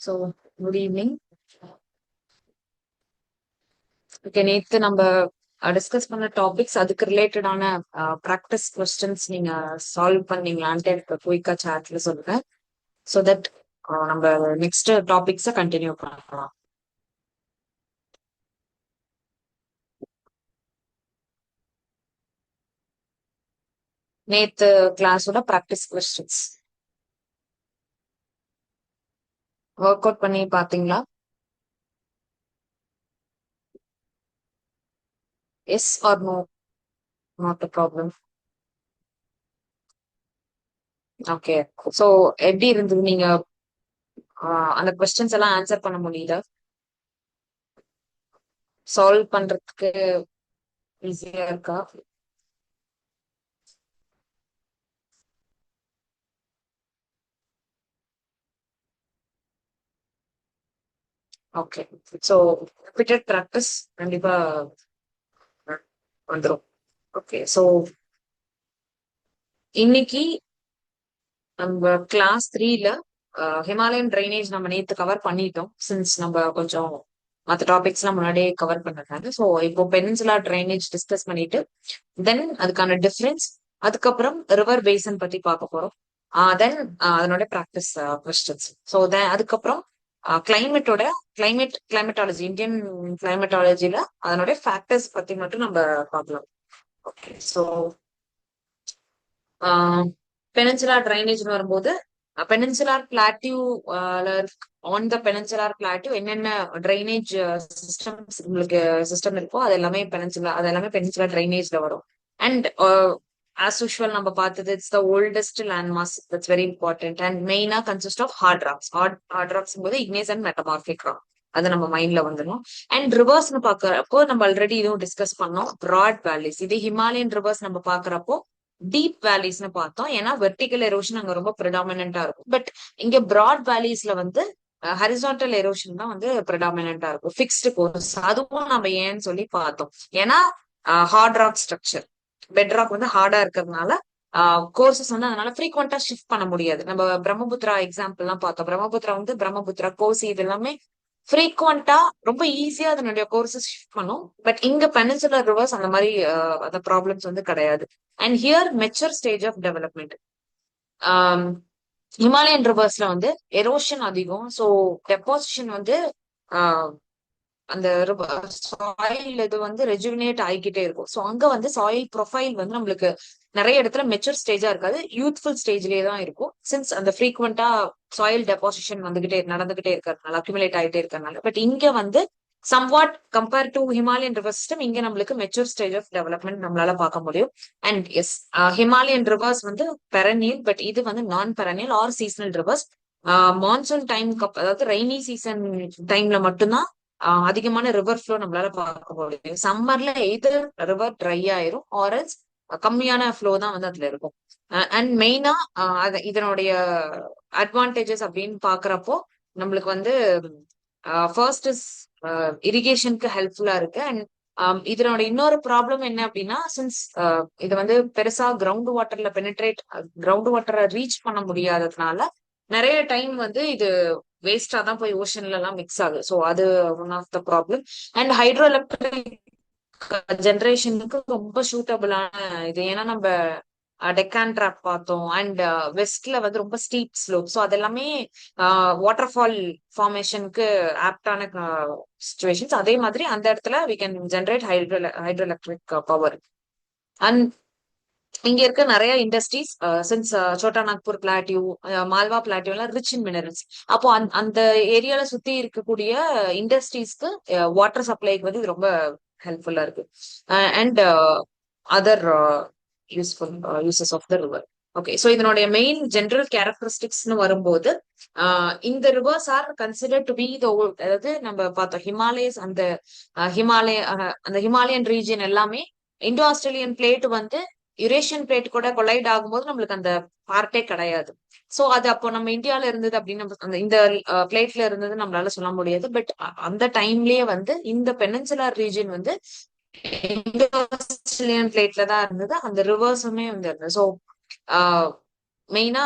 So good evening. Okay, நேத்து நம்ம discuss பண்ண டாபிக்ஸ் அதுக்கு ரிலேட்டடான ப்ராக்டிஸ் கொஸ்டின்ஸ் நீங்க சால்வ் பண்ணீங்களான்ட்டு எனக்கு குயிக்கா சாட்ல சொல்லுங்க. ஸோ தட் நம்ம நெக்ஸ்ட் டாபிக்ஸை கண்டினியூ பண்ணலாம். நேத்து கிளாஸோட ப்ராக்டிஸ் கொஸ்டின்ஸ் ஒர்க் அவுட் பண்ணி பாத்தீங்களா? Yes or no? Not a problem. Okay. So எப்படி இருந்தது? நீங்க அந்த கொஸ்டின்ஸ் எல்லாம் ஆன்சர் பண்ண முடியுதா? சால்வ் பண்றதுக்கு ஈஸியா இருக்கா? ஓகே. ஸோ ரிப்பீட்டட் ப்ராக்டிஸ் கண்டிப்பா வந்துடும். ஓகே. ஸோ இன்னைக்கு நம்ம கிளாஸ் 3ல ஹிமாலயன் ட்ரைனேஜ் நம்ம நேத்து கவர் பண்ணிட்டோம். சின்ஸ் நம்ம கொஞ்சம் மற்ற டாபிக்ஸ் எல்லாம் முன்னாடியே கவர் பண்ணதாங்க. ஸோ இப்போ பெனின்சுலா ட்ரைனேஜ் டிஸ்கஸ் பண்ணிட்டு தென் அதுக்கான டிஃபரன்ஸ், அதுக்கப்புறம் ரிவர் பேசன் பத்தி பார்க்க போறோம். தென் அதனோட ப்ராக்டிஸ் கொஸ்டின்ஸ். ஸோ அதுக்கப்புறம் கிளைமேட்டோட கிளைமேட்டாலஜி, இந்தியன் கிளைமேட்டாலஜில அதனோட ஃபேக்டர்ஸ் பத்தி மட்டும் நம்ம பார்க்கலாம். ஓகே. ஸோ பெனின்சுலா ட்ரைனேஜ்னு வரும்போது peninsular plateau on the peninsular plateau என்னென்ன ட்ரைனேஜ் சிஸ்டம்ஸ் உங்களுக்கு சிஸ்டம் இருக்கோ அது எல்லாமே பெனின்சுலா ட்ரைனேஜ்ல வரும். அண்ட் ஆஸ் யூஷுவல் நம்ம பார்த்தது, it's the oldest land mass, that's very important. And மெயினா consist of hard rocks. Hard rocks போது இக்னேஸ் அண்ட் மெட்டமார்பிக் ராக், அது நம்ம மைண்ட்ல வந்துடும். அண்ட் ரிவர்ஸ்னு பாக்குறப்போ நம்ம ஆல்ரெடி இதுவும் டிஸ்கஸ் பண்ணோம், ப்ராட் வேலிஸ். இது ஹிமாலயன் ரிவர்ஸ் நம்ம பாக்குறப்போ டீப் வேலிஸ்னு பார்த்தோம். ஏன்னா வெர்டிகல் எரோஷன் அங்க ரொம்ப ப்ரிடாமினா இருக்கும். பட் இங்க ப்ராட் வேலிஸ்ல வந்து ஹரிசான்டல் எரோஷன் தான் வந்து ப்ரிடாமினா இருக்கும், ஃபிக்ஸ்டு கோர்ஸ். அதுவும் நம்ம ஏன்னு சொல்லி பார்த்தோம். ஏன்னா hard rock structure, bed rock வந்து ஹார்டா இருக்கிறதுனால கோர்சஸ் வந்து அதனால ஃப்ரீக்வெண்டா ஷிஃப்ட் பண்ண முடியாது. நம்ம பிரம்மபுத்திரா எக்ஸாம்பிள் எல்லாம் பார்த்தோம். பிரம்மபுத்திரா கோசி இது எல்லாமே ஃப்ரீக்வெண்டா ரொம்ப ஈஸியா அதனுடைய கோர்சஸ் ஷிஃப்ட் பண்ணும். பட் இங்க பெனின்சுலர் ரிவர்ஸ் அந்த மாதிரி அந்த ப்ராப்ளம்ஸ் வந்து கிடையாது. And here mature stage of development. Himalayan ரிவர்ஸ்ல வந்து எரோஷன் அதிகம். ஸோ டெபாசிஷன் வந்து அந்த சாயில் இது வந்து ரெஜுவினேட் ஆகிக்கிட்டே இருக்கும். ஸோ அங்க வந்து சாயில் ப்ரொஃபைல் வந்து நம்மளுக்கு நிறைய இடத்துல மெச்சூர் ஸ்டேஜா இருக்காது, யூத்ஃபுல் ஸ்டேஜ்லயே தான் இருக்கும். சின்ஸ் அந்த ஃப்ரீக்வெண்டா சாயில் டெபாசிஷன் நடந்துகிட்டே இருக்கிறதுனால, அக்யூமுலேட் ஆகிட்டே இருக்கிறதுனால. பட் இங்க வந்து somewhat compare to Himalayan river system, இங்க நம்மளுக்கு மெச்சூர் ஸ்டேஜ் ஆஃப் டெவலப்மெண்ட் நம்மளால பார்க்க முடியும். அண்ட் எஸ், ஹிமாலயன் ரிவர்ஸ் வந்து பெரனியல், பட் இது வந்து நான் perennial or seasonal rivers. Monsoon time, அதாவது ரெய்னி சீசன் டைம்ல மட்டும்தான் அதிகமான ரிவர் ஃப்ளோ நம்மளால பார்க்க முடியும். சம்மர்ல எய்தர் ரிவர் ட்ரை ஆயிரும் ஆர்எல்ஸ் கம்மியான ஃப்ளோ தான் வந்து அதுல இருக்கும். அண்ட் மெயினா இதனுடைய அட்வான்டேஜஸ் அப்படின்னு பாக்குறப்போ நம்மளுக்கு வந்து ஃபர்ஸ்ட் இஸ் இரிகேஷனுக்கு ஹெல்ப்ஃபுல்லா இருக்கு. அண்ட் இதனோட இன்னொரு ப்ராப்ளம் என்ன அப்படின்னா, சின்ஸ் இது வந்து பெருசா கிரவுண்ட் வாட்டரை ரீச் பண்ண முடியாததுனால நிறைய டைம் வந்து இது வேஸ்டா தான் போய் ஓஷன்ல எல்லாம் மிக்ஸ் ஆகுது. ஸோ அது one of the problem. And hydro electric ஜென்ரேஷனுக்கு ரொம்ப சூட்டபிளான இது. ஏன்னா நம்ம டெக்கான் ட்ராப் பார்த்தோம். அண்ட் வெஸ்ட்ல வந்து ரொம்ப ஸ்டீப் ஸ்லோப். ஸோ அதெல்லாமே வாட்டர் ஃபால் ஃபார்மேஷனுக்கு ஆப்டான சுச்சுவேஷன்ஸ். அதே மாதிரி அந்த இடத்துல we can generate hydro electric power. And இங்க இருக்க நிறைய industries, since Chota Nagpur plateau, Malwa plateau எல்லாம் ரிச் இன் மினரல்ஸ். அப்போ அந்த ஏரியால சுத்தி இருக்கக்கூடிய இண்டஸ்ட்ரீஸ்க்கு வாட்டர் சப்ளைக்கு வந்து இது ரொம்ப ஹெல்ப்ஃபுல்லா இருக்கு. And other useful uses of the river. Okay. So இதனுடைய மெயின் ஜென்ரல் கேரக்டரிஸ்டிக்ஸ்னு வரும்போது இந்த rivers are consider to be the, அதாவது நம்ம பார்த்தோம் ஹிமாலயஸ், அந்த ஹிமாலயன் ரீஜியன் எல்லாமே இண்டோ ஆஸ்திரேலியன் பிளேட் வந்து யுரேஷியன் பிளேட் கூட கொலைட் ஆகும்போது நம்மளுக்கு அந்த பார்ட்டே கிடையாது. சோ அது அப்போ நம்ம இந்தியால இருந்தது அப்படின்னு நம்ம இந்த பிளேட்ல இருந்தது நம்மளால சொல்ல முடியாது. பட் அந்த டைம்லயே வந்து இந்த பெனின்சுலர் ரீஜன் வந்து இந்தோ ஆஸ்திரேலியன் பிளேட்ல தான் இருந்தது. அந்த ரிவர்ஸுமே வந்து இருந்தது. ஸோ மெயினா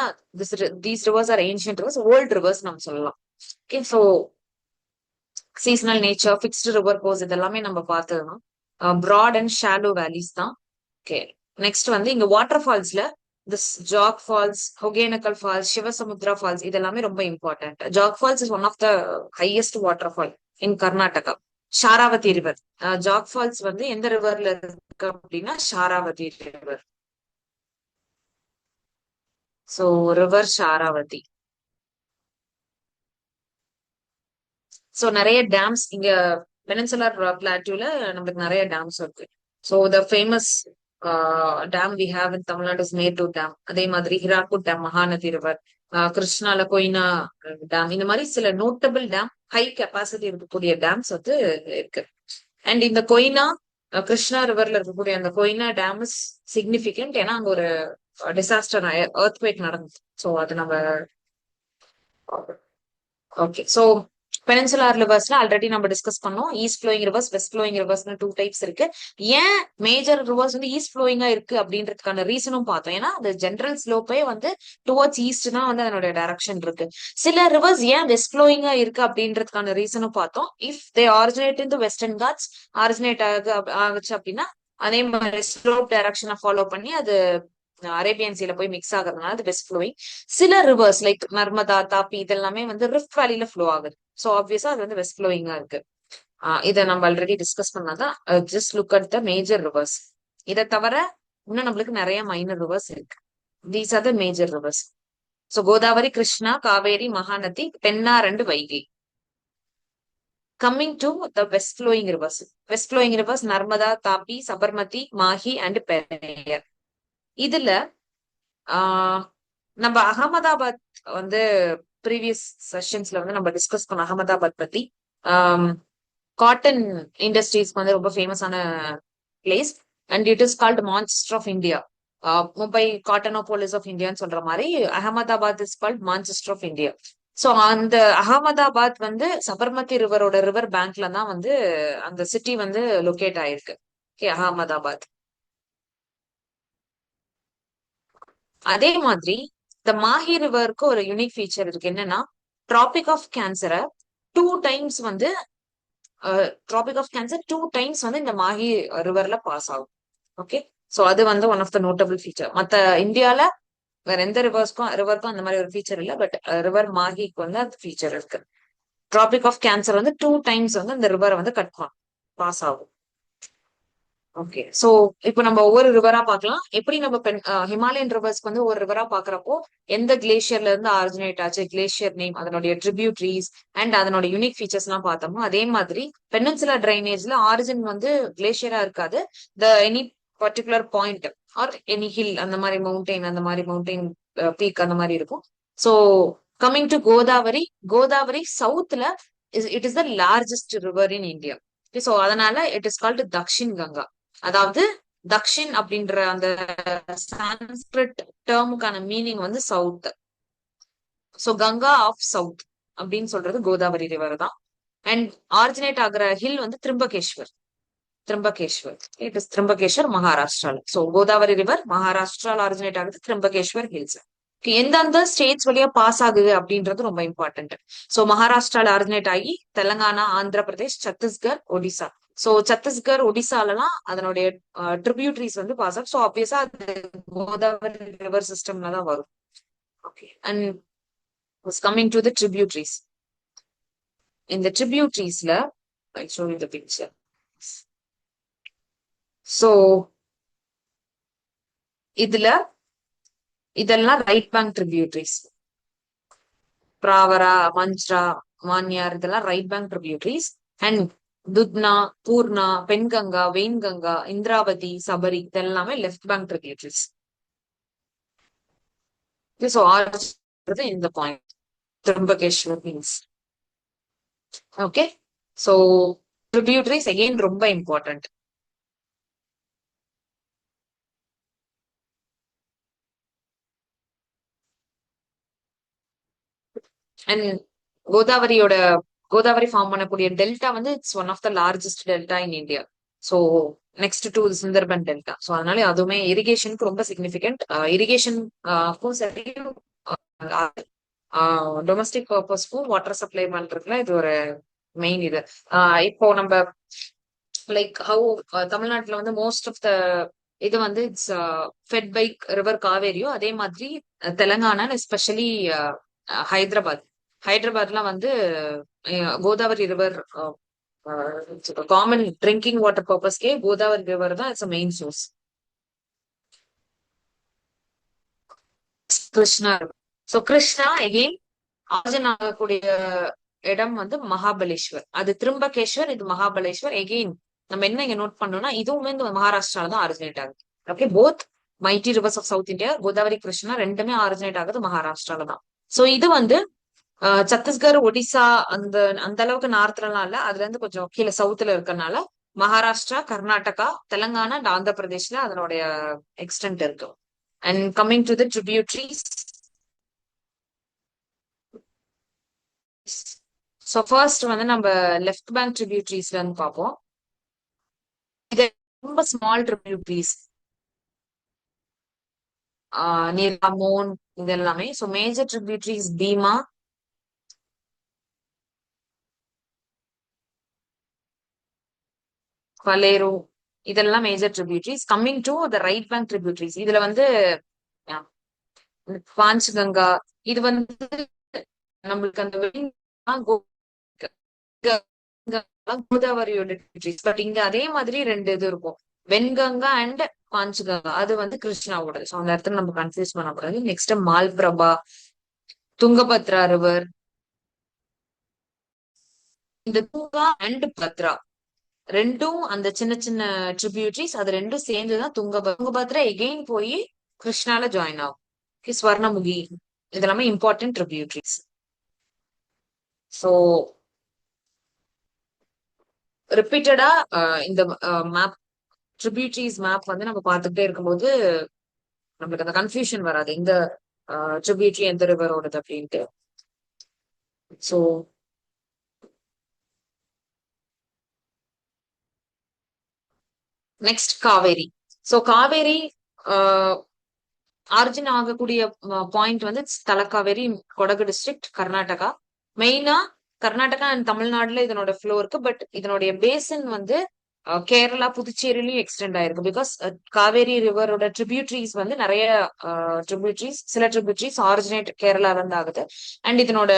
these rivers are ancient rivers, old rivers நம்ம சொல்லலாம். Okay, so seasonal nature, fixed river course இதெல்லாமே நம்ம பார்த்ததுதான். ப்ராட் அண்ட் ஷாலோ வேலிஸ் தான். ஓகே, நெக்ஸ்ட் வந்து இங்க வாட்டர் ஃபால்ஸ்ல this Jog falls, Hogenakkal falls, Shivasamudra falls இதெல்லாமே ரொம்ப important. Jog falls is one of the highest water fall in Karnataka. Sharavathi river. Jog falls வந்து எந்த ரிவர்ல இருக்கு அப்படின்னா Sharavathi river. So river Sharavathi. So நிறைய டேம்ஸ் இங்க பெனின்சுலர் பிளாட்டூல நம்மளுக்கு நிறைய டேம்ஸ் இருக்கு. So the famous dam we have in Tamil Nadu is Mettur dam. அதே மாதிரி ஹிராக்குட் டேம், மகாநதி ரிவர், கிருஷ்ணால கொய்னா டேம், இந்த மாதிரி சில நோட்டபிள் டேம், ஹை கெப்பாசிட்டி இருக்கக்கூடிய டேம்ஸ் வந்து இருக்கு. அண்ட் இந்த கொய்னா கிருஷ்ணா ரிவர்ல இருக்கக்கூடிய அந்த கொய்னா டேம் இஸ் சிக்னிபிகண்ட். ஏன்னா அங்க ஒரு டிசாஸ்டர் எர்த்குவேக் நடந்தது. ஸோ அது நம்ம ஓகே. ஸோ பெனின்சுலார் ரிவர்ஸ்ல ஆல்ரெடி நம்ம டிஸ்கஸ் பண்ணோம். East flowing rivers, west flowing ரிவர்ஸ்னு டூ டைப்ஸ் இருக்கு. ஏன் மேஜர் ரிவர்ஸ் வந்து ஈஸ்ட் ஃப்ளோயிங்கா இருக்கு அப்படின்றதுக்கான ரீசனும் பார்த்தோம். ஏன்னா அது ஜென்ரல் ஸ்லோப்பே வந்து டுவர்ட்ஸ் ஈஸ்ட் தான் வந்து அதனுடைய டைரக்ஷன் இருக்கு. சில ரிவர்ஸ் ஏன் வெஸ்ட் ஃப்ளோயிங்கா இருக்கு அப்படின்றதுக்கான ரீசனும் பார்த்தோம். If they originate in the western Ghats originate ஆகுச்சு அப்படின்னா அதே மாதிரி ஸ்லோப் டைரக்ஷனை ஃபாலோ பண்ணி அது அரேபியன் சீல போய் மிக்ஸ் ஆகுறதுனால அது வெஸ்ட் ஃப்ளோயிங். சில ரிவர்ஸ் லைக் நர்மதா, தாப்பி இதெல்லாமே வந்து ரிஃப்ட் வேலியில ஃப்ளோ ஆகுது. ஸோ ஆப்வியஸா அது வந்து வெஸ்ட் ஃப்ளோயிங்கா இருக்கு. இதை நம்ம ஆல்ரெடி டிஸ்கஸ் பண்ணாதான். Just look at the major rivers. இதை தவிர இன்னும் நம்மளுக்கு நிறைய மைனர் ரிவர்ஸ் இருக்கு. These are the major rivers. So Godavari, Krishna, Kaveri, Mahanadi, Pennar and Vaigai. Coming to the west flowing rivers. West flowing rivers Narmada, Tapi, Sabarmati, Mahi and Periyar. இதுல நம்ம அகமதாபாத் வந்து ப்ரீவியஸ் செஷன்ஸ்ல வந்து நம்ம டிஸ்கஸ் பண்ண அகமதாபாத் பத்தி. காட்டன் இண்டஸ்ட்ரீஸ்க்கு வந்து ரொம்ப ஃபேமஸான place. And it is called Manchester of India. Mumbai cottonopolis of இந்தியான்னு சொல்ற மாதிரி Ahmedabad is called Manchester of India. So அந்த அகமதாபாத் வந்து சபர்மதி ரிவரோட ரிவர் பேங்க்ல தான் வந்து அந்த சிட்டி வந்து லொக்கேட் ஆயிருக்கு. ஓகே, அகமதாபாத். அதே மாதிரி இந்த மாஹி ரிவருக்கு ஒரு யூனிக் ஃபீச்சர் இருக்கு. என்னன்னா டிராபிக் ஆஃப் கேன்சரை டூ டைம்ஸ் வந்து இந்த மாஹி ரிவர்ல பாஸ் ஆகும். ஓகே, சோ அது வந்து one of the notable feature. மத்த இந்தியால வேற எந்த ரிவருக்கும் அந்த மாதிரி ஒரு ஃபீச்சர் இல்ல. பட் ரிவர் மாஹிக்கு வந்து அந்த ஃபீச்சர் இருக்கு. டிராபிக் ஆஃப் கேன்சர் வந்து டூ டைம்ஸ் வந்து இந்த ரிவரை வந்து கட் பாஸ் ஆகும். ஓகே, சோ இப்போ நம்ம ஒவ்வொரு ரிவரா பார்க்கலாம். எப்படி நம்ம ஹிமாலயன் ரிவர்ஸ்க்கு வந்து ஒரு ரிவரா பாக்குறப்போ எந்த கிளேஷியர்ல இருந்து ஆரிஜினேட் ஆச்சு, கிளேஷியர் நேம், அதனுடைய ட்ரிபியூட்ரீஸ் அண்ட் அதனோட யூனிக் ஃபீச்சர்ஸ் எல்லாம் பார்த்தோமோ, அதே மாதிரி பெனின்சுலா டிரைனேஜ்ல ஆரிஜின் வந்து கிளேஷியரா இருக்காது. The any particular point or any hill, அந்த மாதிரி மவுண்டெயின் பீக் அந்த மாதிரி இருக்கும். So coming to Godavari. Godavari சவுத்ல it is the largest river in India. So அதனால it is called Dakshin Ganga. அதாவது தக்ஷின் அப்படின்ற அந்த சான்ஸ்கிரிட் டேர்முக்கான மீனிங் வந்து south. So Ganga of south அப்படின்னு சொல்றது கோதாவரி ரிவர் தான். அண்ட் ஆரிஜினேட் ஆகுற ஹில் வந்து திரிம்பகேஸ்வர். இட் இஸ் திரிம்பகேஸ்வர், மகாராஷ்டிரால. சோ கோதாவரி ரிவர் மகாராஷ்டிரால ஆரிஜினேட் ஆகுது, திரிம்பகேஸ்வர் ஹில்ஸ். எந்தெந்த ஸ்டேட்ஸ் வழியா பாஸ் ஆகுது அப்படின்றது ரொம்ப இம்பார்ட்டன்ட். சோ மகாராஷ்டிரால ஆரிஜினேட் ஆகி தெலங்கானா, ஆந்திர பிரதேஷ், சத்தீஸ்கர், ஒடிசா. சோ சத்தீஸ்கர், ஒடிசாலலாம் அதனுடைய ட்ரிபியூட்டரிஸ் வந்து பாஸ் ஆகும். ஸோ ஆப்வியஸா அது கோதாவரி ரிவர் சிஸ்டம்ல தான் வரும். Okay, and coming to the tributaries. இந்த ட்ரிபியூட்டரிஸ்ல I show you the picture. So இதெல்லாம் right bank tributaries. Pravara, Manjra, Manyar இதெல்லாம் right bank tributaries. And Dudhna, Purna, Penganga, Wainganga, Indravati, Sabari இதெல்லாமே லெஃப்ட் பேங்க் ட்ரிபியூட்டரிஸ். ஸோ இந்த point Trimbakeshwar means. Okay, so tributaries again ரொம்ப இம்பார்ட்டன்ட். அண்ட் கோதாவரி ஃபார்ம் பண்ணக்கூடிய delta வந்து it's one of the largest delta in India. So next to Sundarban delta. So அதனால அதுவுமே இரிகேஷனுக்கு ரொம்ப significant. Irrigation சரி domestic பர்பஸ்க்கும் water supply பண்றதுல இது ஒரு மெயின் இது. இப்போ நம்ம லைக் ஹவு தமிழ்நாட்டுல வந்து மோஸ்ட் ஆஃப் த இது வந்து இட்ஸ் ஃபெட் பை ரிவர் காவேரியோ, அதே மாதிரி தெலங்கானா எஸ்பெஷலி ஹைதராபாத் ஹைதராபாத்லாம் வந்து Godavari river common drinking water பர்பஸ்க்கே கோதாவரி ரிவர் தான் it's main source. Krishna. So Krishna again origin ஆகக்கூடிய இடம் வந்து மகாபலேஸ்வர். அது திரும்பகேஸ்வர், இது மகாபலேஸ்வர். எகெயின் நம்ம என்ன இங்க நோட் பண்ணோம்னா இதுவுமே இந்த மகாராஷ்டிரால தான் ஆரிஜினேட் ஆகுது. Okay, both mighty rivers of south India Godavari Krishna ரெண்டுமே ஆரிஜினேட் ஆகுது மகாராஷ்டிரால தான். சோ இது வந்து சத்தீஸ்கர் ஒடிசா அந்த அந்த அளவுக்கு நார்த்லாம் இல்ல, அதுல இருந்து கொஞ்சம் கீழே சவுத்துல இருக்கறனால மகாராஷ்டிரா, கர்நாடகா, தெலங்கானா அண்ட் ஆந்திர பிரதேஷ்ல அதனுடைய எக்ஸ்டென்ட் இருக்கு. And coming to the tributaries. So first வந்து நம்ம லெஃப்ட் பேங்க் ட்ரிபியூட்ரிஸ்ல இருந்து பார்ப்போம். இது ரொம்ப ஸ்மால் ட்ரிபியூட்ரிஸ், நீர்மோன் இது எல்லாமே. ஸோ மேஜர் ட்ரிபியூட்ரிஸ் பீமா, பலேரு, இதெல்லாம் major tributaries. Coming to the right bank tributaries, இதுல வந்து பாஞ்ச்கங்கா, இது வந்து நம்மளுக்கு அந்த கோதாவரியோட ட்ரிபியூட்ரிஸ். பட் இங்க அதே மாதிரி ரெண்டு இது இருக்கும், வெண்கங்கா அண்ட் பாஞ்ச்கங்கா. அது வந்து கிருஷ்ணாவோட. ஸோ அந்த இடத்துல நம்ம கன்ஃபியூஸ் பண்ணக்கூடாது. Next Malaprabha, Tungabhadra river. இந்த துங்கா அண்ட் பத்ரா ரெண்டும் அந்த சின்ன சின்ன ட்ரிபியூட்ரிஸ், அது ரெண்டும் சேர்ந்துதான் துங்கபத்ரா எகெயின் போய் கிருஷ்ணால ஜாயின் ஆகும். ஸ்வர்ணமுகி இதெல்லாமே இம்பார்ட்டன்ட் ட்ரிபியூட்ரிஸ். ஸோ ரிப்பீட்டடா இந்த மேப் ட்ரிபியூட்ரிஸ் மேப் வந்து நம்ம பார்த்துக்கிட்டே இருக்கும்போது நம்மளுக்கு அந்த கன்ஃபியூஷன் வராது இந்த ட்ரிபியூட்ரி எந்த ரிவரோடது அப்படின்ட்டு. So next Kaveri. So Kaveri origin ஆகக்கூடிய பாயிண்ட் வந்து தலக்காவேரி, கொடகு டிஸ்ட்ரிக்ட், கர்நாடகா. மெயினா கர்நாடகா அண்ட் தமிழ்நாடுல இதனோட ஃப்ளோ இருக்கு. பட் இதனுடைய பேசின் வந்து கேரளா, புதுச்சேரியிலயும் எக்ஸ்டெண்ட் ஆயிருக்கு. பிகாஸ் காவேரி ரிவரோட ட்ரிபியூட்ரிஸ் வந்து நிறைய ட்ரிபியூட்ரிஸ், சில ட்ரிபியூட்ரிஸ் ஆரிஜினேட் கேரளால இருந்து ஆகுது. அண்ட் இதனோட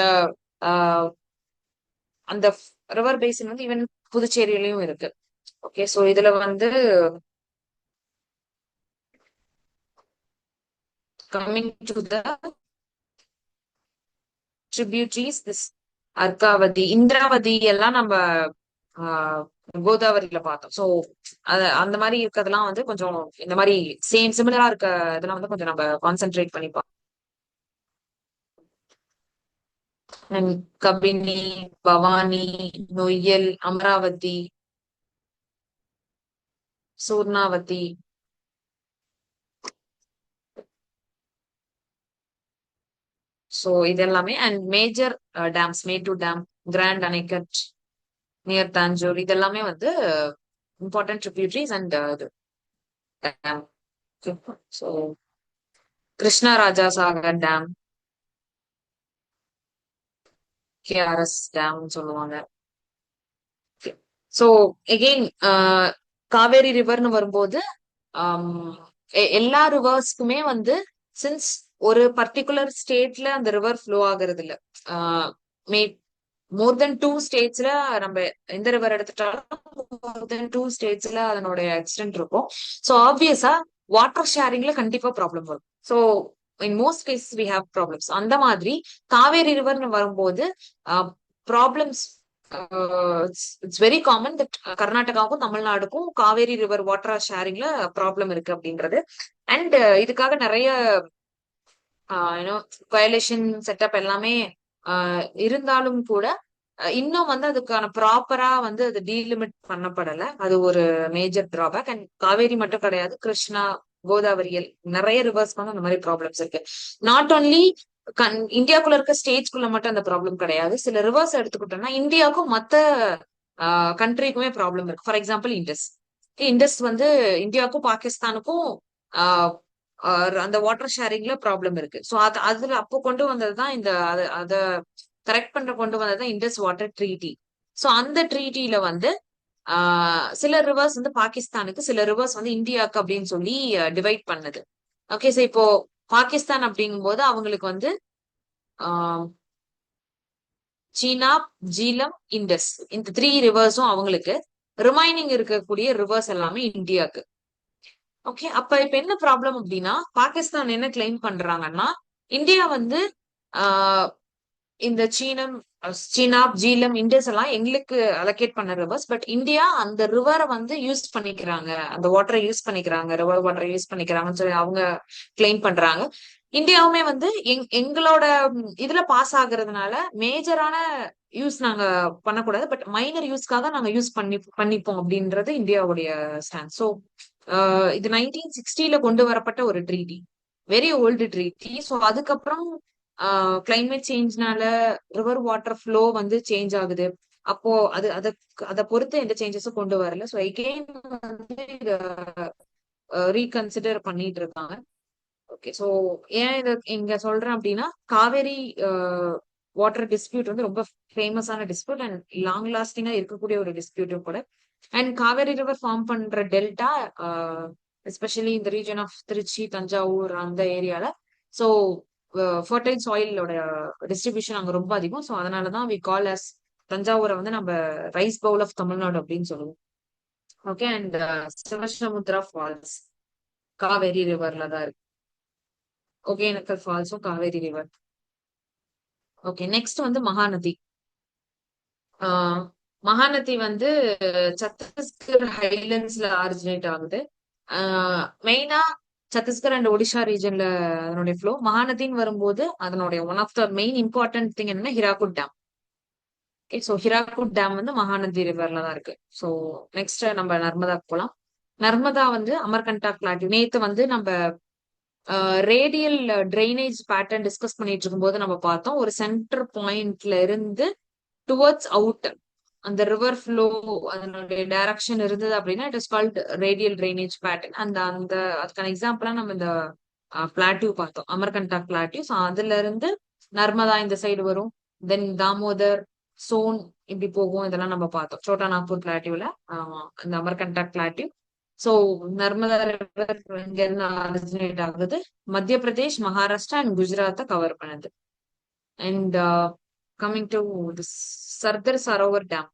அந்த ரிவர் பேசின் வந்து ஈவன் புதுச்சேரியிலயும் இருக்கு. ஓகே, சோ இதுல வந்து coming to the tributaries, this Arkavathi, Indravati எல்லாம் நம்ம கோதாவரியில பார்த்தோம். சோ அந்த மாதிரி இருக்கிறதெல்லாம் வந்து கொஞ்சம் இந்த மாதிரி சேம் சிமிலரா இருக்க இதெல்லாம் வந்து கொஞ்சம் நம்ம கான்சென்ட்ரேட் பண்ணி பார்ப்போம். கபினி, பவானி, நொய்யல், அமராவதி, சூர்ணாவதி. சோ இது எல்லாமே. And major dams, Mettur dam, grand Anicut near Tanjore, இதெல்லாமே வந்து important tributaries and dam. So Krishna Raja Sagar dam, KRS dam சொல்லுவாங்க. ஸோ எகெயின் காவேரி ரிவர்னு வரும்போது எல்லா ரிவர்ஸ்க்குமே வந்து சின்ஸ் ஒரு பர்டிகுலர் ஸ்டேட்ல அந்த ரிவர் ஃப்ளோ ஆகுறது இல்ல, மே மோர் தென் 2 ஸ்டேட்ஸ்ல நம்ம எந்த ரிவர் எடுத்துட்டாலும் மோர் தென் 2 ஸ்டேட்ஸ்ல அதனுடைய எக்ஸ்டென்ட் இருக்கும். ஸோ ஆப்வியஸா வாட்டர் ஷேரிங்ல கண்டிப்பா ப்ராப்ளம் வரும். So in most cases we have problems. அந்த மாதிரி காவேரி ரிவர்னு வரும்போது problems it's very common that கர்நாடகாவுக்கும் தமிழ்நாடுக்கும் காவேரி ரிவர் வாட்டர் ஷேரிங்ல ப்ராப்ளம் இருக்கு அப்படின்றது. அண்ட் இதுக்காக நிறைய வயலேஷன் செட்டப் எல்லாமே இருந்தாலும் கூட இன்னும் வந்து அதுக்கான ப்ராப்பரா வந்து அது டீலிமிட் பண்ணப்படல. அது ஒரு மேஜர் டிராபேக். அண்ட் காவேரி மட்டும் கிடையாது, கிருஷ்ணா, கோதாவரியல் நிறைய ரிவர்ஸ் வந்து அந்த மாதிரி ப்ராப்ளம்ஸ் இருக்கு. நாட் ஓன்லி இந்தியாக்குள்ள இருக்க ஸ்டேட்ஸ்குள்ள மட்டும் அந்த ப்ராப்ளம் கிடையாது. சில ரிவர்ஸ் எடுத்துக்கிட்டோம்னா இந்தியாவுக்கும் மத்த கண்ட்ரிக்குமே ப்ராப்ளம் இருக்கு. For example Indus. இண்டஸ் வந்து இந்தியாவுக்கும் பாகிஸ்தானுக்கும் அந்த வாட்டர் ஷேரிங்ல ப்ராப்ளம் இருக்கு. ஸோ அதுல அப்போ கொண்டு வந்ததுதான் அத கரெக்ட் பண்ற கொண்டு வந்ததுதான் இண்டஸ் வாட்டர் ட்ரீட்டி. ஸோ அந்த ட்ரீட்டில வந்து சில ரிவர்ஸ் வந்து பாகிஸ்தானுக்கு, சில ரிவர்ஸ் வந்து இந்தியாவுக்கு அப்படின்னு சொல்லி டிவைட் பண்ணுது. ஓகே, சோ இப்போ பாகிஸ்தான் அப்படிங்கும்போது அவங்களுக்கு வந்து ஆஹ் சீனாப், ஜீலம், இண்டஸ் இந்த 3 ரிவர்ஸும் அவங்களுக்கு, ரிமைனிங் இருக்கக்கூடிய ரிவர்ஸ் எல்லாமே இந்தியாவுக்கு. ஓகே, அப்ப இப்ப என்ன ப்ராப்ளம் அப்படின்னா பாகிஸ்தான் என்ன கிளைம் பண்றாங்கன்னா இந்தியா வந்து ஆஹ் இந்த சீனா, ஜீலம், இண்டஸ் எல்லாம் எங்களுக்கு அலோகேட் பண்ண ரிவர்ஸ். பட் இந்தியா அந்த ரிவரை வந்து யூஸ் பண்ணிக்கிறாங்க, அந்த வாட்டரை யூஸ் பண்ணிக்கிறாங்க, ரிவர் வாட்டரை யூஸ் பண்ணிக்கிறாங்கன்னு சொல்லி அவங்க கிளைம் பண்றாங்க. இந்தியாவுமே வந்து எங்களோட இதுல பாஸ் ஆகுறதுனால மேஜரான யூஸ் நாங்க பண்ணக்கூடாது, பட் மைனர் யூஸ்க்காக நாங்க யூஸ் பண்ணிப்போம் அப்படின்றது இந்தியாவுடைய ஸ்டாண்ட். ஸோ இது 1960ல கொண்டு வரப்பட்ட ஒரு treaty, very old treaty. So அதுக்கப்புறம் கிளைமேட் சேஞ்ச்னால ரிவர் வாட்டர் ஃப்ளோ வந்து சேஞ்ச் ஆகுது. அப்போ அதை பொறுத்து எந்த சேஞ்சஸும் கொண்டு வரல. ஸோ எகெயின் வந்து இத ரீகன்சிடர் பண்ணிட்டு இருக்காங்க. ஓகே, ஸோ ஏன் இத இங்க சொல்றேன் அப்படின்னா காவேரி வாட்டர் டிஸ்பியூட் வந்து ரொம்ப ஃபேமஸான டிஸ்பியூட் அண்ட் லாங் லாஸ்டிங்கா இருக்கக்கூடிய ஒரு டிஸ்பியூட்டும் கூட. அண்ட் காவேரி ரிவர் ஃபார்ம் பண்ற டெல்டா எஸ்பெஷலி இந்த ரீஜன் ஆஃப் திருச்சி, தஞ்சாவூர் அந்த ஏரியால. ஸோ ஃபர்டைல் சாயிலோட டிஸ்ட்ரிபியூஷன் அங்க ரொம்ப அதிகம். ஸோ அதனாலதான் வி கால் அஸ் தஞ்சாவூரை வந்து நம்ம ரைஸ் பவுல் ஆஃப் தமிழ்நாடு அப்படின்னு சொல்லுவோம். Okay, and Shivasamudra falls Kaveri ரிவர்ல தான் இருக்கு. ஒகேனக்கல் ஃபால்ஸும் காவேரி ரிவர். ஓகே, நெக்ஸ்ட் வந்து மகாநதி. ஆஹ் மகாநதி வந்து சத்தீஸ்கர் ஹைலண்ட்ஸ்ல ஆரிஜினேட் ஆகுது. மெயினா சத்தீஸ்கர் அண்ட் ஒடிஷா ரீஜன்ல அதனுடைய ஃப்ளோ. மகாநதின்னு வரும்போது அதனுடைய one of the main important thing என்னன்னா Hirakud dam. So Hirakud dam வந்து மகாநதி ரிவர்ல தான் இருக்கு. ஸோ நெக்ஸ்ட் நம்ம நர்மதா போலாம். நர்மதா வந்து அமர்கண்டா பிளாட்டியூ. நேத்து வந்து நம்ம ரேடியல் ட்ரைனேஜ் பேட்டர்ன் டிஸ்கஸ் பண்ணிட்டு இருக்கும்போது நம்ம பார்த்தோம், ஒரு சென்டர் பாயிண்ட்ல இருந்து டுவர்ட்ஸ் அவுட் அந்த ரிவர் ஃப்ளோ அதனுடைய டைரக்ஷன் இருந்தது அப்படின்னா it is called radial drainage pattern. அந்த அந்த அதுக்கான எக்ஸாம்பிளா நம்ம இந்த பிளாட்டியூ பார்த்தோம், அமர்கண்டா பிளாட்டியூ. ஸோ அதுல இருந்து நர்மதா இந்த சைடு வரும், தென் தாமோதர், சோன் இப்படி போகும். இதெல்லாம் நம்ம பார்த்தோம் சோட்டா நாக்பூர் பிளாட்டியூல இந்த Amarkantak plateau. So Narmada river இங்க இருந்து ஆரிஜினேட் ஆகுது, மத்திய பிரதேஷ், மகாராஷ்டிரா அண்ட் குஜராத்தை கவர் பண்ணுது. And coming to Sardar Sarovar dam.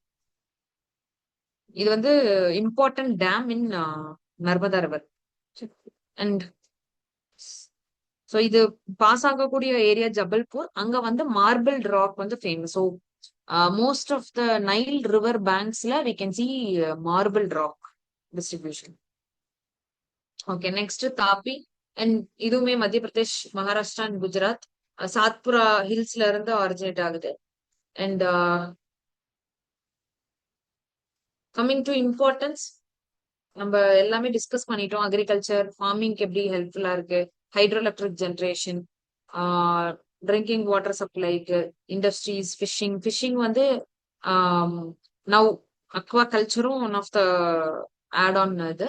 இது வந்து important dam in Narmada river. And so இது பாஸ் ஆகக்கூடிய ஏரியா ஜபல்பூர். அங்க வந்து மார்பிள் ராக் வந்து famous. So most of the Nile river பேங்க்ஸ்ல we can see marble rock distribution. Okay, next Tapi. And இதுவுமே மத்திய பிரதேஷ், மகாராஷ்டிரா அண்ட் குஜராத் சாத்புரா ஹில்ஸ்ல இருந்து ஆரிஜினேட் ஆகுது. அண்ட் கம்மிங் டு இம்பார்ட்டன்ஸ், நம்ம எல்லாமே டிஸ்கஸ் பண்ணிட்டோம். அக்ரிகல்ச்சர், ஃபார்மிங்க்கு எப்படி ஹெல்ப்ஃபுல்லா இருக்கு, hydro electric generation, drinking water சப்ளைக்கு, இண்டஸ்ட்ரீஸ், ஃபிஷிங். ஃபிஷிங் வந்து நவ் அக்வா கல்ச்சரும் one of the add on இது.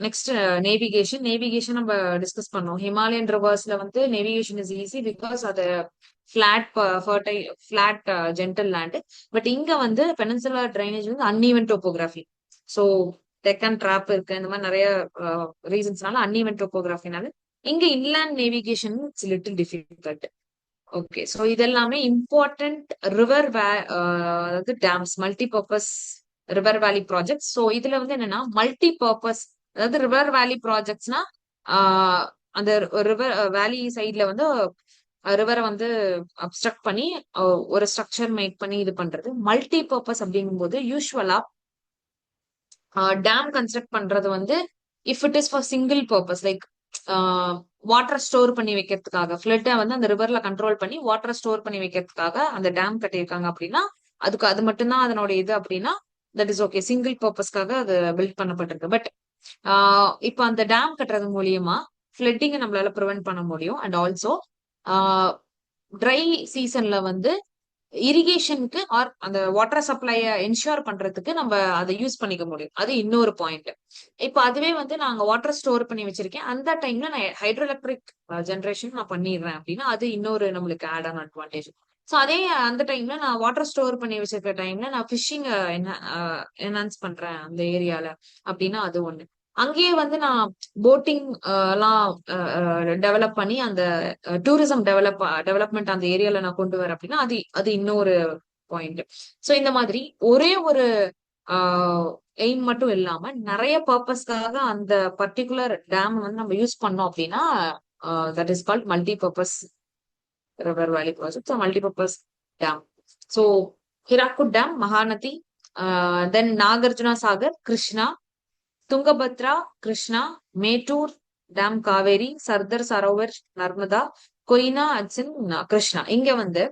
Next navigation. நேவிகேஷன் நம்ம டிஸ்கஸ் பண்ணோம். ஹிமாலயன் ரிவர்ஸ்ல வந்து நேவிகேஷன் இஸ் ஈஸி பிகாஸ் அது flat fertile flat gentle land. But இங்க வந்து பெனின்சுலர் ட்ரைனேஜ் வந்து uneven topography. So Deccan trap இருக்கு, இந்த மாதிரி நிறைய ரீசன்ஸ்னால அன்ஈவன் டோபோகிராஃபினால இங்க inland navigation it's little difficult. Okay, so இதெல்லாமே இம்பார்ட்டன்ட் ரிவர் அதாவது dams, multi purpose river valley project. So இதுல வந்து என்னன்னா மல்டி பர்பஸ், அதாவது ரிவர் வேலி ப்ராஜெக்ட்ஸ்னா அந்த ரிவர் வேலி சைட்ல வந்து ரிவரை வந்து அப்ஸ்ட்ரக்ட் பண்ணி ஒரு ஸ்ட்ரக்சர் மேக் பண்ணி இது பண்றது. மல்டி பர்பஸ் அப்படிங்கும்போது யூஸ்வலா டேம் கன்ஸ்ட்ரக்ட் பண்றது வந்து if it is for single purpose like water store பண்ணி வைக்கிறதுக்காக, ஃபிளட்டை வந்து அந்த ரிவர்ல கண்ட்ரோல் பண்ணி வாட்டர் ஸ்டோர் பண்ணி வைக்கிறதுக்காக அந்த டேம் கட்டியிருக்காங்க அப்படின்னா அதுக்கு அது மட்டும்தான் அதனோட இது அப்படின்னா தட் இஸ் ஓகே, சிங்கிள் பர்பஸ்க்காக அது பில்ட் பண்ணப்பட்டிருக்கு. பட் இப்போ அந்த டேம் கட்டுறது மூலியமா ஃபிளட்டிங்கை நம்மளால ப்ரிவென்ட் பண்ண முடியும். அண்ட் ஆல்சோ ட்ரை சீசன்ல வந்து இரிகேஷனுக்கு ஆர் அந்த வாட்டர் சப்ளைய என்ஷூர் பண்றதுக்கு நம்ம அதை யூஸ் பண்ணிக்க முடியும். அது இன்னொரு பாயிண்ட். இப்ப அதுவே வந்து நாங்க வாட்டர் ஸ்டோர் பண்ணி வச்சிருக்கேன், அந்த டைம்ல நான் ஹைட்ரோ எலக்ட்ரிக் ஜென்ரேஷன் நான் பண்ணிடுறேன் அப்படின்னா அது இன்னொரு நம்மளுக்கு ஆட் ஆன் அட்வான்டேஜ். ஸோ அதே அந்த டைம்ல நான் வாட்டர் ஸ்டோர் பண்ணி வச்சிருக்க டைம்ல நான் ஃபிஷிங் என்ஹான்ஸ் பண்றேன் அந்த ஏரியால அப்படின்னா அது ஒண்ணு. அங்கேயே வந்து நான் போட்டிங் எல்லாம் டெவலப் பண்ணி அந்த டூரிசம் டெவலப்மெண்ட் அந்த ஏரியால நான் கொண்டு வரேன் அப்படின்னா அது அது இன்னொரு பாயிண்ட். சோ இந்த மாதிரி ஒரே ஒரு எய்ம் மட்டும் இல்லாம நிறைய பர்பஸ்க்காக அந்த பர்டிகுலர் டேம் வந்து நம்ம யூஸ் பண்ணோம் அப்படின்னா that is called multi purpose river valley project. So multi-purpose dam. So Hirakud Dam, Mahanadi, then Nagarjuna Sagar, Krishna, Tungabhadra, Krishna, Metur Dam, Kaveri, Sardar Sarovar, Narmada, Koina, Hudson, Krishna. இங்க வந்து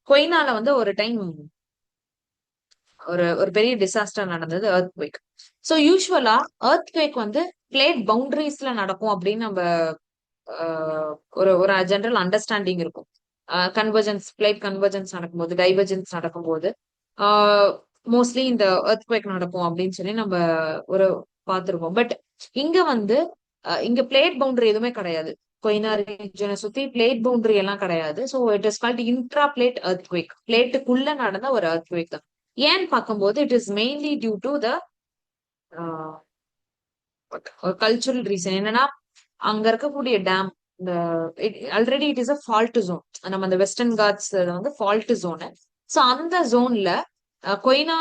கொய்னால வந்து ஒரு time ஒரு ஒரு பெரிய disaster நடந்தது, earthquake. So யூஸ்வலா earthquake வந்து பிளேட் பவுண்டரிஸ்ல நடக்கும் அப்படின்னு நம்ம ஒரு ஒரு ஜெனரல் அண்டர்ஸ்டாண்டிங் இருக்கும். கன்வர்ஜென்ஸ் பிளேட் கன்வர்ஜென்ஸ் நடக்கும்போது, டைவர்ஜென்ஸ் நடக்கும்போது மோஸ்ட்லி இந்த எர்த்குவேக் நடக்கும் அப்படின்னு சொல்லி நம்ம ஒரு பார்த்திருப்போம். பட் இங்க வந்து இங்க பிளேட் பவுண்டரி எதுவுமே கிடையாது. கொய்னா ரீஜனை சுத்தி பிளேட் பவுண்டரி எல்லாம் கிடையாது. So it is called intra plate earthquake. பிளேட்டுக்குள்ள நடந்த ஒரு எர்த்குவேக் தான். ஏன்னு பார்க்கும்போது it is mainly due to the cultural reason. என்னன்னா அங்க இருக்கக்கூடிய டேம், இந்த already it is a fault zone. நம்ம அந்த வெஸ்டர்ன் காட்ஸ் வந்து ஃபால்ட் ஜோனு. ஸோ அந்த ஜோன்ல கொய்னா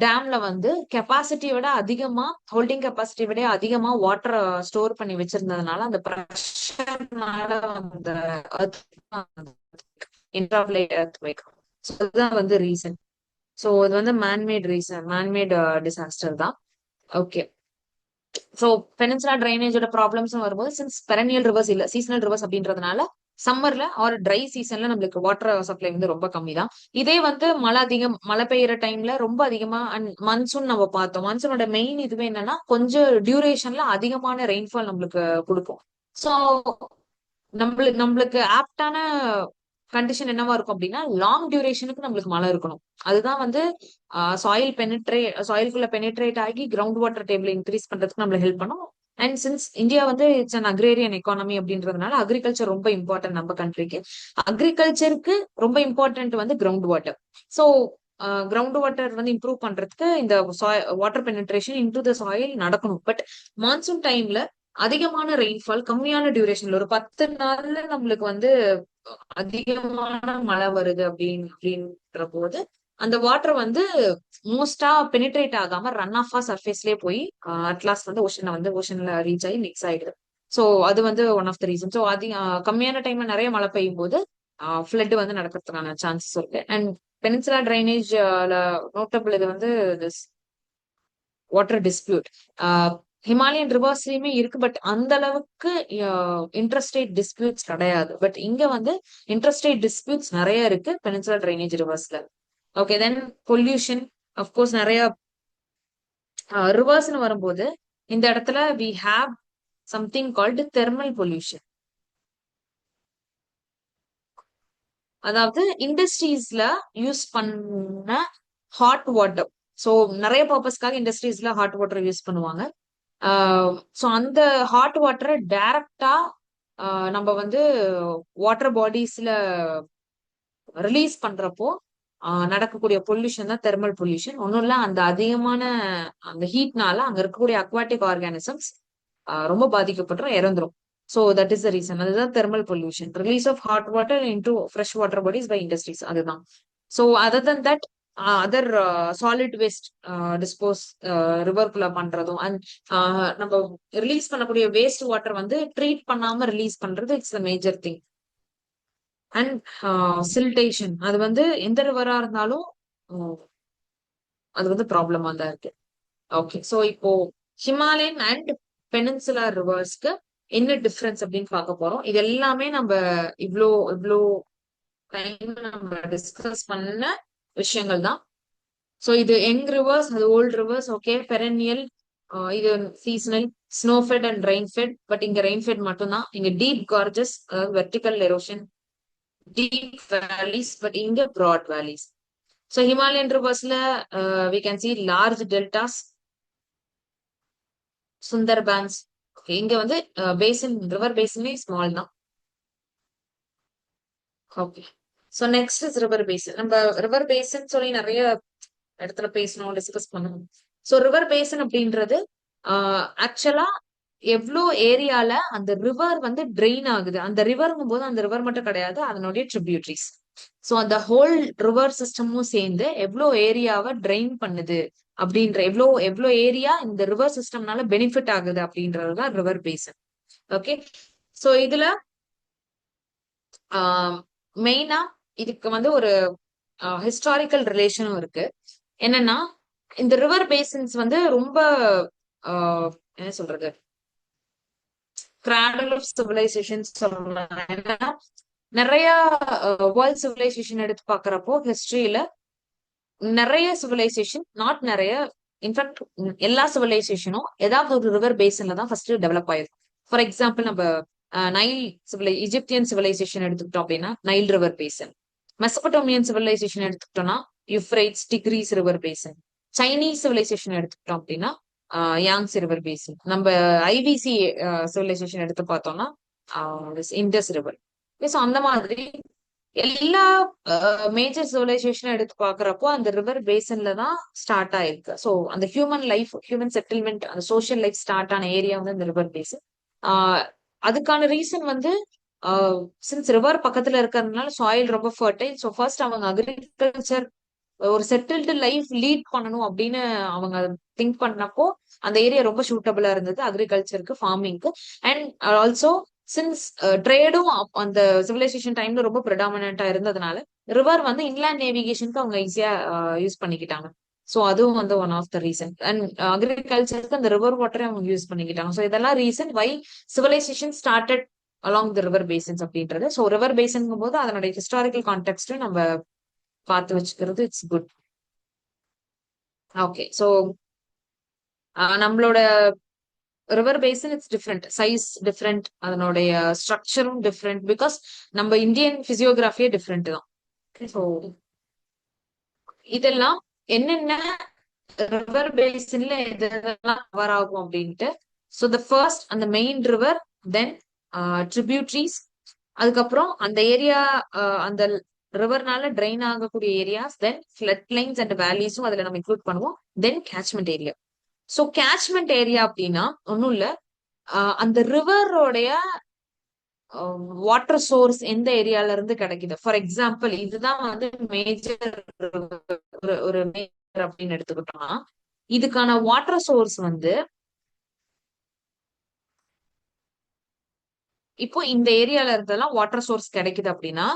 டேம்ல வந்து கெப்பாசிட்டியை விட அதிகமா, ஹோல்டிங் கெப்பாசிட்டி விட அதிகமா வாட்டரை ஸ்டோர் பண்ணி வச்சிருந்ததுனால அந்த ப்ரெஷர்னால அந்த இன்ட்ராப்ளேட் எர்த்குவேக். ஸோ அதுதான் வந்து ரீசன். ஸோ இது வந்து மேன்மேட் ரீசன், மேன்மேட் டிசாஸ்டர் தான். ஓகே. ஸோ பெனின்சுலா டிரைனேஜோட ப்ராப்ளம்ஸ் வரும்போது, சின்ஸ் பெரனியல் ரிவர்ஸ் இல்ல சீசனல் ரிவர்ஸ் அப்படின்றதுனால சம்மர்ல ஆர் ட்ரை சீசன்ல நம்மளுக்கு வாட்டர் சப்ளை வந்து ரொம்ப கம்மி தான். இதே வந்து மழை அதிகம், மழை பெய்யற டைம்ல ரொம்ப அதிகமா, அண்ட் மன்சூன் நம்ம பார்த்தோம். மன்சூனோட மெயின் இதுவே என்னன்னா கொஞ்சம் டியூரேஷன்ல அதிகமான ரெயின்ஃபால் நம்மளுக்கு கொடுக்கும். ஸோ நம்மளுக்கு நம்மளுக்கு ஆப்டான கண்டிஷன் என்னவா இருக்கும் அப்படின்னா லாங் டியூரேஷனுக்கு நம்மளுக்கு மழை இருக்கணும். அதுதான் வந்து சாயில்குள்ள பெனிட்ரேட் ஆகி கிரவுண்ட் வாட்டர் டேபிள் இன்க்ரீஸ் பண்றதுக்கு நம்மளுக்கு ஹெல்ப் பண்ணும். அண்ட் சின்ஸ் இந்தியா வந்து இட்ஸ் அன் அக்ரேரியன் எக்கானமி அப்படின்றதுனால அக்ரிகல்ச்சர் ரொம்ப இம்பார்ட்டன்ட் நம்ம கண்ட்ரிக்கு. அக்ரிகல்ச்சருக்கு ரொம்ப இம்பார்ட்டன்ட் வந்து ground water. So ground water வந்து இம்ப்ரூவ் பண்றதுக்கு இந்த water penetration into the soil நடக்கணும். பட் மான்சூன் டைம்ல அதிகமான ரெயின்ஃபால் கம்மியான டியூரேஷன்ல ஒரு 10 நாள்ல நம்மளுக்கு வந்து அதிகமான மழை வருது அப்படின்ற போது அந்த வாட்டர் வந்து மோஸ்டா பெனிட்ரேட் ஆகாம ரன் ஆஃபா சர்ஃபேஸ்லயே போய் அட்லாஸ்ட் வந்து ஓஷன்ல ரீச் ஆகி மிக்ஸ் ஆயிடுது. ஸோ அது வந்து one of the reason. So கம்மியான டைம்ல நிறைய மழை பெய்யும் போது ஃபிளட் வந்து நடக்கிறதுக்கான சான்சஸ் இருக்கு. அண்ட் பெனின்சுலா டிரைனேஜ் நோட்டபிள் இது வந்து வாட்டர் டிஸ்பியூட் ஹிமாலயன் ரிவர்ஸ்லயுமே இருக்கு. பட் அந்த அளவுக்கு இன்டர்ஸ்டேட் டிஸ்பியூட்ஸ் கிடையாது. பட் இங்க வந்து இன்டர்ஸ்டேட் டிஸ்பியூட்ஸ் நிறைய இருக்கு பெனின்சுலா டிரைனேஜ் ரிவர்ஸ்ல. ஓகே. தென் பொல்யூஷன் அஃப்கோர்ஸ் நிறைய ரிவர்ஸ்னு வரும்போது இந்த இடத்துல we have something called thermal pollution. அதாவது இண்டஸ்ட்ரீஸ்ல யூஸ் பண்ண ஹாட் வாட்டர். ஸோ நிறைய பர்பஸ்க்காக இண்டஸ்ட்ரீஸ்ல ஹாட் வாட்டர் யூஸ் பண்ணுவாங்க. ஸோ அந்த ஹாட் வாட்டரை டைரக்டா நம்ம வந்து வாட்டர் பாடிஸ்ல ரிலீஸ் பண்றப்போ நடக்கக்கூடிய பொல்யூஷன் தான் தெர்மல் பொல்யூஷன். ஒன்றும் இல்லை, அந்த அதிகமான அந்த ஹீட்னால அங்க இருக்கக்கூடிய அக்வாட்டிக் ஆர்கானிசம்ஸ் ரொம்ப பாதிக்கப்பட்டு இறந்துரும். So that is the reason. அதுதான் thermal pollution, release of hot water into fresh water bodies by industries. அதுதான். So other than that other solid waste dispose ரிவர்க்குள்ள பண்றதும் அண்ட் நம்ம ரிலீஸ் பண்ணக்கூடிய வேஸ்ட் வாட்டர் வந்து ட்ரீட் பண்ணாம ரிலீஸ் பண்றது it's the major thing. And siltation அது வந்து எந்த ரிவரா இருந்தாலும் அது வந்து ப்ராப்ளமா தான் இருக்கு. ஓகே. ஸோ இப்போ ஹிமாலயன் அண்ட் பெனின்சுலர் ரிவர்ஸ்க்கு என்ன டிஃபரன்ஸ் அப்படின்னு பார்க்க போறோம். இது எல்லாமே நம்ம இவ்வளோ இவ்வளோ டைம் நம்ம டிஸ்கஸ் பண்ண விஷயங்கள் தான். ஸோ இது யங் ரிவர்ஸ், அது ஓல்ட் ரிவர்ஸ். ஓகே. பெரனியல், இது சீசனல், ஸ்னோஃபெட் அண்ட் ரெயின்ஃபெட். பட் இங்க ரெயின்ஃபெட் மட்டும்தான். இங்க டீப் கார்ஜஸ், அதாவது vertical erosion deep valleys, but inga broad valleys. So Himalayan rivers la we can see large deltas, Sundarbans. Okay, இங்க வந்து basin river basin small தான். Okay. So next is river basin. நம்ம river basin சொல்லி நிறைய இடத்துல பேசணும், discuss பண்ணணும். So river passion அப்படின்றது ஆக்சுவலா எவ்வளோ ஏரியால அந்த ரிவர் வந்து ட்ரெயின் ஆகுது. அந்த ரிவர்ங்கும் போது அந்த ரிவர் மட்டும் கிடையாது, அதனுடைய ட்ரிபியூட்ரிஸ். ஸோ அந்த ஹோல் ரிவர் சிஸ்டமும் சேர்ந்து எவ்வளோ ஏரியாவை ட்ரெயின் பண்ணுது அப்படின்ற, எவ்வளோ எவ்வளோ ஏரியா இந்த ரிவர் சிஸ்டம்னால பெனிஃபிட் ஆகுது அப்படின்றதுதான் ரிவர் பேசன். ஓகே. ஸோ இதுல மெயினா இதுக்கு வந்து ஒரு ஹிஸ்டாரிக்கல் ரிலேஷனும் இருக்கு. என்னன்னா இந்த ரிவர் பேசின்ஸ் வந்து ரொம்ப என்ன சொல்றது, கிராடல் ஆஃப் சிவிலைசேஷன் சொல்லலாம். என்னன்னா நிறைய வேர்ல்ட் சிவிலைசேஷன் எடுத்து பாக்குறப்போ ஹிஸ்டரியில நிறைய சிவிலைசேஷன், நாட் நிறைய, இன்ஃபேக்ட் எல்லா சிவிலைசேஷனும் ஏதாவது ஒரு ரிவர் பேசின்ல தான் ஃபர்ஸ்ட் டெவலப் ஆயிருக்கும். ஃபார் எக்ஸாம்பிள் நம்ம நைல் இஜிப்தியன் சிவிலைசேஷன் எடுத்துக்கிட்டோம் அப்படின்னா Nile river basin. Mesopotamian civilization எடுத்துக்கிட்டோம்னா Euphrates Tigris river basin. Chinese civilization எடுத்துக்கிட்டோம் அப்படின்னா யாங்ஸ் ரிவர் பேசன். நம்ம ஐவிசி சிவிலைசேஷன் எடுத்து பார்த்தோம்னா இண்டஸ் ரிவர். ஸோ அந்த மாதிரி எல்லா மேஜர் சிவிலைசேஷன் எடுத்து பாக்குறப்போ அந்த ரிவர் பேசன்ல தான் ஸ்டார்ட் ஆயிருக்கு. ஸோ அந்த ஹியூமன் லைஃப், ஹியூமன் செட்டில்மெண்ட், அந்த சோஷியல் லைஃப் ஸ்டார்ட் ஆன ஏரியா வந்து இந்த ரிவர் பேசன். அதுக்கான ரீசன் வந்து சின்ஸ் ரிவர் பக்கத்துல இருக்கிறதுனால சாயில் ரொம்ப ஃபர்டைல். ஸோ ஃபர்ஸ்ட் அவங்க அக்ரிகல்ச்சர், ஒரு செட்டில்டு லைஃப் லீட் பண்ணணும் அப்படின்னு அவங்க திங்க் பண்ணப்போ அந்த ஏரியா ரொம்ப சூட்டபிளா இருந்தது அக்ரிகல்ச்சருக்கு, ஃபார்மிங்க்கு. அண்ட் ஆல்சோ சின்ஸ் ட்ரேடும் அந்த சிவிலைசேஷன் டைம்ல ரொம்ப ப்ரிடாமினா இருந்ததுனால ரிவர் வந்து இன்லேண்ட் நேவிகேஷனுக்கு அவங்க ஈஸியா யூஸ் பண்ணிக்கிட்டாங்க. ஸோ அதுவும் வந்து one of the reason. And அக்ரிகல்ச்சருக்கு அந்த ரிவர் வாட்டரை அவங்க யூஸ் பண்ணிக்கிட்டாங்க. ஸோ இதெல்லாம் reason why civilization started along the river basins அப்படின்றது. ஸோ ரிவர் பேசன்ங்கும் போது அதனுடைய ஹிஸ்டாரிக்கல் கான்டெக்ட்டும் நம்ம பார்த்து வச்சுக்கிறது இட்ஸ் குட். ஓகே. ஸோ நம்மளோட river basin it's different, size different, அதனுடைய ஸ்ட்ரக்சரும் டிஃப்ரெண்ட், பிகாஸ் நம்ம இந்தியன் பிசியோகிராஃபியே டிஃப்ரெண்ட் தான். ஸோ இதெல்லாம் என்னென்ன ரிவர் பேசன்ல இதெல்லாம் கவர் ஆகும் அப்படின்ட்டு. ஸோ த ஃபர்ஸ்ட் அந்த மெயின் ரிவர், தென் ட்ரிபியூட்ரிஸ், அதுக்கப்புறம் அந்த ஏரியா, அந்த ரிவர்னால ட்ரெயின் ஆகக்கூடிய areas, then flood lines and வேலிஸும் அதுல நம்ம இன்க்ளூட் பண்ணுவோம், then catchment area. So catchment area அப்படின்னா ஒன்றும் இல்லை, அந்த ரிவரோடைய வாட்டர் சோர்ஸ் எந்த ஏரியால இருந்து கிடைக்குது. ஃபார் எக்ஸாம்பிள் இதுதான் வந்து மேஜர் ஒரு மேஜர் அப்படின்னு எடுத்துக்கிட்டோம்னா இதுக்கான வாட்டர் சோர்ஸ் வந்து இப்போ இந்த ஏரியால இருந்தெல்லாம் வாட்டர் சோர்ஸ் கிடைக்குது அப்படின்னா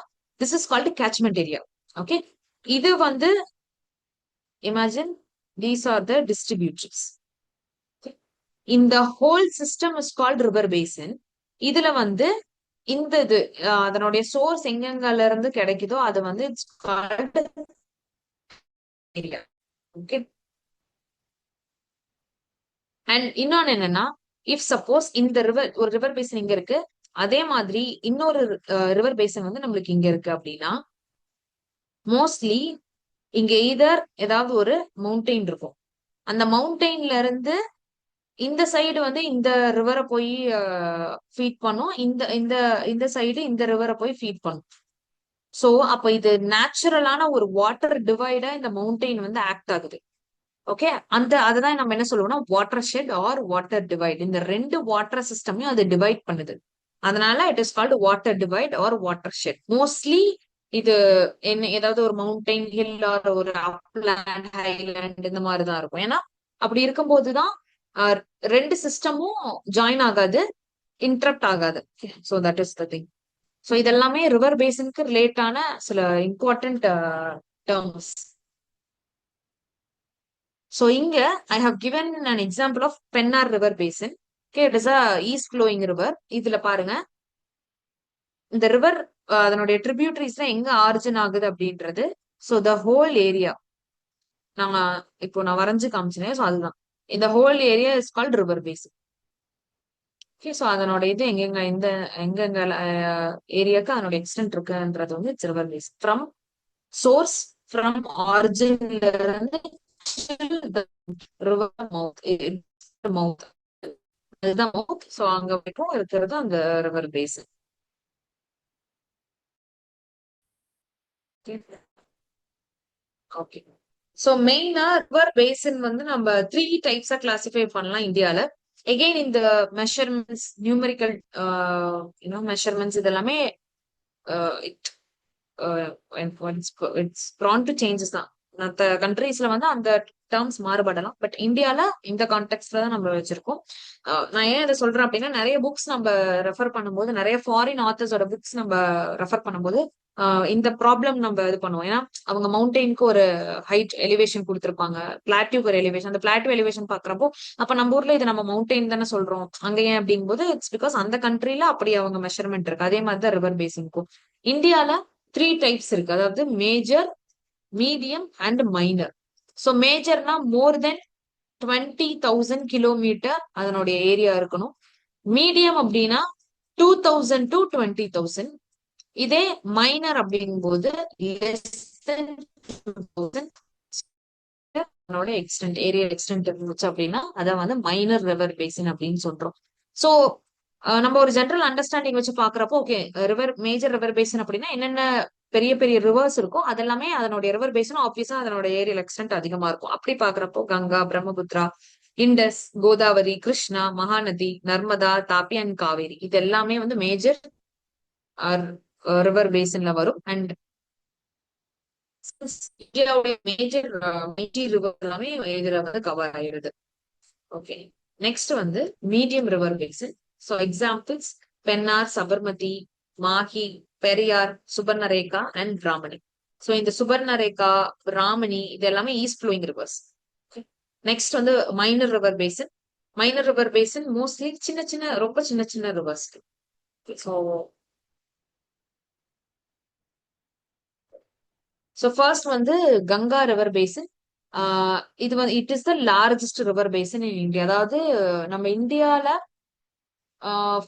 this is called catchment area. Okay. இது வந்து imagine these are the distributors. இந்த whole system is called river basin. இதுல வந்து இந்த இது அதனுடைய சோர்ஸ் எங்கெங்கல இருந்து கிடைக்குதோ அது வந்து it's called area. Okay. And இன்னொன்னு என்னன்னா, இஃப் சப்போஸ் இந்த ரிவர், ஒரு ரிவர் பேசன் இங்க இருக்கு, அதே மாதிரி இன்னொரு ரிவர் பேசன் வந்து நம்மளுக்கு இங்க இருக்கு அப்படின்னா மோஸ்ட்லி இங்க எய்தர் ஏதாவது ஒரு மவுண்டெயின் இருக்கும். அந்த மவுண்டெயின்ல இருந்து இந்த சைடு வந்து இந்த ரிவரை போய் ஃபீட் பண்ணும், இந்த இந்த இந்த சைடு இந்த ரிவரை போய் ஃபீட் பண்ணும். சோ அப்ப இது நேச்சுரலான ஒரு வாட்டர் டிவைடா இந்த மவுண்டெயின் வந்து ஆக்ட் ஆகுது. ஓகே. அந்த அதுதான் நம்ம என்ன சொல்லுவோம்னா water shed or water divide. இந்த ரெண்டு வாட்டர் சிஸ்டமையும் அது டிவைட் பண்ணுது. அதனால it is called water divide or water shed. Mostly இது என்ன, ஏதாவது ஒரு மவுண்டெயின், ஹில் ஆர் ஒரு அப்லாண்ட், ஹைலாண்ட் இந்த மாதிரிதான் இருக்கும். ஏன்னா அப்படி இருக்கும்போதுதான் ரெண்டு சிஸ்டமும் ஜாயின் ஆகாது, இன்டரப்ட் ஆகாது. So that is the thing. So இதெல்லாமே ரிவர் பேசனுக்கு ரிலேட்டான சில இம்பார்ட்டன்ட் டேர்ம்ஸ். ஸோ இங்க I have given an example of Pennar river basin. Okay, it is a east flowing river. இதுல பாருங்க இந்த ரிவர் அதனுடைய ட்ரிபியூட்டரிஸ்ல எங்க ஆரிஜின் ஆகுது அப்படின்றது. ஸோ த ஹோல் ஏரியா நாங்க இப்போ நான் வரைஞ்சு காமிச்சினேன். ஸோ அதுதான் இந்த whole area is called river basin. Okay, so அதனோட இது எங்கெங்க இந்த எங்கெங்க ஏரியாக்கு அதனோட எக்ஸ்டென்ட் இருக்குன்றது வந்து it's river base from source, from ஆரிஜின்ல இருந்து ரிவர் மவுத் மவுத் அதுதான் மவுத். ஸோ அங்க வரைக்கும் இருக்கிறது அந்த ரிவர் பேஸ். ஓகே, சோ மெயினா ரிவர் பேசின் வந்து நம்ம த்ரீ டைப்ஸா கிளாசிஃபை பண்ணலாம் இந்தியால. எகெயின் இந்த மெஷர்மெண்ட்ஸ், நியூமெரிக்கல் மெஷர்மெண்ட்ஸ் இதெல்லாமே இட்ஸ் ப்ரான் டு சேஞ்சஸ் தான். மற்ற கண்ட்ரீஸ்ல வந்து அந்த டேர்ம்ஸ் மாறுபடலாம், பட் இந்தியால இந்த கான்டெக்ட்ல தான் நம்ம வச்சிருக்கோம். நான் ஏன் இதை சொல்றேன் அப்படின்னா, நிறைய புக்ஸ் நம்ம ரெஃபர் பண்ணும்போது, நிறைய ஃபாரின் ஆத்தர்ஸோட புக்ஸ் நம்ம ரெஃபர் பண்ணும்போது இந்த ப்ராப்ளம் நம்ம இது பண்ணுவோம். ஏன்னா அவங்க மவுண்டெயினுக்கு ஒரு ஹைட் எலிவேஷன் கொடுத்துருப்பாங்க, பிளாட்யூக்கு ஒரு எலிவேஷன். அந்த பிளாட்யூ எலிவேஷன் பாக்குறப்போ அப்ப நம்ம ஊர்ல இது நம்ம மவுண்டெயின் தானே சொல்றோம், அங்க ஏன் அப்படிங்கும்போது இட்ஸ் பிகாஸ் அந்த கண்ட்ரில அப்படி அவங்க மெஷர்மெண்ட் இருக்கு. அதே மாதிரி தான் ரிவர் பேசின்க்கும் இந்தியால த்ரீ டைப்ஸ் இருக்கு. அதாவது major, medium and minor. So மேஜர்னா மோர் தென் 20,000 கிலோமீட்டர் அதனுடைய ஏரியா இருக்கணும். மீடியம் அப்படின்னா 2,000 to 20,000. இதே மைனர் அப்படிங்கும்போது less than 2,000 extent, area extent இருந்துச்சு அப்படின்னா அதை வந்து மைனர் ரிவர் பேசின் அப்படின்னு சொல்றோம். ஸோ நம்ம ஒரு ஜெனரல் அண்டர்ஸ்டாண்டிங் வச்சு பாக்குறப்போ, okay, river major river basin அப்படின்னா என்னென்ன பெரிய பெரிய ரிவர்ஸ் இருக்கும் அதெல்லாமே அதனுடைய ரிவர் பேசின் ஆப்வியஸா அதனோட ஏரியல் எக்ஸ்டென்ட் அதிகமா இருக்கும். அப்படி பாக்குறப்போ கங்கா, பிரம்மபுத்திரா, இண்டஸ், கோதாவரி, கிருஷ்ணா, மகாநதி, நர்மதா, தாப்பி அண்ட் காவேரி இது எல்லாமே வந்து மேஜர் ரிவர் பேசின்ல வரும். அண்ட் இந்தியாவுடைய மேஜர் மைட்டி ரிவர் எல்லாமே இதுல வந்து கவர் ஆயிருது. ஓகே, நெக்ஸ்ட் வந்து medium river basin. So examples Pennar, Sabarmati, Mahi, Periyar, Subarnarekha and Brahmani. So இந்த சுபர்ணரேகா, பிராமணி இது எல்லாமே ஈஸ்ட் ஃப்ளோயிங் ரிவர்ஸ். நெக்ஸ்ட் வந்து minor river basin. Minor river basin mostly சின்ன சின்ன ரொம்ப சின்ன சின்ன ரிவர்ஸ். ஸோ ஃபர்ஸ்ட் வந்து கங்கா ரிவர் பேசின். இது வந்து it is the largest river basin in India. அதாவது நம்ம இந்தியால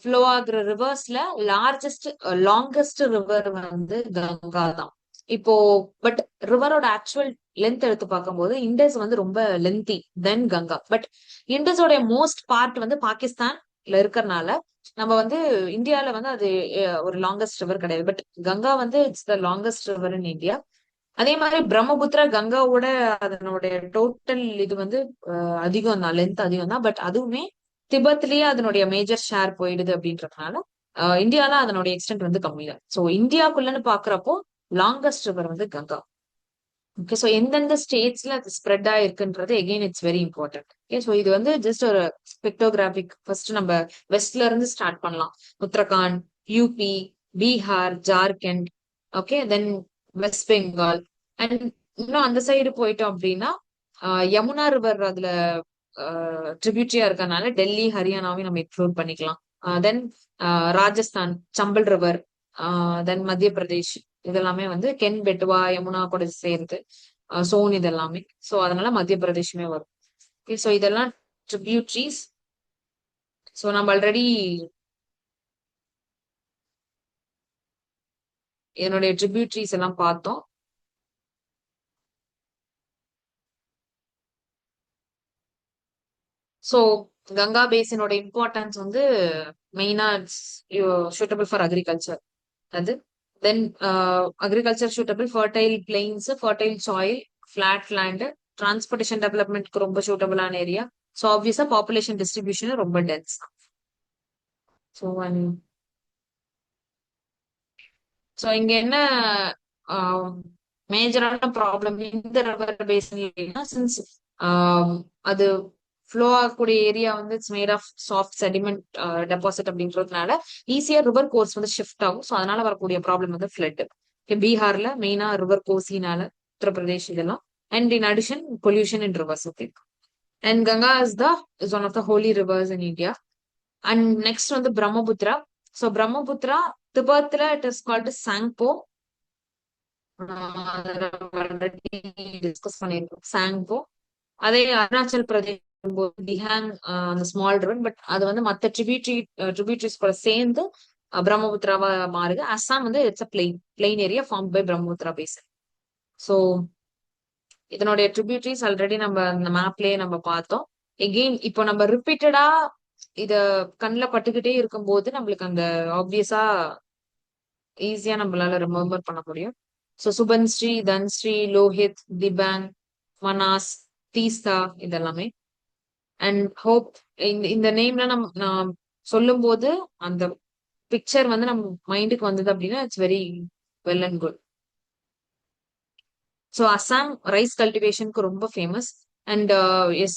ஃப்ளோ ஆகுற ரிவர்ஸ்ல லார்ஜஸ்ட் லாங்கஸ்ட் ரிவர் வந்து கங்கா தான். இப்போ பட் ரிவரோட ஆக்சுவல் லென்த் எடுத்து பார்க்கும்போது இண்டஸ் வந்து ரொம்ப லென்த்தி தென் கங்கா. பட் இண்டஸோட மோஸ்ட் பார்ட் வந்து பாகிஸ்தான்ல இருக்கறனால நம்ம வந்து இந்தியால வந்து அது ஒரு லாங்கஸ்ட் ரிவர் கிடையாது. பட் கங்கா வந்து it's the longest river in India. அதே மாதிரி பிரம்மபுத்திரா கங்காவோட அதனுடைய டோட்டல் இது வந்து அதிகம் தான், லென்த் அதிகம் தான். பட் அதுவுமே திபெத்லயே அதனுடைய மேஜர் ஷேர் போயிடுது அப்படின்றதுனால இந்தியால அதனுடைய எக்ஸ்டென்ட் வந்து கம்மி தான். ஸோ இந்தியாக்குள்ளன்னு பாக்குறப்போ லாங்கஸ்ட் ரிவர் வந்து கங்கா. ஓகே, ஸோ எந்தெந்த ஸ்டேட்ஸ்ல அது ஸ்ப்ரெட் ஆயிருக்குன்றது again it's very important. Okay, so இது வந்து ஜஸ்ட் ஒரு ஸ்பெக்டோகிராபிக். ஃபர்ஸ்ட் நம்ம வெஸ்ட்ல இருந்து ஸ்டார்ட் பண்ணலாம். Uttarakhand, UP, Bihar, Jharkhand, okay, then West Bengal. And இன்னும் அந்த சைடு போயிட்டோம் அப்படின்னா யமுனா ரிவர் அதுல ட்ரிபியூட்டரியா இருக்கறனால டெல்லி, ஹரியானாவையும் நம்ம இன்க்ளூட் பண்ணிக்கலாம். தென் ராஜஸ்தான், சம்பல் ரிவர், தென் மத்திய பிரதேஷ் இதெல்லாமே வந்து கென், பெட்டுவா, யமுனா கூட சேர்ந்து சோன் இதெல்லாமே. ஸோ அதனால மத்திய பிரதேஷுமே வரும். ஓகே, ஸோ இதெல்லாம் ட்ரிபியூட்ரிஸ். ஸோ நம்ம ஆல்ரெடி என்னுடைய ட்ரிபியூட்ரிஸ் எல்லாம் பார்த்தோம். ஸோ கங்கா பேசினோட இம்பார்ட்டன்ஸ் வந்து மெயினா சூட்டபிள் ஃபார் அக்ரிகல்ச்சர். அது then agriculture suitable, fertile plains, fertile soil, flat land, transportation டெவலப்மெண்ட்க்கு ரொம்ப சூட்டபிளான ஏரியா. ஸோ ஆப்வியஸா பாப்புலேஷன் டிஸ்ட்ரிபியூஷன் ரொம்ப டென்ஸ். ஸோ இங்க என்ன மேஜரான ப்ராப்ளம் இந்த ரிவர் பேசின் சின்ஸ் அது ஃப்ளோ ஆகக்கூடிய ஏரியா வந்து it's made of soft sediment deposit அப்படின்றதுனால ஈஸியா ரிவர் கோர்ஸ் வந்து ஷிஃப்ட் ஆகும். ஸோ அதனால வரக்கூடிய ப்ராப்ளம் வந்து ஃபிளட். பீகார்ல மெயினா ரிவர் கோசினால, உத்தரப்பிரதேஷ் இதெல்லாம். And in addition pollution in rivers. Okay, and Ganga is one of the holy rivers in India. And next வந்து பிரம்மபுத்திரா. ஸோ பிரம்மபுத்திரா திபெத்ல it is called Tsangpo. Discuss பண்ணிருக்கோம் சாங்போ. அதே அருணாச்சல் பிரதேஷ் திஹாங் அந்த ஸ்மால் ரிவர், பட் அது வந்து மத்த ட்ரிபியூட்டரிஸ் கூட சேர்ந்து பிரம்மபுத்திராவா மாறுது. அஸ்ஸாம் வந்து it's a plain area form by Brahmaputra basin. So இதனுடைய ட்ரிபியூட்டரிஸ் ஆல்ரெடி நம்ம அந்த மேப்லயே நம்ம பார்த்தோம். எகெயின் இப்போ நம்ம ரிப்பீட்டடா இத கண்ணுல பட்டுக்கிட்டே இருக்கும்போது நம்மளுக்கு அந்த ஆப்வியஸா ஈஸியா நம்மளால ரிமெம்பர் பண்ண முடியும். ஸோ சுபன்ஸ்ரீ, தன்ஸ்ரீ, லோஹித், திபாங், மனாஸ், தீஸ்தா இதெல்லாமே. அண்ட் ஹோப் இந்த நேம்ல நான் சொல்லும் போது அந்த பிக்சர் வந்து நம்ம மைண்டுக்கு வந்தது அப்படின்னா it's very well and good. So Assam rice கல்டிவேஷனுக்கு ரொம்ப ஃபேமஸ். அண்ட்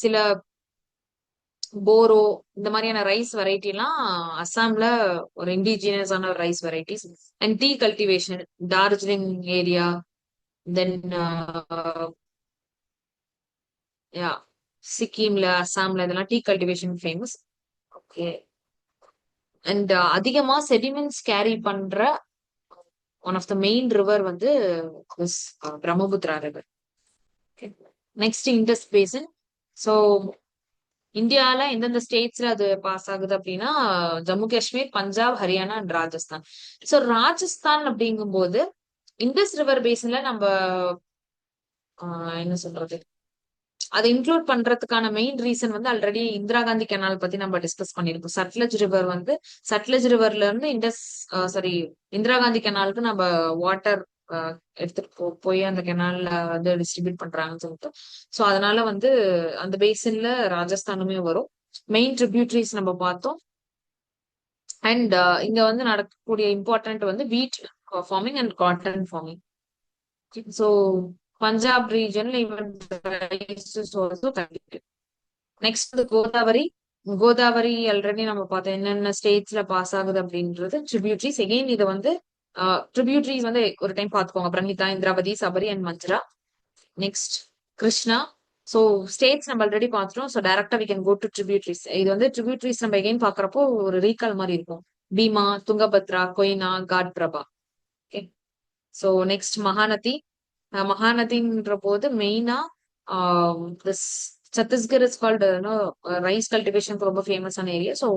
சில போரோ இந்த மாதிரியான ரைஸ் வெரைட்டி எல்லாம் அஸ்ஸாம்ல ஒரு இண்டிஜினியஸான rice varieties. And tea cultivation Darjeeling area, then yeah சிக்கிம்ல, அஸ்ஸாம்ல இதெல்லாம் tea cultivation famous. Okay. And அதிகமா செடிமெண்ட்ஸ் கேரி பண்ற one of the main river வந்து Brahmaputra river. Next Indus basin. So இந்தியால எந்தெந்த ஸ்டேட்ஸ்ல அது பாஸ் ஆகுது அப்படின்னா ஜம்மு காஷ்மீர், பஞ்சாப், ஹரியானா அண்ட் ராஜஸ்தான். ஸோ ராஜஸ்தான் அப்படிங்கும்போது இண்டஸ் ரிவர் பேசன்ல நம்ம என்ன சொல்றது, அதை இன்க்ளூட் பண்றதுக்கான மெயின் ரீசன் வந்து ஆல்ரெடி இந்திரா காந்தி கெனால் பத்தி நம்ம டிஸ்கஸ் பண்ணிருக்கோம். சட்லஜ் ரிவர் வந்து சட்லஜ் ரிவர்ல இருந்து சாரி இந்திரா காந்தி கெனாலுக்கு நம்ம வாட்டர் எடுத்துட்டு போய் அந்த கெனால்ல வந்து டிஸ்ட்ரிபியூட் பண்றாங்கன்னு சொல்லிட்டு. ஸோ அதனால வந்து அந்த பேசின்ல ராஜஸ்தானுமே வரும். மெயின் ட்ரிபியூட்டரிஸ் நம்ம பார்த்தோம். அண்ட் இங்க வந்து நடக்கக்கூடிய இம்பார்ட்டன்ட் வந்து wheat farming and cotton farming. So Punjab region even also கண்டிப்பாக. நெக்ஸ்ட் கோதாவரி. கோதாவரி ஆல்ரெடி நம்ம பார்த்தோம் என்னென்ன ஸ்டேட்ஸ்ல பாஸ் ஆகுது அப்படின்றது. ட்ரிபியூட்டரிஸ் எகெயின் இது வந்து ட்ரிபியூட்டரிஸ் வந்து ஒரு டைம் பார்த்துக்கோங்க. Pranhita, Indravati, Sabari and Manjra. Next Krishna. So states நம்ம ஆல்ரெடி பார்த்துட்டோம். ஸோ டைரக்டா we can go to tributaries. இது வந்து ட்ரிபியூட்டரிஸ் நம்ம எகெயின் பாக்குறப்போ ஒரு ரீகால் மாதிரி இருக்கும். Bhima, Tungabhadra, Koyna, Ghataprabha. Okay. So next Mahanadi. மகாநதின்ற போது மெயினா this Chhattisgarh is called rice cultivation ரொம்ப ஃபேமஸான area. So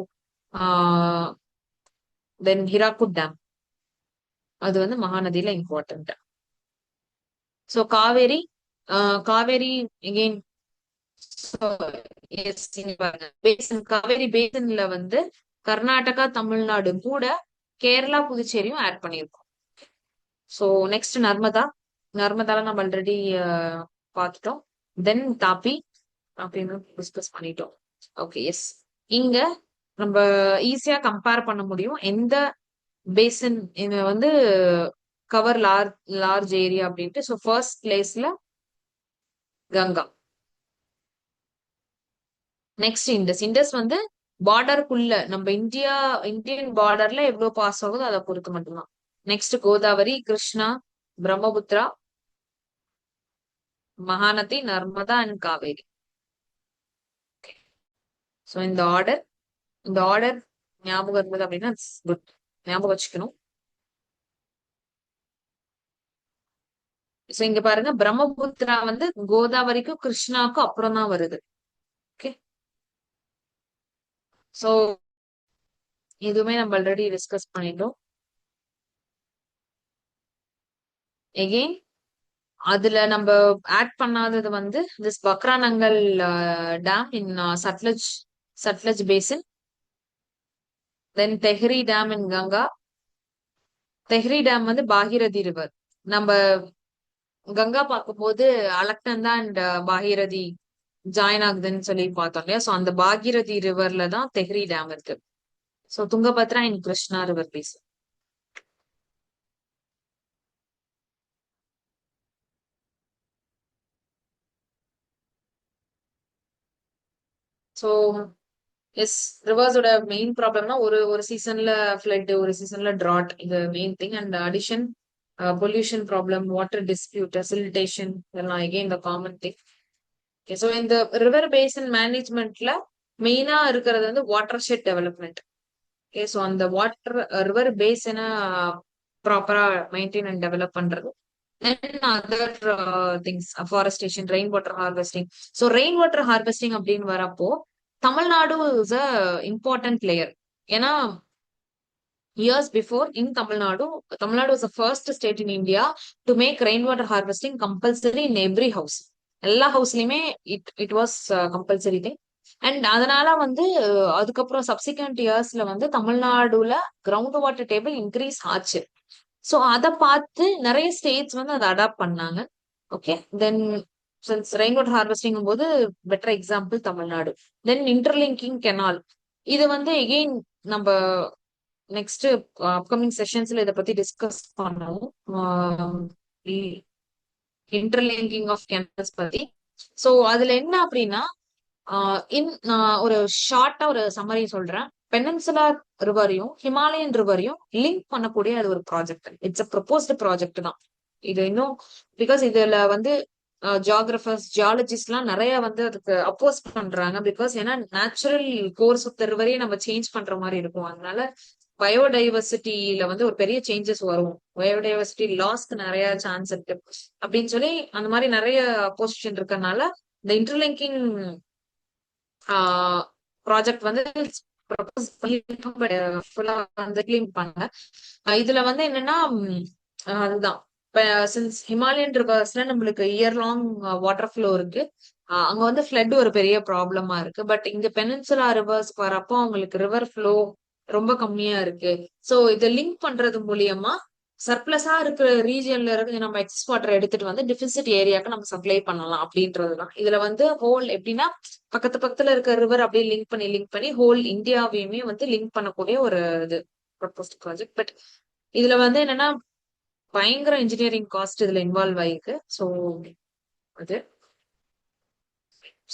then Hirakud dam அது வந்து மகாநதியில important. So Kaveri. Kaveri again basin. Kaveri பேசன்ல வந்து கர்நாடகா, தமிழ்நாடு கூட கேரளா, புதுச்சேரியும் ஆட் பண்ணியிருக்கோம். So next Narmada. நர்மதால நம்ம ஆல்ரெடி பார்த்துட்டோம். தென் தாப்பி அப்படின்னு டிஸ்கஸ் பண்ணிட்டோம். Okay, yes. இங்க நம்ம ஈஸியா கம்பேர் பண்ண முடியும் எந்த பேசன் இது வந்து கவர் லார்ஜ் ஏரியா அப்படின்ட்டு. ஸோ ஃபர்ஸ்ட் பிளேஸ்ல கங்கா. Next Indies. இண்டஸ் வந்து பார்டருக்குள்ள நம்ம இந்தியன் பார்டர்ல எவ்வளவு பாஸ் ஆகுதோ அதை பொறுத்து மட்டும்தான். Next Godavari, Krishna, Brahmaputra, Mahanadi, Narmada and Kaveri. So இந்த ஆர்டர் ஞாபகம் இருந்தது அப்படின்னா குட், ஞாபகம் வச்சுக்கணும். சோ இங்க பாருங்க பிரம்மபுத்திரா வந்து கோதாவரிக்கும் கிருஷ்ணாக்கும் அப்புறம் தான் வருது. ஓகே. சோ இதுவுமே நம்ம ஆல்ரெடி டிஸ்கஸ் பண்ணிட்டோம். எகெயின் அதுல நம்ம ஆட் பண்ணாதது வந்து this Bhakra Nangal dam in Sutlej basin. Then Tehri dam in Ganga. Tehri dam வந்து பாகிரதி ரிவர். நம்ம கங்கா பார்க்கும்போது அலக்நந்தா அண்ட் பாகிரதி ஜாயின் ஆகுதுன்னு சொல்லி பார்த்தோம் இல்லையா. சோ அந்த பாகிரதி ரிவர்ல தான் தெஹ்ரி டேம் இருக்கு. So Tungabhadra and Krishna river base. So yes, ரிவர்ஸோட மெயின் ப்ராப்ளம்னா ஒரு ஒரு சீசன்ல ஃபிளட், ஒரு சீசன்ல டிராட், இது main thing. And addition pollution problem, water dispute, siltation இதெல்லாம் again the common thing. Okay. So இந்த ரிவர் பேசன் மேனேஜ்மெண்ட்ல மெயினா இருக்கிறது வந்து water shed development. Okay. So அந்த ரிவர் பேசனை ப்ராப்பரா மெயின்டைன் அண்ட் டெவலப் பண்றது. Then other things forestation, rain water harvesting. So rain water harvesting அப்படின்னு வரப்போ Tamil Nadu is a important player. ஏன்னா years before in Tamil Nadu, Tamil Nadu was the first state in India to make rainwater harvesting compulsory in every house. எல்லா ஹவுஸ்லயுமே it was compulsory thing. And அதனால வந்து அதுக்கப்புறம் subsequent இயர்ஸ்ல வந்து தமிழ்நாடுல ground water table increase ஆச்சு. So அதை பார்த்து நிறைய ஸ்டேட்ஸ் வந்து அதை அடாப்ட் பண்ணாங்க. Okay, then since rain water harvesting போது better example Tamil Nadu. Then interlinking canal, இது வந்து எகெயின் நம்ம நெக்ஸ்ட் அப்கமிங் செஷன்ஸ்ல இதை பத்தி டிஸ்கஸ் பண்ணுவோம், இன்டர்லிங்கிங் ஆஃப் கேனல்ஸ் பத்தி. ஸோ அதுல என்ன அப்படின்னா ஒரு ஷார்ட்டா ஒரு சம்மரி சொல்றேன். பெனின்சுலர் ரிவரையும் ஹிமாலயன் ரிவரையும் லிங்க் பண்ணக்கூடிய அது ஒரு project. It's a proposed project தான் இது. இன்னும் பிகாஸ் இதுல வந்து ஜியாகிரபர்ஸ் ஜியாலஜிஸ்ட் எல்லாம் நிறைய வந்து அதுக்கு அப்போஸ் பண்றாங்க. பிகாஸ் ஏன்னா நேச்சுரல் கோர்ஸ் ஆஃப் த ரிவரையே நம்ம சேஞ்ச் பண்ற மாதிரி இருக்கும். அதனால பயோடைவர்சிட்டியில வந்து ஒரு பெரிய சேஞ்சஸ் வரும், பயோடைவர்சிட்டி லாஸ்க்கு நிறைய சான்ஸ் இருக்கு அப்படின்னு சொல்லி அந்த மாதிரி நிறைய அப்போசிஷன் இருக்கறனால இந்த இன்டர்லிங்கிங் ப்ராஜெக்ட் வந்து ப்ரப்போஸ் வந்து கிளீன் பண்ண. இதுல வந்து என்னன்னா அதுதான் சின்ஸ் ஹிமாலயன் ரிவர்ஸ்ல நம்மளுக்கு இயர் லாங் வாட்டர் ஃப்ளோ இருக்கு. அங்க வந்து ஃபிளட் ஒரு பெரிய ப்ராப்ளமா இருக்கு. பட் இங்க பெனின்சுலா ரிவர்ஸ் வரப்போ அவங்களுக்கு ரிவர் ஃப்ளோ ரொம்ப கம்மியா இருக்கு. சோ இதை லிங்க் பண்றது மூலியமா சர்ப்ளஸா இருக்கிற ரீஜியன்ல இருந்து நம்ம எக்ஸஸ் வாட்டர் எடுத்துட்டு வந்து டிபிசிட் ஏரியாக்கு நம்ம சப்ளை பண்ணலாம் அப்படின்றதுதான். இதுல வந்து ஹோல் எப்படின்னா பக்கத்து பக்கத்துல இருக்க ரிவர் அப்படியே லிங்க் பண்ணி ஹோல் இந்தியாவையுமே வந்து லிங்க் பண்ணக்கூடிய ஒரு இது ப்ரொபோஸ்ட் ப்ராஜெக்ட். பட் இதுல வந்து என்னன்னா பயங்கர இன்ஜினியரிங் காஸ்ட் இதுல இன்வால்வ் ஆயிருக்கு. ஸோ அது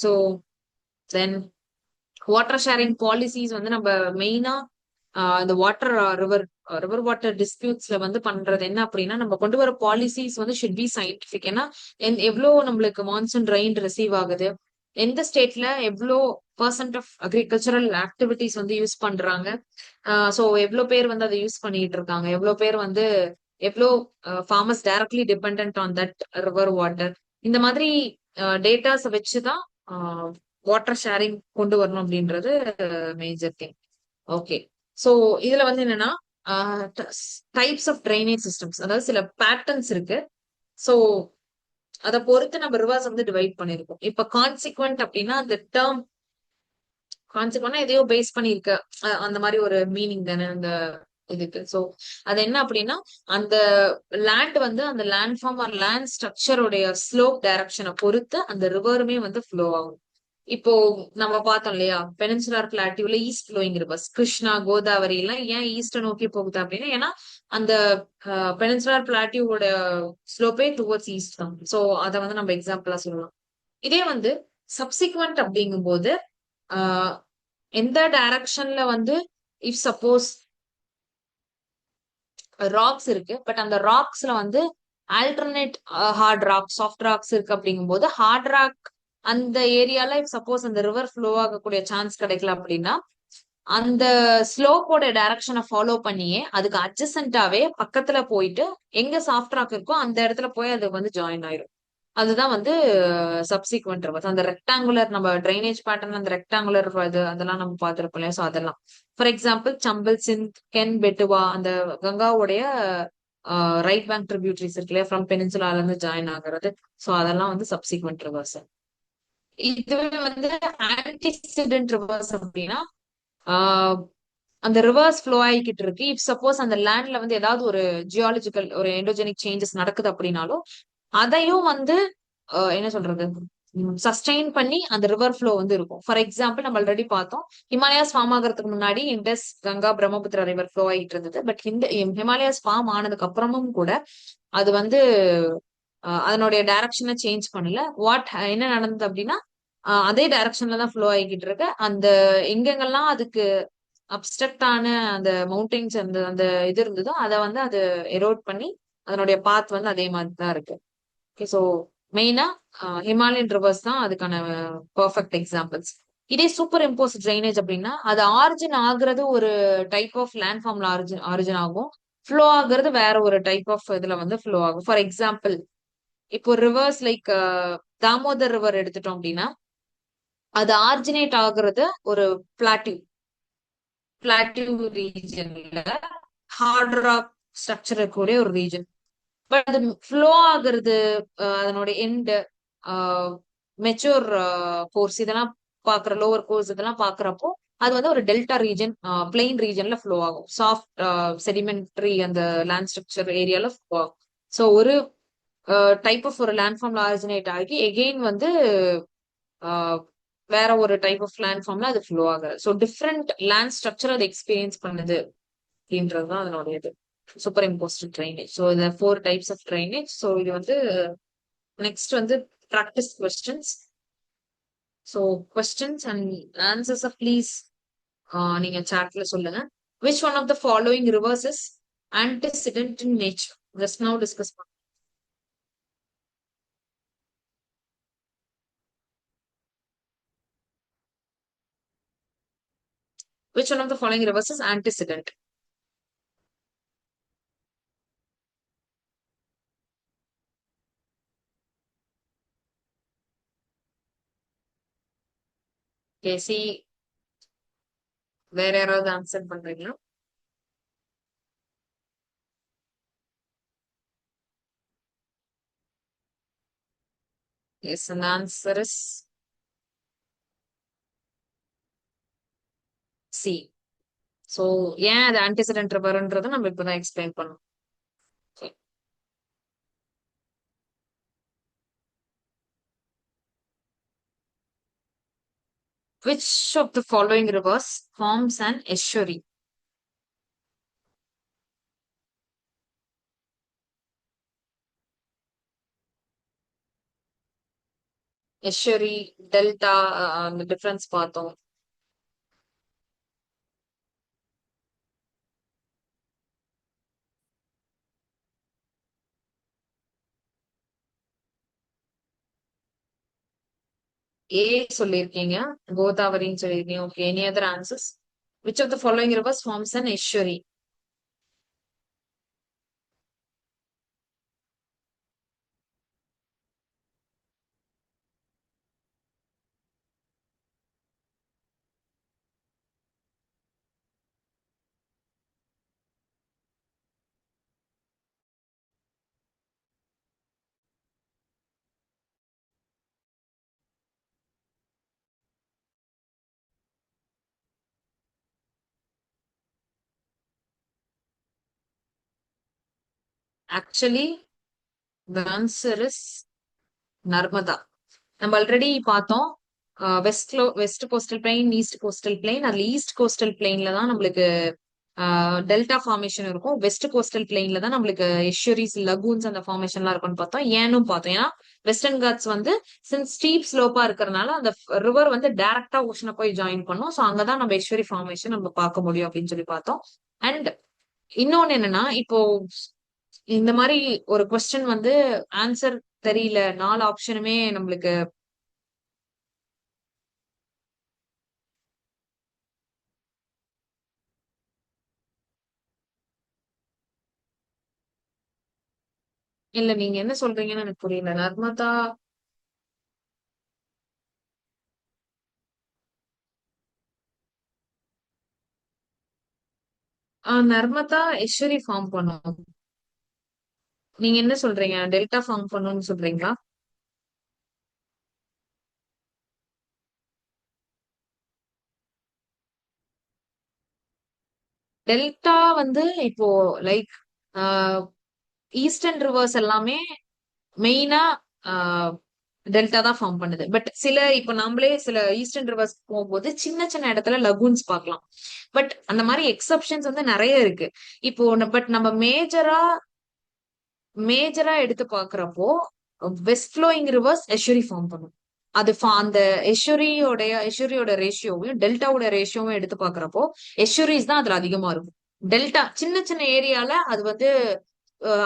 so then water sharing policies வந்து நம்ம மெயினா இந்த வாட்டர் ரிவர் வாட்டர் டிஸ்பியூட்ஸ்ல வந்து பண்றது என்ன அப்படின்னா நம்ம கொண்டு வர பாலிசிஸ் வந்து ஷுட் பி சயின்டிபிக். ஏன்னா எவ்வளோ நம்மளுக்கு மான்சூன் ரெயின் ரிசீவ் ஆகுது, எந்த ஸ்டேட்ல எவ்வளோ பர்சன்ட் ஆஃப் அக்ரிகல்ச்சரல் ஆக்டிவிட்டிஸ் வந்து யூஸ் பண்றாங்க, ஸோ எவ்வளோ பேர் வந்து அதை யூஸ் பண்ணிட்டு இருக்காங்க, எவ்வளோ பேர் வந்து எவ்வளோ farmers directly depend on that river water. இந்த மாதிரி டேட்டாஸ் வச்சுதான் வாட்டர் ஷேரிங் கொண்டு வரணும் அப்படின்றது மேஜர் திங். ஓகே, சோ இதுல வந்து என்னன்னா டைப்ஸ் ஆஃப் ட்ரைனேஜ் சிஸ்டம்ஸ், அதாவது சில பேட்டர்ன்ஸ் இருக்கு. சோ அதை பொறுத்து நம்ம ரிவர்ஸ் வந்து டிவைட் பண்ணிருக்கோம். இப்ப கான்சிக்வெண்ட் அப்படின்னா அந்த டேர்ம் கான்சிக்வெண்டா எதையோ பேஸ் பண்ணிருக்க அந்த மாதிரி ஒரு மீனிங் தானே அந்த இதுக்கு. சோ அது என்ன அப்படின்னா அந்த லேண்ட் வந்து அந்த லேண்ட் ஃபார்ம் ஆர் லேண்ட் ஸ்ட்ரக்சருடைய ஸ்லோப் டைரக்ஷனை பொறுத்து அந்த ரிவருமே வந்து ஃப்ளோ ஆகும். இப்போ நம்ம பார்த்தோம் இல்லையா, பெனின்சுலார் பிளாட்டியூல east flowing rivers Krishna Godavari எல்லாம் ஏன் ஈஸ்ட நோக்கி போகுது அப்படின்னா ஏன்னா அந்த பெனின்சுலார் பிளாட்டியூவோட ஸ்லோப்பே டுவர்ட்ஸ் ஈஸ்ட் தான். சோ அதை வந்து நம்ம எக்ஸாம்பிளா சொல்லலாம். இதே வந்து சப்சிக்வெண்ட் அப்படிங்கும்போது ஆஹ் எந்த டைரக்ஷன்ல வந்து இஃப் சப்போஸ் ராக்ஸ் இருக்கு, பட் அந்த ராக்ஸ்ல வந்து alternate hard rock soft rocks இருக்கு அப்படிங்கும்போது ஹார்ட் ராக் அந்த ஏரியால சப்போஸ் அந்த ரிவர் ஃப்ளோ ஆகக்கூடிய சான்ஸ் கிடைக்கல அப்படின்னா அந்த ஸ்லோப்போட டைரக்ஷனை ஃபாலோ பண்ணியே அதுக்கு அட்ஜசன்டாவே பக்கத்துல போயிட்டு எங்க சாஃப்ட் ராக் இருக்கோ அந்த இடத்துல போய் அது வந்து ஜாயின் ஆயிரும். அதுதான் வந்து சப்சிக்வெண்ட் ரிவர்ஸ். அந்த ரெக்டாங்குலர் நம்ம ட்ரைனேஜ் பேட்டர்ன் அந்த ரெக்டாங்குலர் இது அதெல்லாம் நம்ம பார்த்திருப்போம் இல்லையா. ஸோ அதெல்லாம் ஃபார் எக்ஸாம்பிள் சம்பல் சிந்த் கென் பெட்டுவா அந்த கங்காவுடைய ரைட் பேங்க் ட்ரிபியூட்டரிஸ் இருக்கு இல்லையா, ஃப்ரம் பெனின்சுலால இருந்து ஜாயின் ஆகுறது. ஸோ அதெல்லாம் வந்து சப்சிக்வெண்ட் ரிவர்ஸ். இதுவே வந்து ஆன்டிசிடென்ட் ரிவர்ஸ் அப்படின்னா அந்த ரிவர்ஸ் ஃப்ளோ ஆகிக்கிட்டு இருக்கு. இப் சப்போஸ் அந்த லேண்ட்ல வந்து ஏதாவது ஒரு ஜியாலஜிக்கல் ஒரு எண்டோஜெனிக் சேஞ்சஸ் நடக்குது அப்படின்னாலும் அதையும் வந்து என்ன சொல்றது சஸ்டெயின் பண்ணி அந்த ரிவர் ஃப்ளோ வந்து இருக்கும். ஃபார் எக்ஸாம்பிள் நம்ம ஆல்ரெடி பார்த்தோம், ஹிமாலயாஸ் ஃபார்ம் ஆகிறதுக்கு முன்னாடி இண்டஸ் கங்கா பிரம்மபுத்திரா ரிவர் ஃப்ளோ ஆகிட்டு இருந்தது. பட் இந்த ஹிமாலயாஸ் ஃபார்ம் ஆனதுக்கு அப்புறமும் கூட அது வந்து அதனுடைய டைரக்ஷனை சேஞ்ச் பண்ணல. என்ன நடந்தது அப்படின்னா அதே டைரக்ஷன்ல தான் ஃப்ளோ ஆகிக்கிட்டு இருக்கு. அந்த எங்கெங்கெல்லாம் அதுக்கு அப்ஸ்ட்ரக்ட் ஆன அந்த மவுண்டெயின்ஸ் அந்த அந்த இது இருந்ததோ அதை வந்து அது எரோட் பண்ணி அதனுடைய பாத் வந்து அதே மாதிரி தான் இருக்கு. ஓகே, ஸோ மெயினா ஹிமாலயன் ரிவர்ஸ் தான் அதுக்கான பர்ஃபெக்ட் எக்ஸாம்பிள்ஸ். இதே சூப்பர் இம்போஸ் ட்ரைனேஜ் அப்படின்னா அது ஆரிஜின் ஆகுறது ஒரு டைப் ஆஃப் லேண்ட் ஃபார்ம்ல ஆரிஜின் ஆகும். ஃப்ளோ ஆகுறது வேற ஒரு டைப் ஆஃப் இதுல வந்து ஃப்ளோ ஆகும். ஃபார் எக்ஸாம்பிள், இப்போ ரிவர்ஸ் லைக் தாமோதர் ரிவர் எடுத்துட்டோம் அப்படின்னா, அது ஆரிஜினேட் ஆகுறது ஒரு பிளாட்டிவ் பிளாட்டிவ் ரீஜன்ல ஹார்ட் ராக் ஸ்ட்ரக்சர் இருக்கக்கூடிய ஒரு ரீஜன். பட் அது ஃப்ளோ ஆகுறது அதனோட எண்ட் மெச்சூர் கோர்ஸ் இதெல்லாம் பாக்குற லோவர் கோர்ஸ் இதெல்லாம் பாக்குறப்போ அது வந்து ஒரு டெல்டா ரீஜன் பிளெயின் ரீஜன்ல ஃப்ளோ ஆகும். சாஃப்ட் செடிமெண்ட்ரி அந்த லேண்ட் ஸ்ட்ரக்சர் ஏரியால ஃப்ளோ ஆகும். ஸோ ஒரு டைப் ஆஃப் ஒரு லேண்ட் ஃபார்ம்ல ஆரிஜினேட் ஆகி எகெயின் வந்து ஆஹ் வேற ஒரு டைப் ஆஃப் லேண்ட் ஃபார்ம்ல அது ஃப்ளோ ஆகுது. ஸோ டிஃப்ரெண்ட் லேண்ட் ஸ்ட்ரக்சர் அது எக்ஸ்பீரியன்ஸ் பண்ணுது அப்படின்றது தான் அதனுடைய இது. Super imposed drainage. ஸோ இந்த 4 டைப்ஸ் ஆஃப் ட்ரைனேஜ். ஸோ இது வந்து நெக்ஸ்ட் வந்து practice questions. So questions and answers please நீங்க சாட்ல சொல்லுங்க. Which one of the following rivers is antecedent in nature? Just now discuss பண்ணோம். Which one of the following rivers is antecedent? கேசி வேற யாராவது answer பண்றீங்களா? Yes, and the answer is C. So ஏன் அது antecedent ரிவர்ன்றதை நம்ம இப்பதான் எக்ஸ்பிளைன் பண்ணோம். Okay. Which of the following rivers forms an estuary? Estuary delta அந்த டிஃபரன்ஸ் பார்த்தோம். ஏ சொல்லியிருக்கீங்க, கோதாவரின்னு சொல்லியிருக்கீங்க. Okay, any other answers? Which of the following rivers forms an estuary? Actually the answer is Narmada. நம்ம already பார்த்தோம். West coastal plain, east coastal plain. அதுல east coastal பிளைன்ல தான் நம்மளுக்கு டெல்டா ஃபார்மேஷன் இருக்கும். வெஸ்ட் கோஸ்டல் பிளைன்ல தான் நம்மளுக்கு எஷ்யூரிஸ் லகூன்ஸ் அந்த ஃபார்மேஷன்லாம் இருக்கும்னு பார்த்தோம். ஏன்னும் பார்த்தோம். ஏன்னா வெஸ்டர்ன் காட்ஸ் வந்து சின்ஸ் ஸ்டீப் ஸ்லோப்பா இருக்கிறதுனால அந்த ரிவர் வந்து டைரக்டா ஓஷனை போய் ஜாயின் பண்ணும். ஸோ அங்கதான் நம்ம எஷ்யூரி ஃபார்மேஷன் நம்ம பார்க்க முடியும் அப்படின்னு சொல்லி பார்த்தோம். அண்ட் இன்னொன்னு என்னன்னா, இப்போ இந்த மாதிரி ஒரு கொஸ்டின் வந்து ஆன்சர் தெரியல, 4 ஆப்ஷனுமே நம்மளுக்கு இல்ல. நீங்க என்ன சொல்றீங்கன்னு எனக்கு புரியல. நர்மதா நர்மதா எஸ்வரி ஃபார்ம் பண்ணும். நீங்க என்ன சொல்றீங்க? டெல்டா ஃபார்ம் பண்ணும்னு சொல்றீங்களா? டெல்டா வந்து இப்போ லைக் ஈஸ்டர்ன் ரிவர்ஸ் எல்லாமே மெயினா டெல்டா தான் ஃபார்ம் பண்ணுது. பட் சில இப்ப நம்மளே சில ஈஸ்டர்ன் ரிவர்ஸ் போகும்போது சின்ன சின்ன இடத்துல லகூன்ஸ் பார்க்கலாம். பட் அந்த மாதிரி எக்ஸப்ஷன்ஸ் வந்து நிறைய இருக்கு. இப்போ பட் நம்ம மேஜரா எடுத்து பாக்குறப்போ வெஸ்ட் ஃப்ளோயிங் ரிவர்ஸ் எஷுரி ஃபார்ம் பண்ணும். அது அந்த எஷுரியோட ரேஷியோவையும் டெல்டாவோட ரேஷியோவும் எடுத்து பாக்குறப்போ எஷுரிஸ் தான் அதுல அதிகமா இருக்கும். டெல்டா சின்ன சின்ன ஏரியால அது வந்து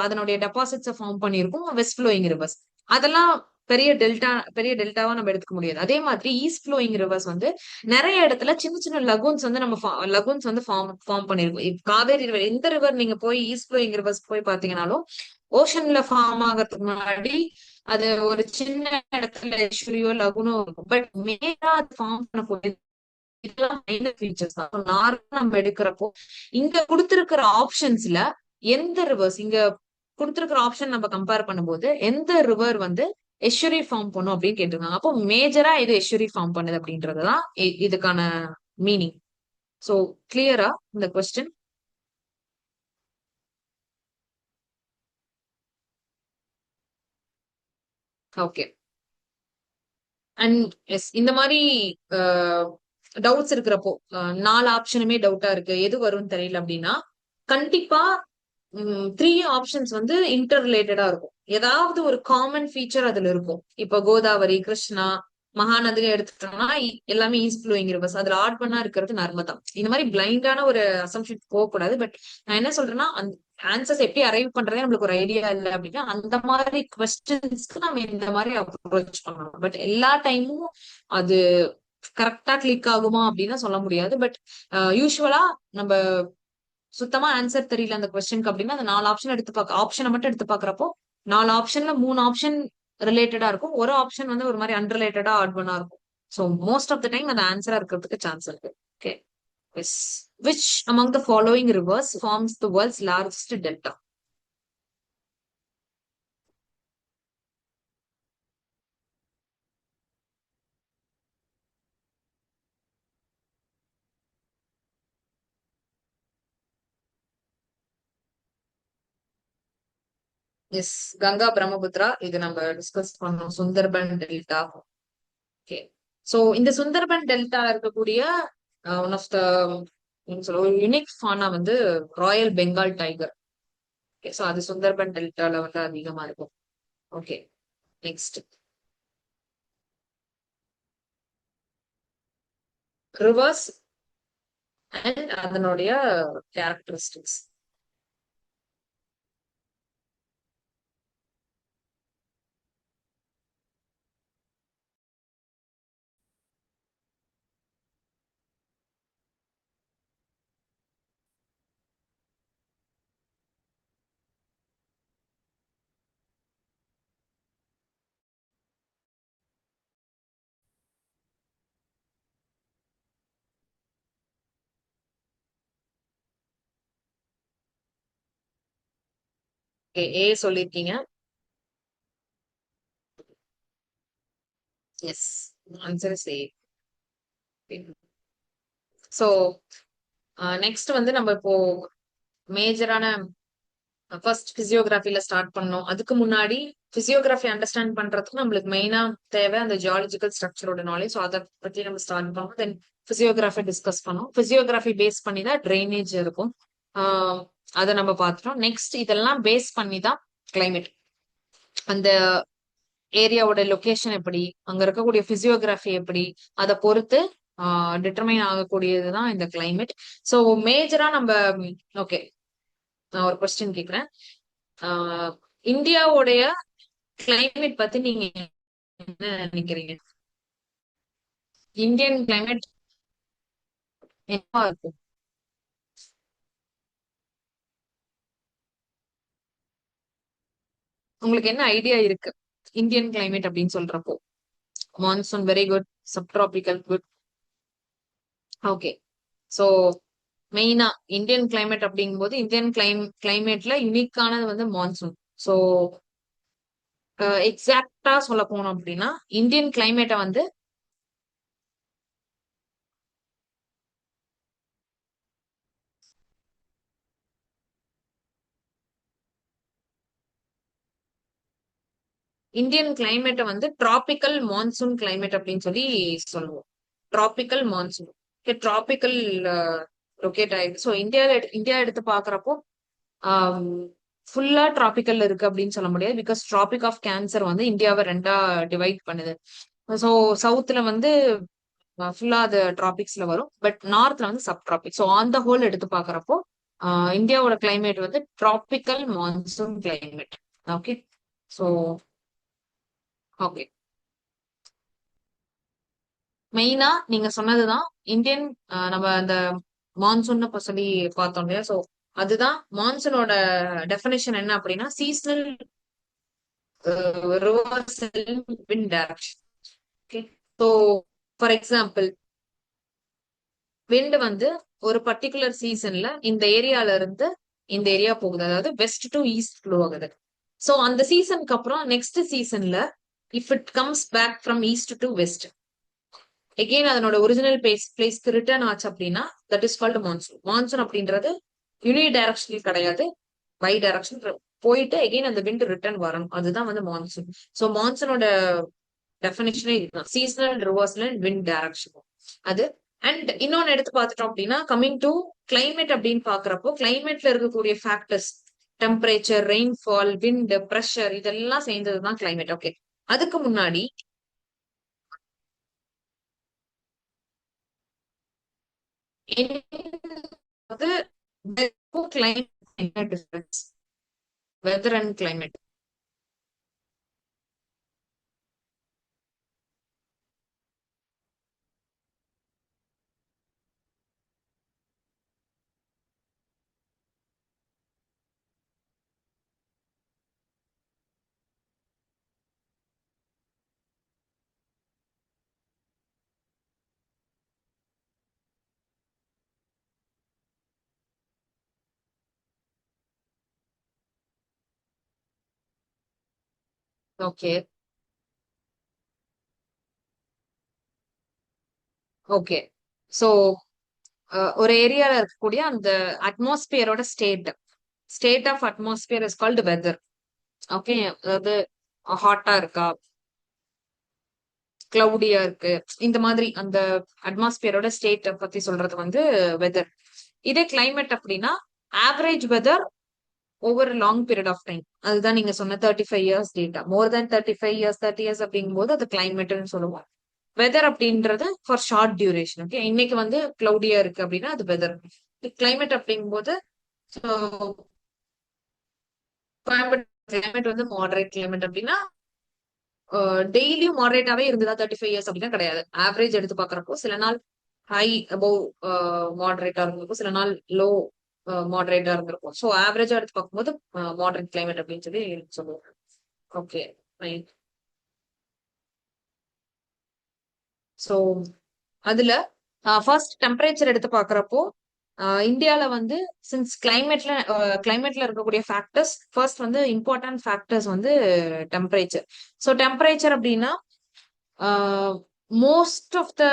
அதனுடைய டெபாசிட்ஸை ஃபார்ம் பண்ணியிருக்கும் வெஸ்ட் ஃப்ளோயிங் ரிவர்ஸ். அதெல்லாம் பெரிய டெல்டாவா நம்ம எடுத்துக்க முடியாது. அதே மாதிரி ஈஸ்ட் ஃப்ளோயிங் ரிவர்ஸ் வந்து நிறைய இடத்துல சின்ன சின்ன லகூன்ஸ் வந்து லகூன்ஸ் வந்து ஃபார்ம் பண்ணிருக்கும். காவேரி ரிவர், எந்த ரிவர் நீங்க போய் ஈஸ்ட் ஃப்ளோயிங் ரிவர்ஸ் போய் பாத்தீங்கன்னாலும் ஓஷன்ல ஃபார்ம் ஆகிறதுக்கு முன்னாடி அது ஒரு சின்ன இடத்துல எஸ்டரியோ லகுனோ இருக்கும். பட் மேலா அது ஃபார்ம் பண்ணக்கூடிய இதெல்லாம் மைனர் ஃபீச்சர்ஸ் தான். நார்மலா நம்ம எடுக்கிறப்போ இங்க கொடுத்திருக்கிற ஆப்ஷன்ஸ்ல எந்த ரிவர்ஸ் இங்க கொடுத்திருக்கிற ஆப்ஷன் நம்ம கம்பேர் பண்ணும்போது எந்த ரிவர் வந்து எஸ்யூரி ஃபார்ம் பண்ணும் அப்படின்னு கேட்டிருக்காங்க. அப்போ மேஜரா இது எஸ்யூரி ஃபார்ம் பண்ணுது அப்படின்றதுதான் இதுக்கான மீனிங். சோ கிளியரா இந்த கொஸ்டின்? ஓகே. அண்ட் எஸ், இந்த மாதிரி டவுட்ஸ் இருக்கிறப்போ, நாலு ஆப்ஷனுமே டவுட்டா இருக்கு, எது வரும்னு தெரியல அப்படின்னா கண்டிப்பா த்ரீ ஆப்ஷன்ஸ் வந்து இன்டர் ரிலேட்டடா இருக்கும். ஏதாவது ஒரு காமன் ஃபீச்சர் அதுல இருக்கும். இப்ப கோதாவரி, கிருஷ்ணா, மகாநதி எடுத்துட்டோம்னா எல்லாமே ஈஸ்ட் ஃப்ளோயிங் ரிவர்ஸ். அதுல ஆட் பண்ணா இருக்கிறது நர்மதா. இந்த மாதிரி பிளைண்டான ஒரு அசம்ஷன் போகக்கூடாது. பட் நான் என்ன சொல்றேன்னா, அந்த ஆன்சர்ஸ் எப்படி அரைவ் பண்றதே நம்மளுக்கு ஒரு ஐடியா இல்லை அப்படின்னா அந்த மாதிரி கொஸ்டின்ஸ்க்கு நம்ம இந்த மாதிரி அப்ரோச் பண்ணணும். பட் எல்லா டைமும் அது கரெக்டா கிளிக் ஆகுமா அப்படின்னா சொல்ல முடியாது. பட் யூஸ்வலா நம்ம சுத்தமா ஆன்சர் தெரியல அந்த கொஸ்டினுக்கு அப்படின்னா அந்த நாலு ஆப்ஷன் ஆப்ஷனை மட்டும் எடுத்து பாக்குறப்போ நாலு ஆப்ஷன்ல மூணு ஆப்ஷன் ரிலேட்டடா இருக்கும், ஒரு ஆப்ஷன் வந்து ஒரு மாதிரி அன்ரிலேட்டடா ஆட் பண்ணா இருக்கும். So most of the time அந்த ஆன்சரா இருக்கிறதுக்கு சான்ஸ் இருக்கு. Okay. Yes. Which among the following rivers forms the world's largest delta? Yes, Ganga Brahmaputra. இது நம்ம டிஸ்கஸ் பண்ணோம். சுந்தர்பன் டெல்டா. ஓகே. சோ இந்த சுந்தர்பன் டெல்டா இருக்கக்கூடிய ஒன் ஆஃப் த ஒரு யூனிக் ஃபானா வந்து royal Bengal tiger. Okay. So அது சுந்தர்பன் டெல்டால வந்து அதிகமா இருக்கும். ஓகே. நெக்ஸ்ட், ரிவர்ஸ் அண்ட் அதனுடைய கேரக்டரிஸ்டிக்ஸ். ஓகே, ஏ சொல்லிருக்கீங்க. Yes, answer is a. So next வந்து நம்ம இப்போ மேஜரான ஃபர்ஸ்ட் பிசியோகிராஃபில ஸ்டார்ட் பண்ணோம். அதுக்கு முன்னாடி பிசியோகிராஃபி அண்டர்ஸ்டாண்ட் பண்றதுக்கு நம்மளுக்கு மெயினா தேவை அந்த ஜியாலஜிக்கல் ஸ்ட்ரக்சரோட நாலேஜ். ஸோ அதை பத்தி நம்ம ஸ்டார்ட் பண்ணோம். தென் பிசியோகிராஃபி டிஸ்கஸ் பண்ணோம். பிசியோகிராஃபி பேஸ் பண்ணி தான் ட்ரைனேஜ் இருக்கும். அதை நம்ம பார்த்துட்டோம். நெக்ஸ்ட் இதெல்லாம் பேஸ் பண்ணி தான் கிளைமேட், அந்த ஏரியாவோட லொகேஷன் எப்படி, அங்க இருக்கக்கூடிய பிசியோகிராஃபி எப்படி, அதை பொறுத்து டிட்டர்மைன் ஆகக்கூடியதுதான் இந்த கிளைமேட். ஸோ மேஜரா நம்ம ஓகே, நான் ஒரு கொஸ்டின் கேக்குறேன். இந்தியாவுடைய கிளைமேட் பத்தி நீங்க என்ன நினைக்கிறீங்க? இந்தியன் கிளைமேட் என்னவா இருக்கும்? உங்களுக்கு என்ன ஐடியா இருக்கு இந்தியன் கிளைமேட் அப்படின்னு சொல்றப்போ? Monsoon very good, subtropical good. Okay. So மெயினா இந்தியன் கிளைமேட் அப்படிங்கும்போது இந்தியன் கிளைமேட்ல யுனிக்கானது வந்து மான்சூன். சோ எக்ஸாக்டா சொல்ல போனோம் அப்படின்னா இந்தியன் கிளைமேட்டை வந்து இந்தியன் கிளைமேட்டை வந்து டிராபிக்கல் மான்சூன் கிளைமேட் அப்படின்னு சொல்லி சொல்லுவோம். Tropical monsoon. டிராபிக்கல் லொகேட் ஆயிருக்கு. ஸோ இந்தியா எடுத்து பாக்குறப்போ ஃபுல்லா டிராபிக்கல் இருக்கு அப்படின்னு சொல்ல முடியாது. பிகாஸ் டிராபிக் ஆஃப் கேன்சர் வந்து இந்தியாவை ரெண்டா டிவைட் பண்ணுது. ஸோ சவுத்ல வந்து ஃபுல்லா அது டிராபிக்ஸ்ல வரும். பட் நார்த்ல வந்து sub traffic. So on the whole எடுத்து பாக்குறப்போ இந்தியாவோட கிளைமேட் வந்து tropical monsoon climate. Okay. So okay. மெயினா நீங்க சொன்னதுதான் இந்தியன் நம்ம அந்த மான்சூன் இப்ப சொல்லி பார்த்தோம் இல்லையா? சோ அதுதான் மான்சூனோட டெஃபினேஷன் என்ன அப்படின்னா seasonal reversal wind direction. Okay. So for example wind வந்து ஒரு பர்டிகுலர் சீசன்ல இந்த ஏரியால இருந்து இந்த ஏரியா போகுது, அதாவது வெஸ்ட் டு ஈஸ்ட் ஃப்ளோ ஆகுது. சோ அந்த சீசனுக்கு அப்புறம் நெக்ஸ்ட் சீசன்ல if it comes back from east to west again அதனோட ஒரிஜினல் பிளேஸ்க்கு ரிட்டர்ன் ஆச்சு அப்படின்னா that is called monsoon. Monsoon அப்படின்றது யூனி டைரக்ஷனல் கிடையாது, பை டைரக்ஷன் போயிட்டு எகெயின் அந்த விண்ட் ரிட்டர்ன் வரணும், அதுதான் வந்து மான்சூன். ஸோ மான்சூனோட டெஃபினேஷனே இதுதான், seasonal reversal and wind direction அது. அண்ட் இன்னொன்னு எடுத்து பார்த்துட்டோம் அப்படின்னா கம்மிங் டு கிளைமேட் அப்படின்னு பாக்குறப்போ கிளைமேட்ல இருக்கக்கூடிய factors temperature, rainfall, wind, pressure இதெல்லாம் சேர்ந்ததுதான் கிளைமேட். ஓகே. அதுக்கு முன்னாடி வந்து climate difference, weather and climate. Okay. Okay. So ஒரு ஏரியால இருக்கக்கூடிய அந்த அட்மாஸ்பியரோட state of atmosphere is called weather. Okay. அதாவது ஹாட்டா இருக்கா, கிளவுடியா இருக்கு, இந்த மாதிரி அந்த அட்மாஸ்பியரோட ஸ்டேட் பத்தி சொல்றது வந்து வெதர். இதே கிளைமேட் அப்படின்னா average weather over long period of time. அதுதான் நீங்க சொன்ன 35 years data. More than 35 years 30 years அப்படிங்கும் போது அது கிளைமேட்னு சொல்லுவோம். வெதர் அப்படின்றது ஃபார் ஷார்ட் டியூரேஷன். ஓகே. இன்னைக்கு வந்து கிளவுடியா இருக்கு அப்படின்னா அது வெதர். கிளைமேட் அப்படிங்கும் போது கிளைமேட் வந்து மாடரேட் கிளைமேட் அப்படின்னா டெய்லியும் மாடரேட்டாவே இருந்ததா 35 இயர்ஸ் அப்படின்னா கிடையாது. ஆவரேஜ் எடுத்து பாக்குறப்போ சில நாள் ஹை அபவ் மாடரேட்டா இருந்திருக்கும், சில நாள் லோ மாடரேட்டா இருந்திருக்கும். ஸோ ஆவரேஜா எடுத்து பார்க்கும்போது மாடரேட் கிளைமேட் அப்படின்னு சொல்லி சொல்லுவாங்க. ஓகே. ஸோ அதுல ஃபர்ஸ்ட் டெம்பரேச்சர் எடுத்து பாக்குறப்போ இந்தியால வந்து சின்ஸ் கிளைமேட்ல இருக்கக்கூடிய ஃபேக்டர்ஸ் ஃபர்ஸ்ட் வந்து இம்பார்ட்டன்ட் ஃபேக்டர்ஸ் வந்து டெம்பரேச்சர். ஸோ டெம்பரேச்சர் அப்படின்னா most of the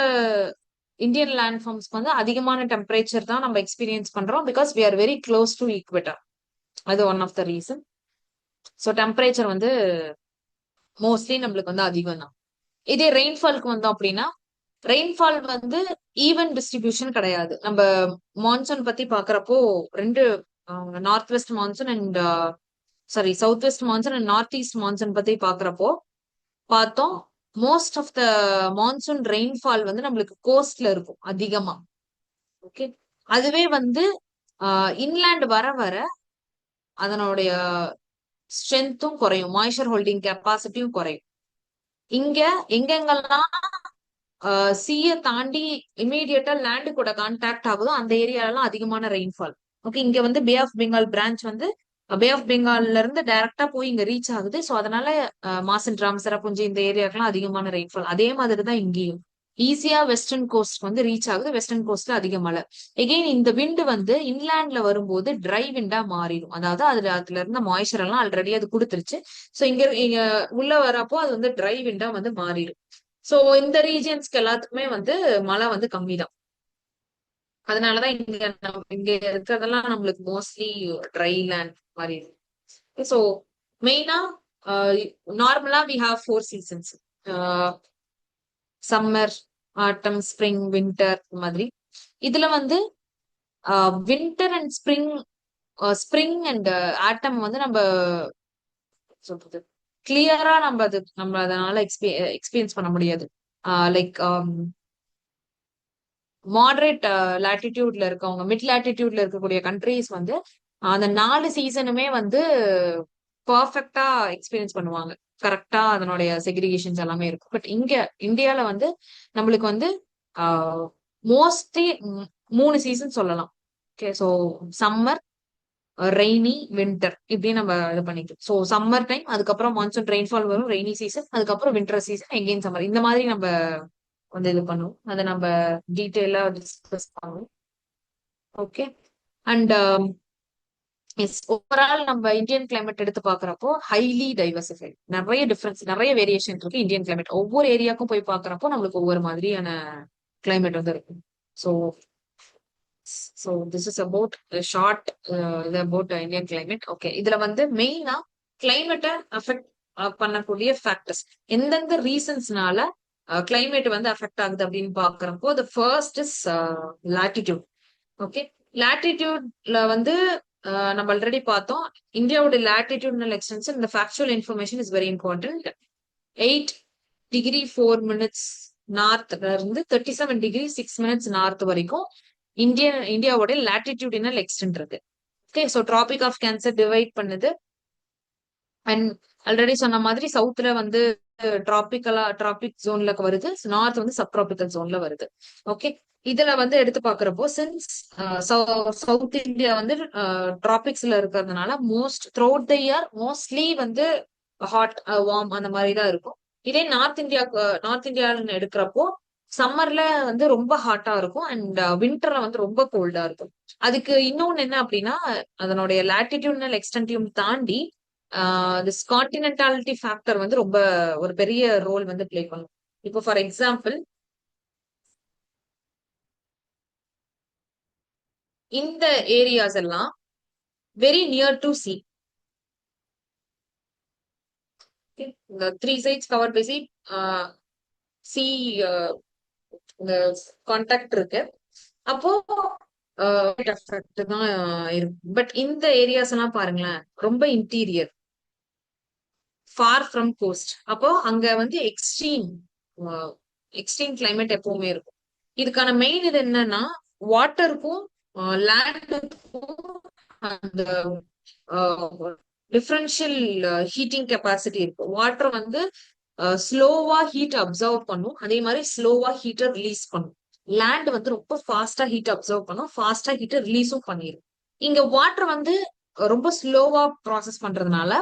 Indian land ஃபார்ம்ஸ்க்கு வந்து அதிகமான டெம்பரேச்சர் தான் நம்ம எக்ஸ்பீரியன்ஸ் பண்றோம் because we are very close to equator. அது one of the reason. So temperature வந்து மோஸ்ட்லி நம்மளுக்கு வந்து அதிகம் தான். இதே ரெயின்ஃபால்க்கு வந்தோம் அப்படின்னா ரெயின்ஃபால் வந்து ஈவன் டிஸ்ட்ரிபியூஷன் கிடையாது. நம்ம மான்சூன் பத்தி பாக்குறப்போ ரெண்டு north west monsoon and sorry south west monsoon and north east monsoon பத்தி பாக்குறப்போ பார்த்தோம் most of the monsoon rainfall வந்து நம்மளுக்கு கோஸ்ட்ல இருக்கும் அதிகமா. ஓகே. அதுவே வந்து இன்லேண்ட் வர வர அதனுடைய ஸ்ட்ரென்த்தும் குறையும், மாய்ச்சர் ஹோல்டிங் கெப்பாசிட்டியும் குறையும். இங்க எங்கெங்கெல்லாம் சீய தாண்டி இமீடியட்டா லேண்டு கூட கான்டாக்ட் ஆகுதோ அந்த ஏரியாலாம் அதிகமான ரெயின்ஃபால். ஓகே. இங்க வந்து பே ஆஃப் பெங்கால் பிரான்ச் வந்து பே ஆஃப் பெங்கால்ல இருந்து டைரக்டா போய் இங்க ரீச் ஆகுது. ஸோ அதனால மாசன் ராமசரப்புஞ்சி இந்த ஏரியாக்கெல்லாம் அதிகமான ரெயின்ஃபால். அதே மாதிரி தான் இங்கேயும் ஈஸியா வெஸ்டர்ன் கோஸ்ட் வந்து ரீச் ஆகுது, வெஸ்டர்ன் கோஸ்ட்ல அதிக மழை. எகெயின் இந்த விண்டு வந்து இன்லேண்ட்ல வரும்போது ட்ரை விண்டா மாறிடும், அதாவது அதுல இருந்த மாய்ச்சர் எல்லாம் ஆல்ரெடி அது கொடுத்துருச்சு. ஸோ இங்க உள்ள வரப்போ அது வந்து ட்ரை விண்டா வந்து மாறிடும். சோ இந்த ரீஜியன்ஸ்க்கு எல்லாத்துக்குமே வந்து மழை வந்து கம்மி தான். அதனாலதான் இங்க இருக்கிறதெல்லாம் நம்மளுக்கு மோஸ்ட்லி ட்ரை லேண்ட் மாதிரி இருக்கு. ஸோ மெயினா நார்மலா we have 4 seasons: summer, autumn, spring, winter மாதிரி. இதுல வந்து winter and spring and autumn வந்து நம்ம சொல்றது கிளியரா நம்ம அதனால எக்ஸ்பீரியன்ஸ் பண்ண முடியாது. லைக் மாடரேட் லாட்டிடியூட்ல இருக்கவங்க, மிட் லாட்டிடியூட்ல இருக்கக்கூடிய கண்ட்ரீஸ் வந்து அந்த 4 சீசனுமே வந்து பர்ஃபெக்டா எக்ஸ்பீரியன்ஸ் பண்ணுவாங்க. கரெக்டா அதனுடைய செக்ரிகேஷன்ஸ் எல்லாமே இருக்கும். பட் இங்க இந்தியால வந்து நம்மளுக்கு வந்து மோஸ்ட்லி 3 சீசன் சொல்லலாம். Okay, so summer, rainy, winter இப்படி நம்ம இது பண்ணிக்கலாம். ஸோ சம்மர் டைம், அதுக்கப்புறம் மான்சூன் ரெயின்ஃபால் வரும், ரெய்னி சீசன், அதுக்கப்புறம் வின்டர் சீசன், எங்கேயும் சம்மர், இந்த மாதிரி நம்ம வந்து இது பண்ணுவோம். அதை நம்ம டீட்டெயிலா டிஸ்கஸ் பண்ணுவோம். ஓகே. அண்ட் எஸ், ஓவரால் நம்ம இந்தியன் கிளைமேட் எடுத்து பாக்குறப்போ ஹைலி டைவர்சிஃபைட், நிறைய டிஃபரன்ஸ், நிறைய வேரியேஷன் இருக்கு இந்தியன் கிளைமேட். ஒவ்வொரு ஏரியாவுக்கும் போய் பாக்குறப்போ நம்மளுக்கு ஒவ்வொரு மாதிரியான கிளைமேட் வந்து இருக்கும். So so this is about short இது அபவுட் இந்தியன் கிளைமேட். ஓகே, இதுல வந்து மெயினா கிளைமேட்டை அஃபெக்ட் பண்ணக்கூடிய ஃபேக்டர்ஸ், எந்தெந்த ரீசன்ஸ்னால கிளைமேட் வந்து அஃபெக்ட் ஆகுது அப்படின்னு பாக்குறப்போ the first is latitude. Okay, லாட்டிடியூட்ல வந்து நம்ம ஆல்ரெடி பார்த்தோம். இந்தியாவோட லாட்டிடியூட்னல் எக்ஸ்டென்ஷன், இந்த factual information is very important. 8°4' நார்த்ல இருந்து 37°6' நார்த் வரைக்கும் இந்தியாவோட லாட்டிடியூடினல் எக்ஸ்டென்ட் இருக்கு. Okay, so Tropic of Cancer divide பண்ணுது. அண்ட் ஆல்ரெடி சொன்ன மாதிரி சவுத்ல வந்து டிராபிக் ஜோன்ல வருது, நார்த் வந்து சப் டிராபிக்கல் ஜோன்ல வருது. ஓகே, இதுல வந்து எடுத்து பாக்குறப்போ சின்ஸ் சவுத் இந்தியா வந்து டிராபிக்ஸ்ல இருக்கிறதுனால most throughout the year mostly வந்து ஹாட் வார்ம் அந்த மாதிரி தான் இருக்கும். இதே நார்த் இந்தியான்னு எடுக்கிறப்போ சம்மர்ல வந்து ரொம்ப ஹாட்டா இருக்கும் அண்ட் வின்டர்ல வந்து ரொம்ப கோல்டா இருக்கும். அதுக்கு இன்னொன்னு என்ன அப்படின்னா, அதனுடைய லாட்டிடியூட்னல் எக்ஸ்டென்டையும் தாண்டி திஸ் கான்டினென்டாலிட்டி ஃபேக்டர் வந்து ரொம்ப ஒரு பெரிய ரோல் வந்து பிளே பண்ணும். இப்போ ஃபார் எக்ஸாம்பிள், இந்த ஏரியாஸ் எல்லாம் வெரி நியர் டு சி. இந்த 3 sides cover by sea, sea contact இருக்கு. அப்போ எஃபெக்ட் தான் இருக்கும். பட் இந்த ஏரியாஸ் எல்லாம் பாருங்களேன், ரொம்ப இன்டீரியர், ஃபார் ஃப்ரம் கோஸ்ட். அப்போ அங்க வந்து எக்ஸ்ட்ரீம் கிளைமேட் எப்பவுமே இருக்கும். இதுக்கான மெயின் இது என்னன்னா, வாட்டருக்கும் லேண்டுக்கும் அந்த டிஃபரன்ஷியல் ஹீட்டிங் கெப்பாசிட்டி இருக்கு. வாட்டர் வந்து ஸ்லோவா ஹீட் அப்சர்வ் பண்ணும், அதே மாதிரி ஸ்லோவா ஹீட்டர் ரிலீஸ் பண்ணும். லேண்ட் வந்து ரொம்ப ஃபாஸ்டா ஹீட் அப்சர்வ் பண்ணும், ஃபாஸ்டா ஹீட்டர் ரிலீஸும் பண்ணிடும். இங்க வாட்டர் வந்து ரொம்ப ஸ்லோவா ப்ராசஸ் பண்றதுனால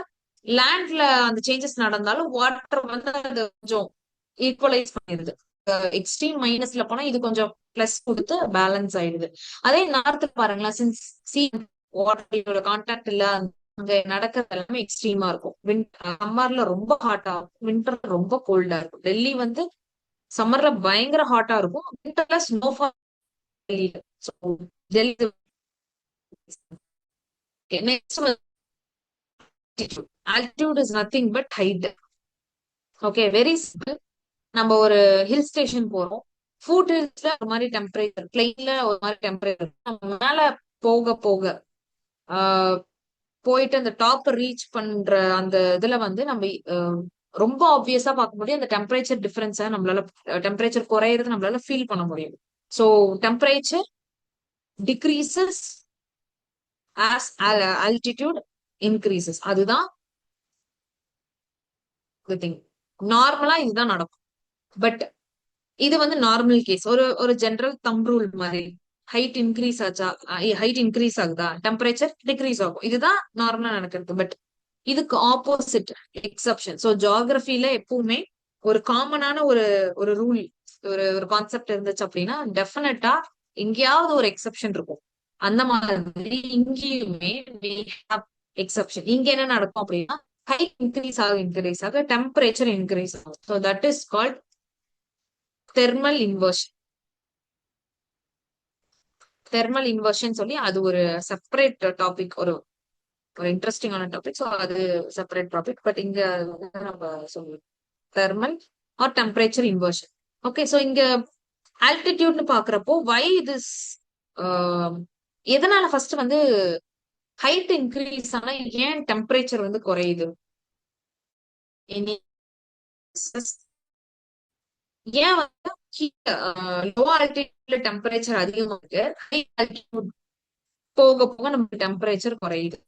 லேண்ட்ல அந்த சேஞ்சஸ் நடந்தாலும் வாட்டர் வந்து அது கொஞ்சம் ஈக்குவலைஸ் பண்ணிடுது. எக்ஸ்ட்ரீம் மைனஸ்ல போனா இது கொஞ்சம் பிளஸ் கொடுத்து பேலன்ஸ் ஆயிடுது. அதே நார்த் பாருங்களேன், சின்ஸ் சி வாட்டரோட கான்டாக்ட் இல்ல, அங்க நடக்கிறது எல்லாமே எக்ஸ்ட்ரீமா இருக்கும். சம்மர்ல ரொம்ப ஹாட்டா இருக்கும், வின்டர்ல ரொம்ப கோல்டா இருக்கும். டெல்லி வந்து சம்மர்ல பயங்கர ஹாட்டா இருக்கும், வின்டர்ல ஸ்னோஃபால் டெல்லியில. So Delhi next altitude is nothing but height. Okay, very simple. நம்ம ஒரு ஹில் ஸ்டேஷன் போறோம், ஃபுட் ஹில்ஸ்ல ஒரு மாதிரி டெம்பரேச்சர், பிளெயின்ல ஒரு மாதிரி டெம்பரேச்சர். நம்ம மேல போக போக போயிட்டு அந்த டாப் ரீச் பண்ற அந்த இதுல வந்து நம்ம ரொம்ப ஆப்வியஸா பார்க்க முடியும் அந்த டெம்பரேச்சர் டிஃபரன்ஸை. நம்மளால டெம்பரேச்சர் குறையிறது நம்மளால ஃபீல் பண்ண முடியும். So temperature decreases as altitude increases. அதுதான் திங். நார்மலா இதுதான் நடக்கும். பட் இது வந்து நார்மல் கேஸ், ஒரு ஒரு ஜெனரல் தம் ரூல் மாதிரி. ஹைட் இன்க்ரீஸ் ஆச்சா, ஹைட் இன்க்ரீஸ் ஆகுதா, டெம்பரேச்சர் டிக்ரீஸ் ஆகும், இதுதான் நார்மலா நடக்கிறது. பட் இதுக்கு ஆப்போசிட் எக்ஸப்ஷன். ஸோ ஜியாகிரபில எப்பவுமே ஒரு காமனான ஒரு ஒரு ரூல், ஒரு ஒரு கான்செப்ட் இருந்துச்சு அப்படின்னா டெஃபினட்டா எங்கேயாவது ஒரு எக்ஸப்ஷன் இருக்கும். அந்த மாதிரி இங்கேயுமே எக்ஸப்ஷன். இங்க என்ன நடக்கும் அப்படின்னா, ஹைட் இன்க்ரீஸ் ஆக டெம்பரேச்சர் இன்க்ரீஸ் ஆகும். So that is called thermal inversion. Thermal inversion சொல்லி அது ஒரு செப்பரேட் டாபிக், ஒரு ஒரு இன்ட்ரெஸ்டிங்கான டாபிக். ஸோ அது செப்பரேட் டாபிக். பட் இங்க நம்ம சொல்லுவோம் thermal or temperature inversion. Okay, so இங்க ஆல்டிடியூட்னு பாக்குறப்போ வை திஸ், எதனால ஃபர்ஸ்ட் வந்து ஹைட் இன்க்ரீஸ் ஆனா ஏன் டெம்பரேச்சர் வந்து குறையுது? ஏன் வந்து லோ ஆல்டிடியூட்ல டெம்பரேச்சர் அதிகமா இருக்கு, ஹை ஆல்டிடியூட் போக போக நமக்கு டெம்பரேச்சர் குறையுது?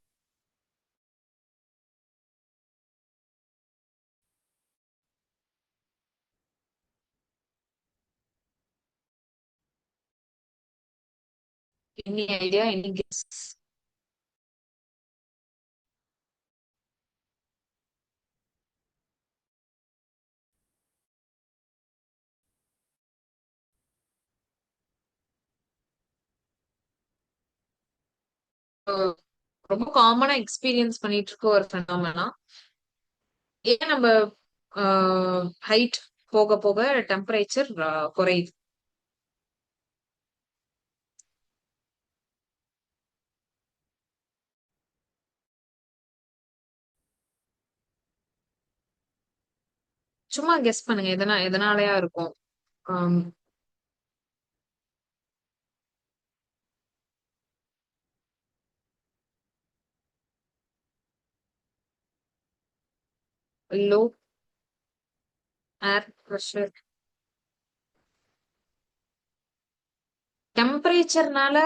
Any idea? Any guess? ரொம்ப காமனா எக்ஸ்பீரியன்ஸ் பண்ணிட்டு இருக்க ஒரு ஃபெனாமெனா. ஏன் நம்ம ஹைட் போக போக டெம்பரேச்சர் குறையுது? சும்மா கெஸ் பண்ணுங்க, எதனாலயா இருக்கும்? Low air pressure. டெம்பரேச்சர்னால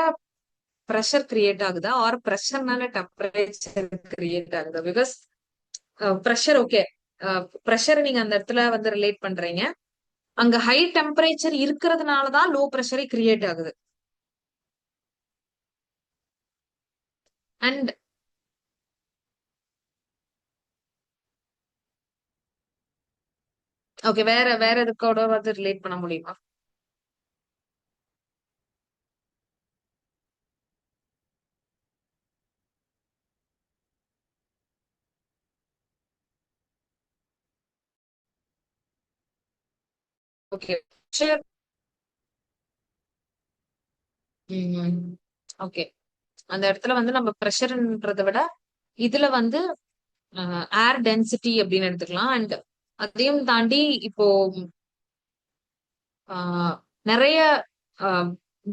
ப்ரெஷர் கிரியேட் ஆகுதா, ஆர் ப்ரெஷர்னால டெம்பரேச்சர் கிரியேட் ஆகுதா? பிகாஸ் ப்ரெஷர் ஓகே, ப்ரெஷர் நீங்க அந்த இடத்துல வந்து ரிலேட் பண்றீங்க. அங்க ஹை டெம்பரேச்சர் இருக்கிறதுனால தான் லோ ப்ரெஷரே கிரியேட் ஆகுது. அண்ட் ஓகே, வேற வேற எதுக்கோட வந்து ரிலேட் பண்ண முடியுமா? ஓகே. ஷேர். ஓகே. அந்த இடத்துல வந்து நம்ம ப்ரெஷர்ன்றதை விட இதுல வந்து ஏர் டென்சிட்டி அப்படின்னு எடுத்துக்கலாம். அண்ட் அதையும் தாண்டி இப்போ ஆஹ், நிறைய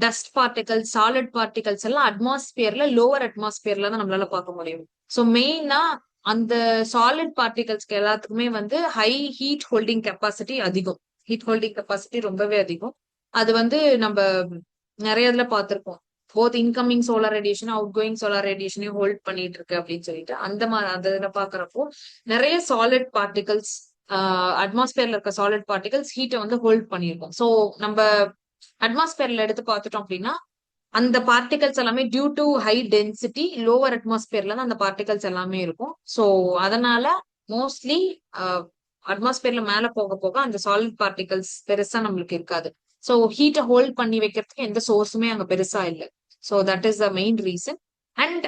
டஸ்ட் பார்ட்டிகல்ஸ், சாலிட் பார்ட்டிகல்ஸ் எல்லாம் அட்மாஸ்பியர்ல, லோவர் அட்மாஸ்பியர்ல தான் நம்மளால பார்க்க முடியும். ஸோ மெயினா அந்த சாலிட் பார்ட்டிகல்ஸ்க்கு எல்லாத்துக்குமே வந்து ஹை ஹீட் ஹோல்டிங் கெப்பாசிட்டி அதிகம். ஹீட் ஹோல்டிங் கெப்பாசிட்டி ரொம்பவே அதிகம். அது வந்து நம்ம நிறைய இதுல பார்த்திருப்போம். Both incoming solar radiation, outgoing solar ரேடியேஷனையும் ஹோல்ட் பண்ணிட்டு இருக்கு அப்படின்னு சொல்லிட்டு அந்த மாதிரி அந்த இதை பாக்குறப்போ நிறைய சாலிட் பார்ட்டிகல்ஸ், அட்மாஸ்பியர்ல இருக்க சாலிட் பார்ட்டிகல்ஸ் ஹீட்டை வந்து ஹோல்ட் பண்ணியிருக்கோம். ஸோ நம்ம அட்மாஸ்பியர்ல எடுத்து பார்த்துட்டோம் அப்படின்னா அந்த பார்ட்டிகல்ஸ் எல்லாமே due to high density lower அட்மாஸ்பியர்ல தான் அந்த பார்ட்டிகல்ஸ் எல்லாமே இருக்கும். ஸோ அதனால மோஸ்ட்லி அட்மாஸ்பியர்ல மேல போக போக அந்த சாலிட் பார்ட்டிகல்ஸ் பெருசா நம்மளுக்கு இருக்காது. ஸோ ஹீட்டை ஹோல்ட் பண்ணி வைக்கிறதுக்கு எந்த சோர்ஸுமே அங்க பெருசா இல்லை. So that is the main reason. And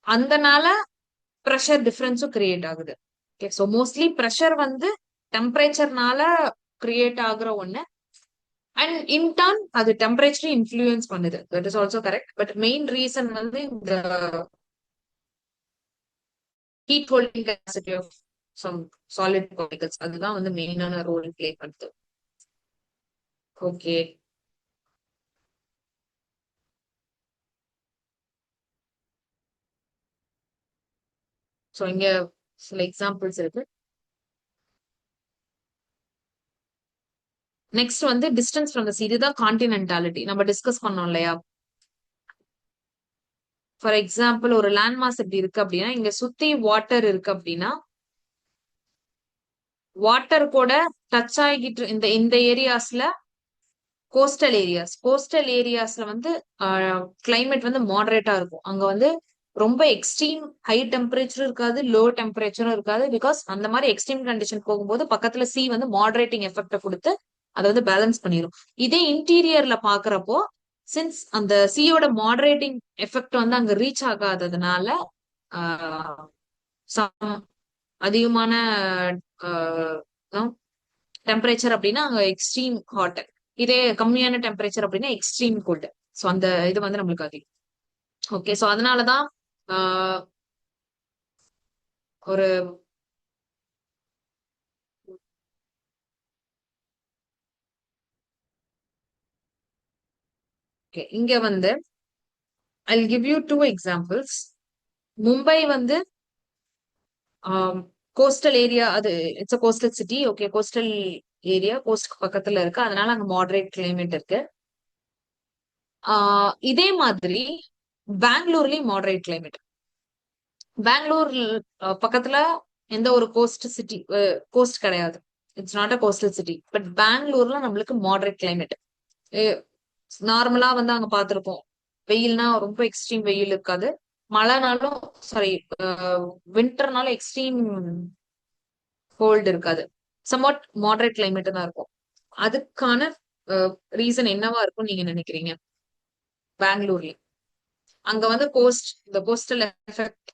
அந்தனால ப்ரெஷர் டிஃபரன்ஸும் கிரியேட் ஆகுது. ஓகே, ஸோ மோஸ்ட்லி ப்ரெஷர் வந்து டெம்பரேச்சர்னால கிரியேட் ஆகுற ஒண்ணு. அண்ட் இன் டர்ன் அது டெம்பரேச்சர் இன்ஃப்ளூயன்ஸ் பண்ணுது. That is also correct. But main reason வந்து இந்த heat holding capacity of some solid particles அதுதான் வந்து மெயினான ரோல் பிளே பண்ணுது. ஓகே. ஸோ இங்க சில எக்ஸாம்பிள்ஸ் இருக்கு. நெக்ஸ்ட் வந்து டிஸ்டன்ஸ் ஃப்ரம் த சீ. இதுதான் கான்டினென்டாலிட்டி நம்ம டிஸ்கஸ் பண்ணோம் இல்லையா? ஃபார் எக்ஸாம்பிள் ஒரு லேண்ட் மாஸ் இப்படி இருக்கு அப்படின்னா இங்க சுத்தி வாட்டர் இருக்கு அப்படின்னா வாட்டர் கூட டச் ஆகிட்டு இந்த இந்த ஏரியாஸ்ல கோஸ்டல் ஏரியாஸ்ல வந்து கிளைமேட் வந்து மாடரேட்டா இருக்கும். அங்க வந்து ரொம்ப எக்ஸ்ட்ரீம் ஹை டெம்பரேச்சரும் இருக்காது, லோ டெம்பரேச்சரும் இருக்காது. பிகாஸ் அந்த மாதிரி எக்ஸ்ட்ரீம் கண்டிஷன் போகும்போது பக்கத்துல சி வந்து மாடரேட்டிங் எஃபெக்ட கொடுத்து அதை வந்து பேலன்ஸ் பண்ணிடும். இதே இன்டீரியர்ல பாக்குறப்போ சின்ஸ் அந்த சியோட மாடரேட்டிங் எஃபெக்ட் வந்து அங்க ரீச் ஆகாததுனால ஆஹ் some அதிகமான டெம்பரேச்சர் அப்படின்னா அங்க எக்ஸ்ட்ரீம் ஹாட், இதே கம்மியான டெம்பரேச்சர் அப்படின்னா எக்ஸ்ட்ரீம் கோல்டு. ஸோ அந்த இது வந்து நம்மளுக்கு அதிகம். ஓகே, ஸோ அதனாலதான் ஆஹ் ஒரு okay, இங்க வந்து I give you two examples. Mumbai வந்து கோஸ்டல் ஏரியா, அது it's a coastal city. Okay, coastal area, coast பக்கத்துல இருக்கு, அதனால அங்க மாடரேட் கிளைமேட் இருக்கு. இதே மாதிரி பெங்களூர்லயும் மாடரேட் கிளைமேட். பெங்களூர் பக்கத்துல எந்த ஒரு கோஸ்ட் சிட்டி, கோஸ்ட் கிடையாது. It's not a coastal city. But பெங்களூர்ல நம்மளுக்கு மாடரேட் கிளைமேட். நார்மலா வந்து அங்க பார்த்திருப்போம். வெயில்னா ரொம்ப எக்ஸ்ட்ரீம் வெயில் இருக்காது. மழைனாலும் சாரி வின்டர்னால எக்ஸ்ட்ரீம் கோல்டு இருக்காது. சம்வாட் மாடரேட் கிளைமேட் தான் இருக்கும். அதுக்கான ரீசன் என்னவா இருக்கும்னு நீங்க நினைக்கிறீங்க? பெங்களூர்ல அங்க வந்து இந்த கோஸ்டல் எஃபெக்ட்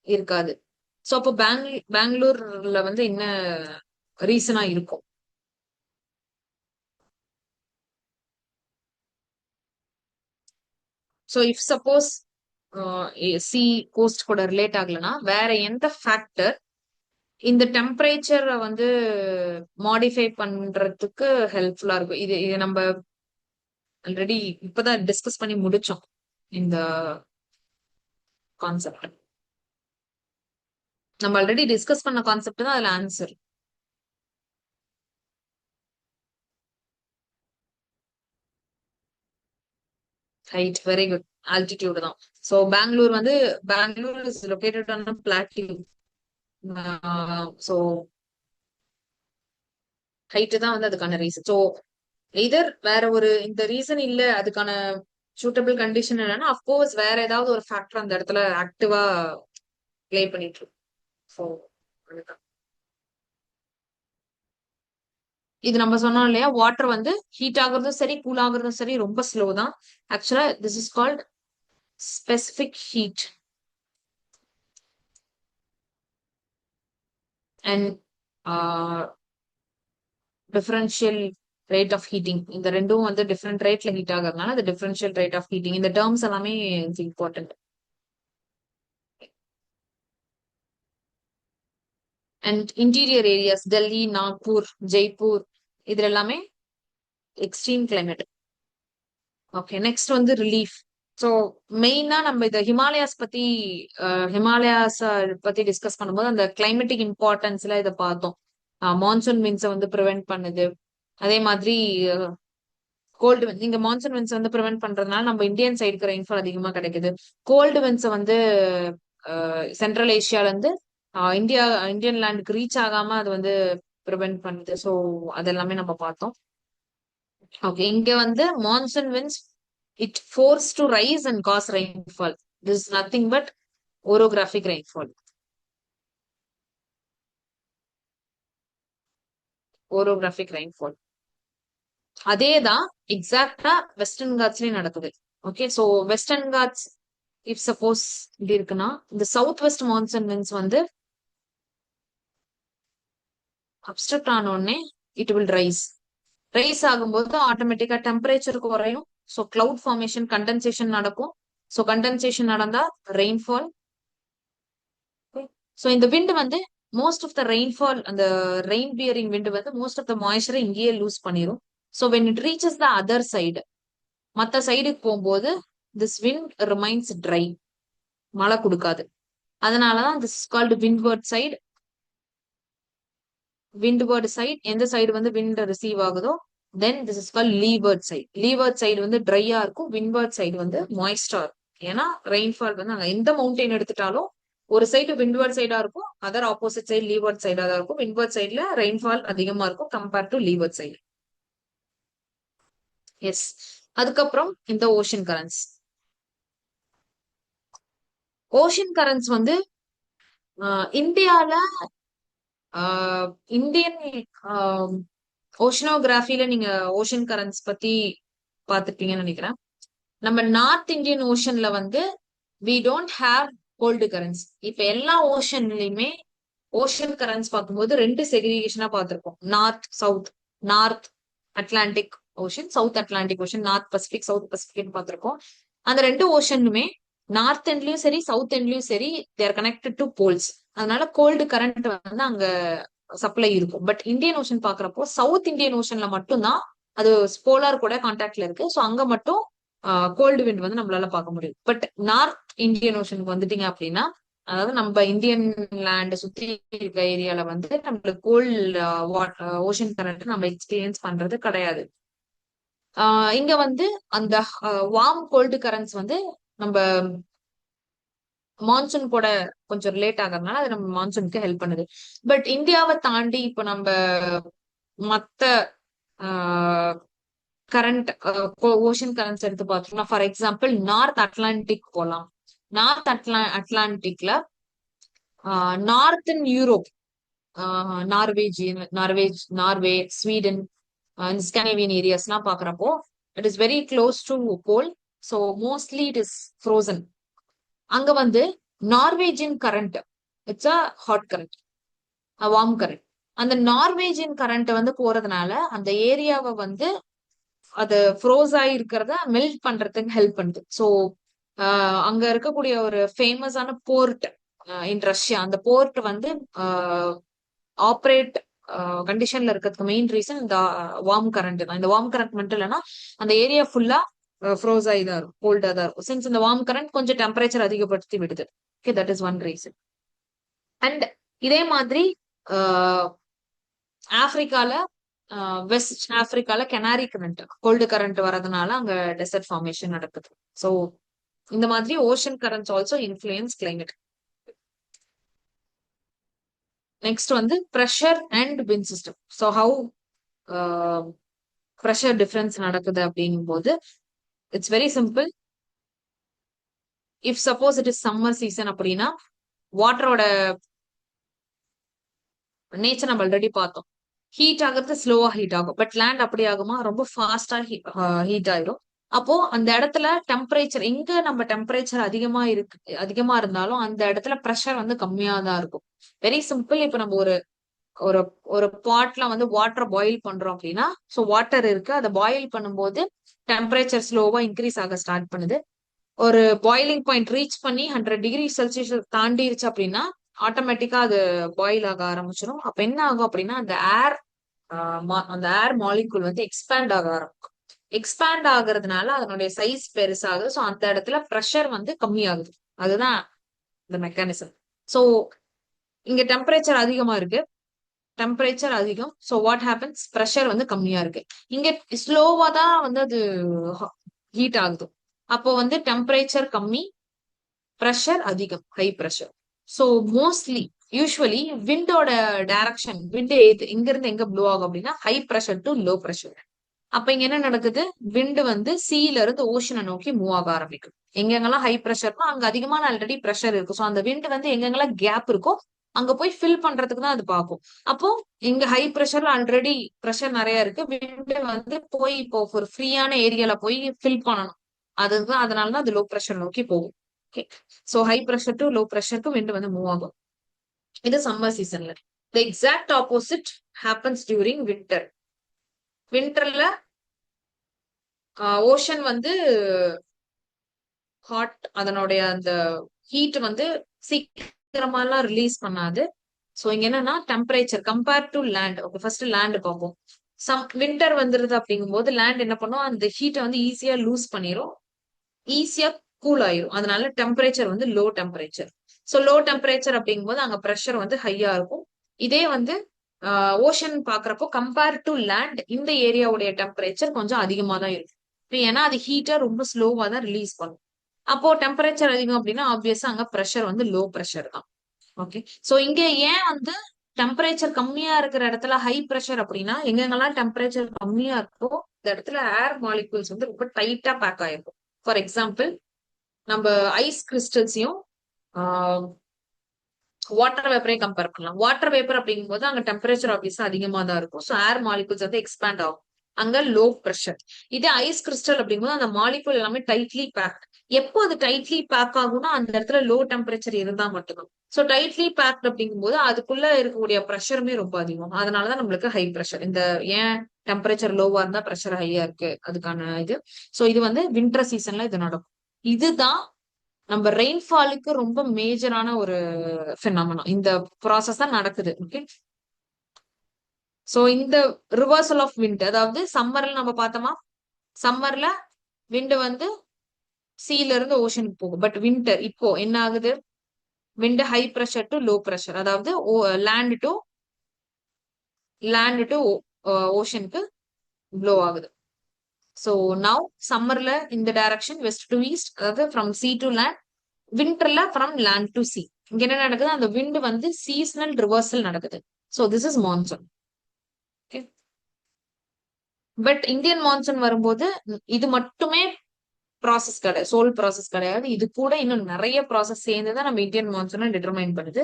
இருக்காது. சோ அப்போ பெங்களூர்ல வந்து என்ன ரீசனா இருக்கும்? So if suppose sea coast கூட ரிலேட் ஆகலனா வேற எந்த ஃபேக்டர் இந்த டெம்பரேச்சரை வந்து மாடிஃபை பண்றதுக்கு ஹெல்ப்ஃபுல்லா இருக்கும்? இது நம்ம ஆல்ரெடி இப்பதான் டிஸ்கஸ் பண்ணி முடிச்சோம் இந்த கான்செப்ட். நம்ம ஆல்ரெடி டிஸ்கஸ் பண்ண கான்செப்ட் தான் அதுல answer. Right, very good. Altitude தான். So Bengaluru is located on plateau. So height தான் வந்து அதுக்கான ரீசன். சோ இதர் வேற ஒரு இந்த ரீசன் இல்ல அதுக்கான சூட்டபிள் கண்டிஷன் இல்லைன்னா அஃப்கோர்ஸ் வேற ஏதாவது ஒரு ஃபேக்டர் அந்த இடத்துல ஆக்டிவா ப்ளே பண்ணிட்டு இருக்கு. ஸோ இது நம்ம சொன்னோம் இல்லையா, வாட்டர் வந்து ஹீட் ஆகுறதும் சரி கூல் ஆகுறதும் சரி ரொம்ப ஸ்லோ தான். ஆக்சுவலா this is called specific heat and differential rate of heating. இந்த ரெண்டும் வந்து டிஃப்ரெண்ட் ரேட்ல ஹீட் ஆகுறதுனால அந்த டிஃபரன்ஷியல் ரேட் ஆஃப் ஹீட்டிங் இந்த டேர்ம்ஸ் எல்லாமே important. And interior areas Delhi, Nagpur, Jaipur இதுல எல்லாமே எக்ஸ்ட்ரீம் கிளைமேட். ஓகே, நெக்ஸ்ட் வந்து ரிலீஃப். ஸோ மெயினா நம்ம இந்த ஹிமாலயாஸ் பத்தி டிஸ்கஸ் பண்ணும்போது அந்த கிளைமேட்டிக் இம்பார்ட்டன்ஸ்ல இதை பார்த்தோம். மான்சூன் விண்ட்ஸை வந்து ப்ரிவென்ட் பண்ணுது. அதே மாதிரி கோல்டு விண்ட் இங்க மான்சூன் விண்ட்ஸ் வந்து ப்ரிவென்ட் பண்றதுனால நம்ம இந்தியன் சைடுக்கு ரெயின்ஃபால் அதிகமா கிடைக்குது. கோல்டு விண்ட்ஸை வந்து சென்ட்ரல் ஏஷியால இருந்து இந்தியா இந்தியன் லேண்டுக்கு ரீச் ஆகாம அது வந்து ப்ரிவென்ட் பண்ணுது. ஸோ அதெல்லாமே நம்ம பார்த்தோம். ஓகே, இங்க வந்து monsoon winds it force to rise and cause rainfall. This is nothing but orographic rainfall. Orographic rainfall. அதேதான் எக்ஸாக்டா வெஸ்டர்ன் காட்ஸ்லயும் நடக்குது. Okay, so Western Ghats if suppose இப்படி இருக்குன்னா இந்த சவுத் வெஸ்ட் மான்சூன் winds வந்து அப்ஸ்ட்ரக்ட் ஆன உடனே இட் வில் ரைஸ் ஆகும்போது ஆட்டோமேட்டிக்கா டெம்பரேச்சர் குறையும். ஸோ கிளவுட் ஃபார்மேஷன் கண்டென்சேஷன் நடக்கும். ஸோ கண்டென்சேஷன் நடந்தா ரெயின்ஃபால். ஸோ இந்த விண்ட் வந்து மோஸ்ட் ஆஃப் த ரெயின்ஃபால் அந்த ரெயின் பியரிங் விண்ட் வந்து மோஸ்ட் ஆஃப் த மாய்ச்சரை இங்கேயே லூஸ் பண்ணிரும். So when it reaches the other side மற்ற சைடுக்கு போகும்போது திஸ் விண்ட் ரிமைன்ஸ் ட்ரை, மழை கொடுக்காது. அதனாலதான் this is called windward side. Windward side எந்த சைடு வந்து விண்ட் ரிசீவ் ஆகுதோ then this is call leeward side. Leeward side வந்து ட்ரையா இருக்கும், விண்ட்வர்ட் சைடு வந்து மாய்ஸ்டா இருக்கும். ஏன்னா ரெயின்ஃபால் வந்து அங்க எந்த மவுண்டெயின் எடுத்துட்டாலும் ஒரு சைடு விண்ட்வர்ட் சைடா இருக்கும், அதர் ஆப்போசிட் சைடு லீவர்ட் சைடா தான் இருக்கும். விண்ட்வர்ட் சைடுல ரெயின்ஃபால் அதிகமா இருக்கும் compared to leeward side. Yes. அதுக்கப்புறம் இந்த ஓஷன் கரண்ட்ஸ். ஓஷன் கரண்ட்ஸ் வந்து இந்தியால இந்தியன் ஓஷனோகிராஃபில நீங்க ஓஷன் கரண்ட்ஸ் பத்தி பாத்துருப்பீங்கன்னு நினைக்கிறேன். நம்ம நார்த் இந்தியன் ஓஷன்ல வந்து we don't have cold currents. இப்ப எல்லா ஓஷன்லயுமே ஓஷன் கரண்ட்ஸ் பார்க்கும்போது ரெண்டு செக்ரிகேஷனா பார்த்திருப்போம். North south, north Atlantic ocean, south Atlantic ocean, north Pacific, south Pacific பார்த்திருப்போம். அந்த ரெண்டு ஓஷனுமே நார்த் எண்ட்லயும் சரி சவுத் எண்ட்லயும் சரி தேர் கனெக்டட் டு போல்ஸ். அதனால கோல்டு கரண்ட் வந்து அங்க சப்ளை இருக்கும். பட் இந்தியன் ஓஷன் பாக்குறப்போ சவுத் இந்தியன் ஓஷன்ல மட்டும்தான் அது போலார் கூட கான்டாக்ட்ல இருக்கு. ஸோ அங்க மட்டும் கோல்டு விண்ட் வந்து நம்மளால பார்க்க முடியும். பட் நார்த் இந்தியன் ஓஷனுக்கு வந்துட்டீங்க அப்படின்னா, அதாவது நம்ம இந்தியன் லேண்ட் சுத்தி இருக்க ஏரியால வந்து நம்மளுக்கு கோல்ட் ஓஷன் கரண்ட் நம்ம எக்ஸ்பீரியன்ஸ் பண்றது கிடையாது. இங்க வந்து அந்த வார்ம் கோல்டு கரண்ட்ஸ் வந்து நம்ம மான்சூன் கூட கொஞ்சம் ரிலேட் ஆகிறதுனால அது நம்ம மான்சூனுக்கு ஹெல்ப் பண்ணுது. பட் இந்தியாவை தாண்டி இப்ப நம்ம மத்த கரண்ட் ஓஷன் கரண்ட்ஸ் எடுத்து பார்த்தோம்னா ஃபார் எக்ஸாம்பிள் நார்த் அட்லாண்டிக் போலாம். நார்த் அட்லாண்டிக்ல northern Europe, Norway, Sweden, Scandinavian areas எல்லாம் பாக்குறப்போ it is very close to pole. So mostly it is frozen. அங்க வந்து Norwegian current, it's a hot current, warm current. அந்த Norwegian current வந்து போறதுனால அந்த ஏரியாவை வந்து அது ஃப்ரோஸ் ஆகி இருக்கிறத மெல்ட் பண்றதுக்கு ஹெல்ப் பண்ணுது. ஸோ அங்க இருக்கக்கூடிய ஒரு ஃபேமஸான போர்ட் இன் ரஷ்யா, அந்த போர்ட் வந்து ஆப்ரேட் கண்டிஷன்ல இருக்கிறதுக்கு மெயின் ரீசன் இந்த வார்ம் கரண்ட் தான். இந்த வார்ம் கரண்ட் மட்டும் இல்லைன்னா அந்த ஏரியா ஃபுல்லா ஃப்ரோஸ் ஆகி தான் இருக்கும், கோல்டா தான் இருக்கும். சின்ஸ் இந்த வார்ம் கரண்ட் கொஞ்சம் டெம்பரேச்சர் அதிகப்படுத்தி விடுது. Okay, that is one reason. And இதே மாதிரி ஆப்பிரிக்கால, வெஸ்ட் ஆப்பிரிக்கால கெனாரி கரண்ட், கோல்டு கரண்ட் வரதுனால அங்க டெசர்ட் ஃபார்மேஷன் நடக்குது. ஸோ இந்த மாதிரி ocean currents also influence climate. Next வந்து pressure and wind system. So how pressure difference நடக்குது அப்படிங்கும் போது it's very simple. If suppose it is summer season அப்படின்னா வாட்டரோட நேச்சர் நம்ம ஆல்ரெடி பார்த்தோம். ஹீட் ஆகிறது ஸ்லோவா ஹீட் ஆகும். பட் லேண்ட் அப்படி ஆகுமா, ரொம்ப ஃபாஸ்டா ஹீட் ஆயிரும். அப்போ அந்த இடத்துல டெம்பரேச்சர், எங்க நம்ம டெம்பரேச்சர் அதிகமா இருந்தாலும் அந்த இடத்துல ப்ரெஷர் வந்து கம்மியா தான் இருக்கும். Very simple. இப்ப நம்ம ஒரு ஒரு ஒரு பாட்ல வந்து வாட்டர் பாயில் பண்றோம் அப்படின்னா, ஸோ வாட்டர் இருக்கு, அதை பாயில் பண்ணும்போது டெம்பரேச்சர் ஸ்லோவா இன்க்ரீஸ் ஆக ஸ்டார்ட் பண்ணுது. ஒரு பாயிலிங் பாயிண்ட் ரீச் பண்ணி 100 டிகிரி செல்சியஸ் தாண்டிருச்சு அப்படின்னா ஆட்டோமேட்டிக்கா அது பாயில் ஆக ஆரம்பிச்சிடும். அப்ப என்ன ஆகும் அப்படின்னா அந்த ஏர் மாலிகுல் வந்து எக்ஸ்பேண்ட் ஆக ஆரம்பிக்கும். எக்ஸ்பேண்ட் ஆகுறதுனால அதனுடைய சைஸ் பெருசாகுது. ஸோ அந்த இடத்துல ப்ரெஷர் வந்து கம்மியாகுது. அதுதான் இந்த மெக்கானிசம். ஸோ இங்க டெம்பரேச்சர் அதிகமா இருக்கு, டெம்பரேச்சர் அதிகம். ஸோ வாட் ஹேப்பன்ஸ், ப்ரெஷர் வந்து கம்மியா இருக்கு. இங்க ஸ்லோவா தான் வந்து அது ஹீட் ஆகுது. அப்போ வந்து டெம்பரேச்சர் கம்மி, ப்ரெஷர் அதிகம், high pressure. So mostly usually விண்டோட டைரக்ஷன், விண்ட் எங்க இருந்து எங்க ப்ளோ ஆகும் அப்படின்னா high pressure to low pressure. அப்ப இங்க என்ன நடக்குது, விண்ட் வந்து சீல இருந்து ஓஷனை நோக்கி மூவ் ஆக ஆரம்பிக்கும். எங்கெங்கெல்லாம் ஹை ப்ரெஷர்னா அங்க அதிகமான ஆல்ரெடி ப்ரெஷர் இருக்கும். ஸோ அந்த விண்ட் வந்து எங்கெங்கெல்லாம் கேப் இருக்கோ அங்க போய் ஃபில் பண்றதுக்கு தான் அது பார்க்கும். அப்போ இங்க ஹை ப்ரெஷர்ல ஆல்ரெடி ப்ரெஷர் நிறைய இருக்கு, விண்ட் வந்து போய் இப்போ ஒரு ஃப்ரீயான ஏரியால போய் ஃபில் பண்ணணும். அதுதான், அதனாலதான் அது லோ ப்ரெஷர் நோக்கி போகும். Okay, so high pressure to low ப்ரெஷருக்கு விண்ட் வந்து மூவ் ஆகும். இது சம்மர் சீசன்ல. The exact opposite happens during winter. வின்டர்ல ஓஷன் வந்து ஹாட், அதனுடைய அந்த ஹீட் வந்து சீக்கிரமாலாம் ரிலீஸ் பண்ணாது. ஸோ இங்க என்னன்னா temperature compare to land. Okay, first land பார்ப்போம். வின்டர் வந்துருது அப்படிங்கும் போது லேண்ட் என்ன பண்ணும், அந்த ஹீட்டை வந்து ஈஸியா லூஸ் பண்ணிரும், ஈஸியா கூல் ஆயிரும். அதனால டெம்பரேச்சர் வந்து low temperature. So low temperature அப்படிங்கும் போது அங்க ப்ரெஷர் வந்து ஹையா இருக்கும். இதே வந்து ஓஷன் பாக்குறப்போ கம்பேர் டு லேண்ட் இந்த ஏரியாவுடைய டெம்பரேச்சர் கொஞ்சம் அதிகமா தான் இருக்கும். ஏன்னா அது ஹீட்டா ரொம்ப ஸ்லோவா தான் ரிலீஸ் பண்ணும். அப்போ டெம்பரேச்சர் அதிகம் அப்படின்னா ஆப்வியஸா அங்க ப்ரெஷர் வந்து லோ ப்ரெஷர் தான். ஓகே, சோ இங்க ஏன் வந்து டெம்பரேச்சர் கம்மியா இருக்கிற இடத்துல ஹை ப்ரெஷர் அப்படின்னா, எங்கெங்கெல்லாம் டெம்பரேச்சர் கம்மியா இருக்கோ இந்த இடத்துல ஏர் மாலிகூல்ஸ் வந்து ரொம்ப டைட்டா பேக் ஆயிருக்கும். ஃபார் எக்ஸாம்பிள், நம்ம ஐஸ் கிறிஸ்டல்ஸையும் வாட்டர் வேப்பரையும் கம்பேர் பண்ணலாம். வாட்டர் வேப்பர் அப்படிங்கும் போது அங்க டெம்பரேச்சர் ஆப்வியஸா அதிகமா தான் இருக்கும். ஸோ ஏர் மாலிகூல்ஸ் வந்து எக்ஸ்பேண்ட் ஆகும், அங்க லோ ப்ரெஷர். இதே ஐஸ் கிறிஸ்டல் அப்படிங்கும்போது அந்த மாலிகூல் எல்லாமே டைட்லி பேக். எப்போ அது டைட்லி பேக் ஆகும்னா அந்த இடத்துல லோ டெம்பரேச்சர் இருந்தா மட்டும்தான். ஸோ டைட்லி பேக்ட் அப்படிங்கும் போது அதுக்குள்ள இருக்கக்கூடிய ப்ரெஷருமே ரொம்ப அதிகம். அதனாலதான் நம்மளுக்கு ஹை ப்ரெஷர். இந்த ஏன் டெம்பரேச்சர் லோவா இருந்தா ப்ரெஷர் ஹையா இருக்கு அதுக்கான இது. ஸோ இது வந்து வின்டர் சீசன்ல இது நடக்கும். இதுதான் நம்ம ரெயின்ஃபாலுக்கு ரொம்ப மேஜரான ஒரு பினாமினா. இந்த ப்ராசஸ் தான் நடக்குது. ஓகே, சோ இந்த ரிவர்சல் ஆஃப் விண்ட், அதாவது சம்மர்ல நம்ம பார்த்தோமா, சம்மர்ல விண்ட் வந்து சீல இருந்து ஓஷனுக்கு போகும். பட் வின்டர் இப்போ என்ன ஆகுது, wind high pressure to low pressure, அதாவது லேண்ட் டு லேண்ட் டு ஓஷனுக்கு ப்ளோ ஆகுது. ஸோ நவ் சம்மர்ல இந்த டைரக்ஷன் வெஸ்ட் டு ஈஸ்ட், அதாவது ஃப்ரம் சி டு லேண்ட். விண்டர்ல ஃப்ரம் லேண்ட் டு சி. இங்க என்ன நடக்குது, அந்த விண்ட் வந்து சீசனல் ரிவர்சல் நடக்குது. So this is monsoon. Okay, but Indian monsoon வரும்போது இது மட்டுமே ப்ராசஸ் கிடையாது, சோல் ப்ராசஸ் கிடையாது. இது கூட இன்னும் நிறைய ப்ராசஸ் சேர்ந்துதான் நம்ம இந்தியன் மான்சூனை டிட்டர்மைன் பண்ணுது.